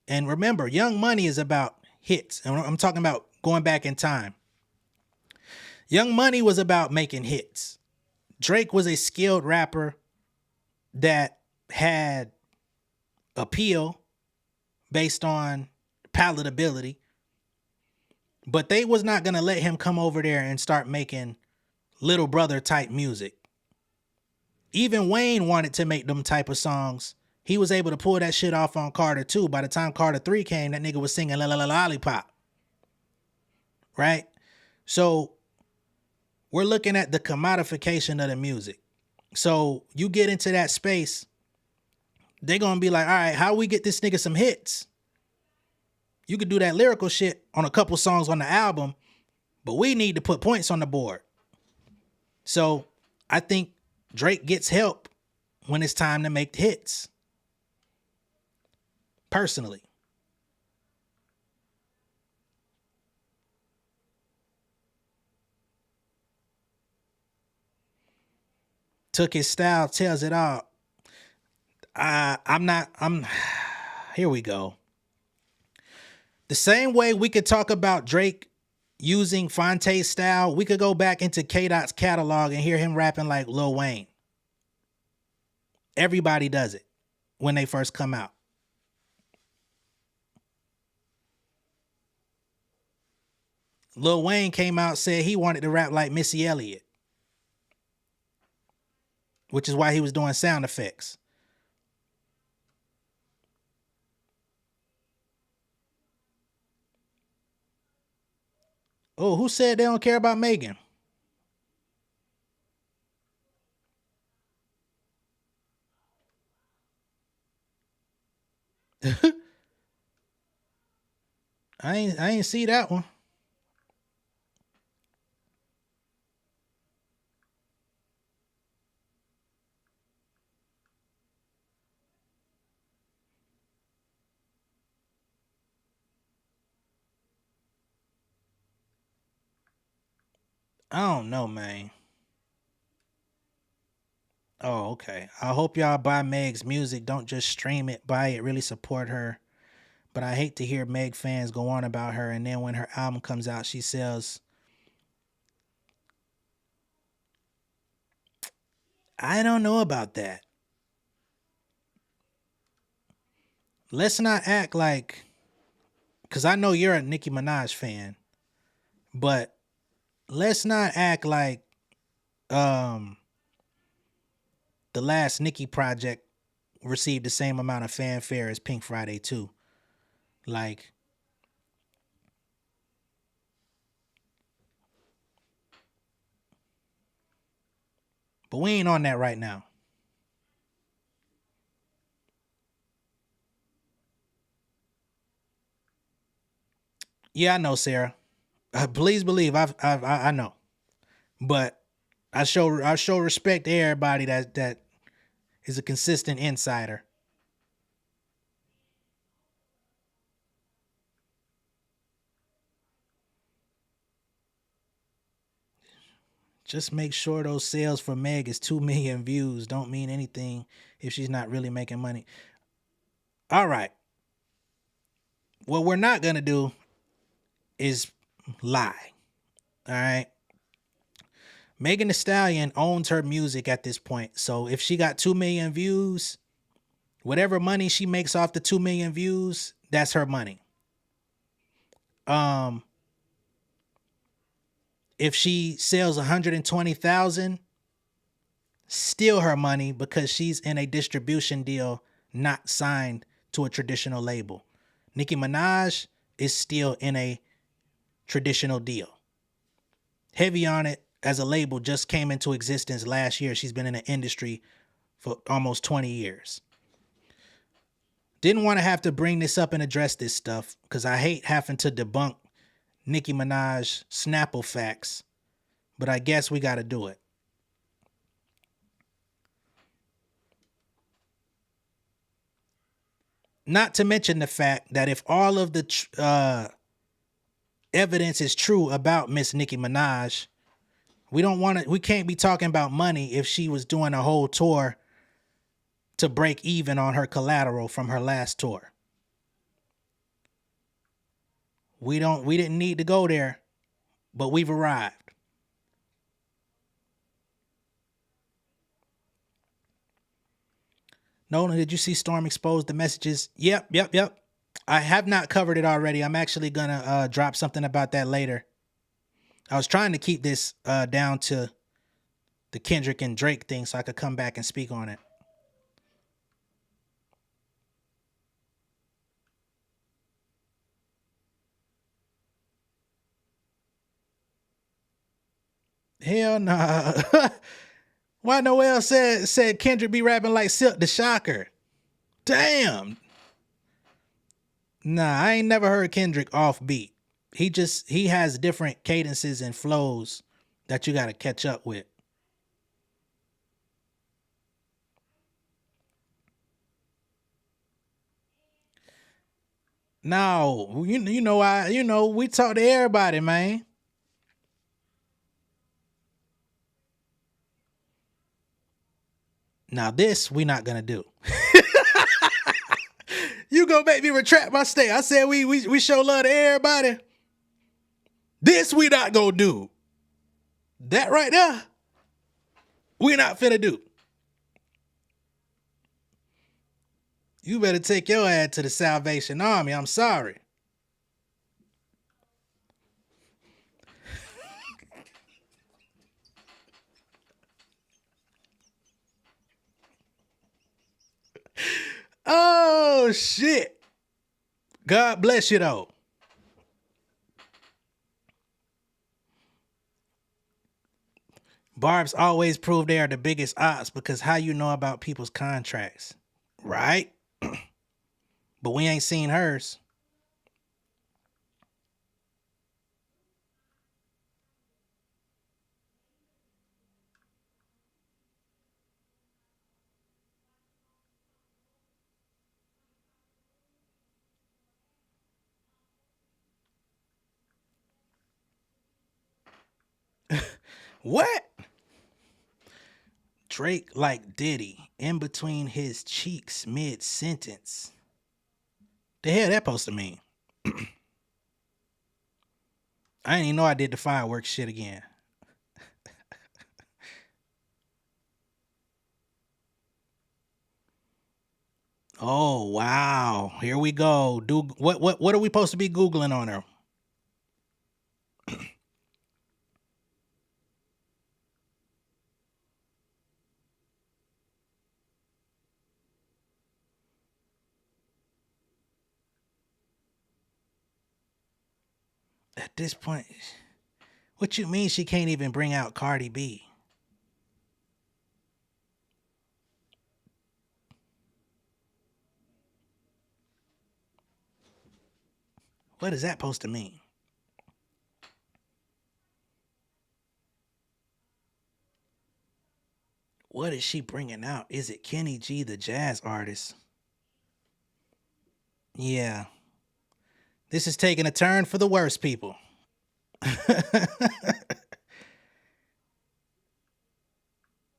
And remember, Young Money is about hits. And I'm talking about going back in time. Young Money was about making hits. Drake was a skilled rapper that had appeal based on palatability, but they was not going to let him come over there and start making little brother type music. Even Wayne wanted to make them type of songs. He was able to pull that shit off on Carter 2. By the time Carter 3 came, that nigga was singing La La La Lollipop. Right? So we're looking at the commodification of the music. So you get into that space, they're going to be like, all right, how we get this nigga some hits? You could do that lyrical shit on a couple songs on the album, but we need to put points on the board. So I think Drake gets help when it's time to make hits. Personally. Took his style, tells it all. Here we go. The same way we could talk about Drake using Fonte's style, we could go back into K-Dot's catalog and hear him rapping like Lil Wayne. Everybody does it when they first come out. Lil Wayne came out, said he wanted to rap like Missy Elliott, which is why he was doing sound effects. Oh, who said they don't care about Megan? I ain't see that one. I don't know, man. Oh, okay. I hope y'all buy Meg's music. Don't just stream it, buy it, really support her. But I hate to hear Meg fans go on about her, and then when her album comes out, she sells. I don't know about that. let's not act like, because I know you're a Nicki Minaj fan, but let's not act like um the last Nicki project received the same amount of fanfare as Pink Friday 2. Like, but we ain't on that right now. Yeah, I know, Sarah. Please believe I know, but I show respect to everybody that is a consistent insider. Just make sure those sales for Meg is 2 million views. Don't mean anything if she's not really making money. All right. What we're not gonna do is lie. All right. Megan Thee Stallion owns her music at this point. So if she got 2 million views, whatever money she makes off the 2 million views, that's her money. If she sells 120,000, still her money because she's in a distribution deal not signed to a traditional label. Nicki Minaj is still in a traditional deal. Heavy on It as a label just came into existence last year. She's been in the industry for almost 20 years. Didn't want to have to bring this up and address this stuff because I hate having to debunk Nicki Minaj Snapple facts, but I guess we got to do it. Not to mention the fact that if all of the evidence is true about Miss Nicki Minaj, we can't be talking about money if she was doing a whole tour to break even on her collateral from her last tour. We didn't need to go there, but we've arrived. Nolan, did you see Storm expose the messages? Yep. I have not covered it already. I'm actually gonna drop something about that later. I was trying to keep this down to the Kendrick and Drake thing so I could come back and speak on it. Hell nah. Why Noel said Kendrick be rapping like Silk the Shocker? Damn. Nah, I ain't never heard Kendrick off beat. He has different cadences and flows that you gotta catch up with. No, you know we talk to everybody, man. Now this we not gonna do. You gonna make me retract my statement. I said we show love to everybody. This we not gonna do. That right there, we not finna do. You better take your ass to the Salvation Army. I'm sorry. Oh shit. God bless you though. Barbs always prove they are the biggest ops because how you know about people's contracts, right? But we ain't seen hers. What? Drake like Diddy in between his cheeks mid-sentence. The hell that supposed to mean? I didn't even know I did the fireworks shit again. Oh wow! Here we go. What are we supposed to be Googling on her? At this point, what you mean she can't even bring out Cardi B? What is that supposed to mean? What is she bringing out? Is it Kenny G, the jazz artist? Yeah. This is taking a turn for the worse, people.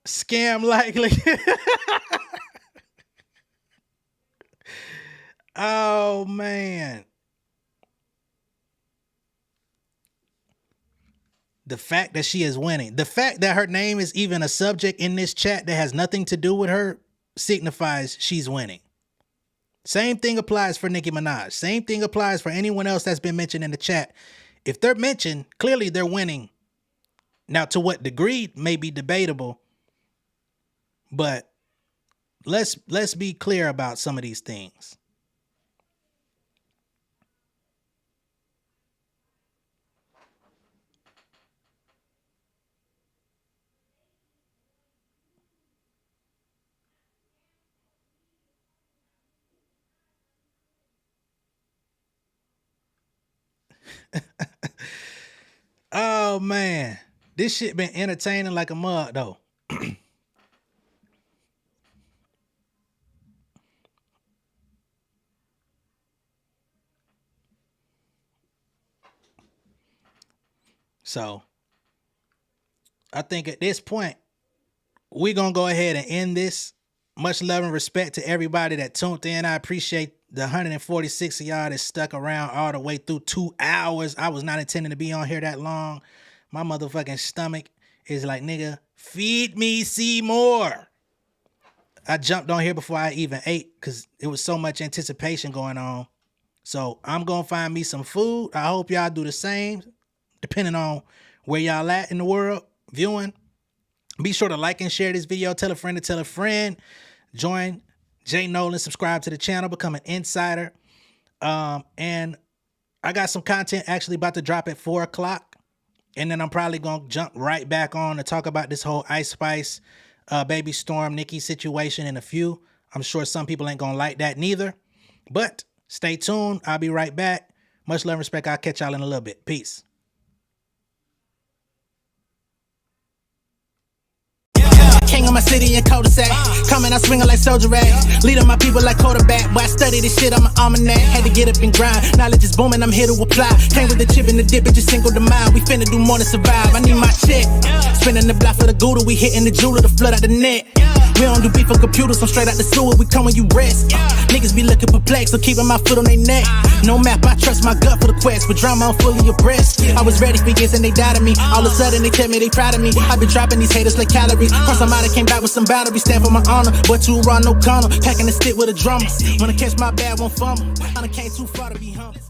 Scam likely. Oh, man. The fact that she is winning, the fact that her name is even a subject in this chat that has nothing to do with her signifies she's winning. Same thing applies for Nicki Minaj. Same thing applies for anyone else that's been mentioned in the chat. If they're mentioned, clearly they're winning. Now, to what degree may be debatable, but let's be clear about some of these things. Oh man, this shit been entertaining like a mug though. So I think at this point, we're going to go ahead and end this. Much love and respect to everybody that tuned in. I appreciate the 146 of y'all that stuck around all the way through 2 hours. I was not intending to be on here that long. My motherfucking stomach is like, nigga, feed me, see more. I jumped on here before I even ate because it was so much anticipation going on. So I'm going to find me some food. I hope y'all do the same, depending on where y'all at in the world viewing. Be sure to like and share this video. Tell a friend to tell a friend. Join J Nolan. Subscribe to the channel. Become an insider. And I got some content actually about to drop at 4 o'clock. And then I'm probably going to jump right back on to talk about this whole Ice Spice, Baby Storm, Nicki situation in a few. I'm sure some people ain't going to like that neither. But stay tuned. I'll be right back. Much love and respect. I'll catch y'all in a little bit. Peace.
King of my city and cul-de-sac. Coming out swinging like soldier rags. Leading my people like quarterback. Boy, I study this shit, I'm an almanac. Had to get up and grind. Knowledge is booming, I'm here to apply. Came with the chip and the dip, it just single the mind. We finna do more to survive. I need my check. Spinning the block for the Gouda. We hitting the jeweler to flood out the net. We don't do beef on computers, I'm straight out the sewer. We come when you rest. Niggas be looking perplexed, so keeping my foot on their neck. No map, I trust my gut for the quest. With drama, I'm fully abreast. I was ready for years and they doubted me. All of a sudden they tell me they proud of me. I been dropping these haters like calories. Cross I'm out, I came back with some boundaries. Stand for my honor, but too raw, no corner. Packing the stick with a drummer. Wanna catch my bad, won't fumble. I done came too far to be humble.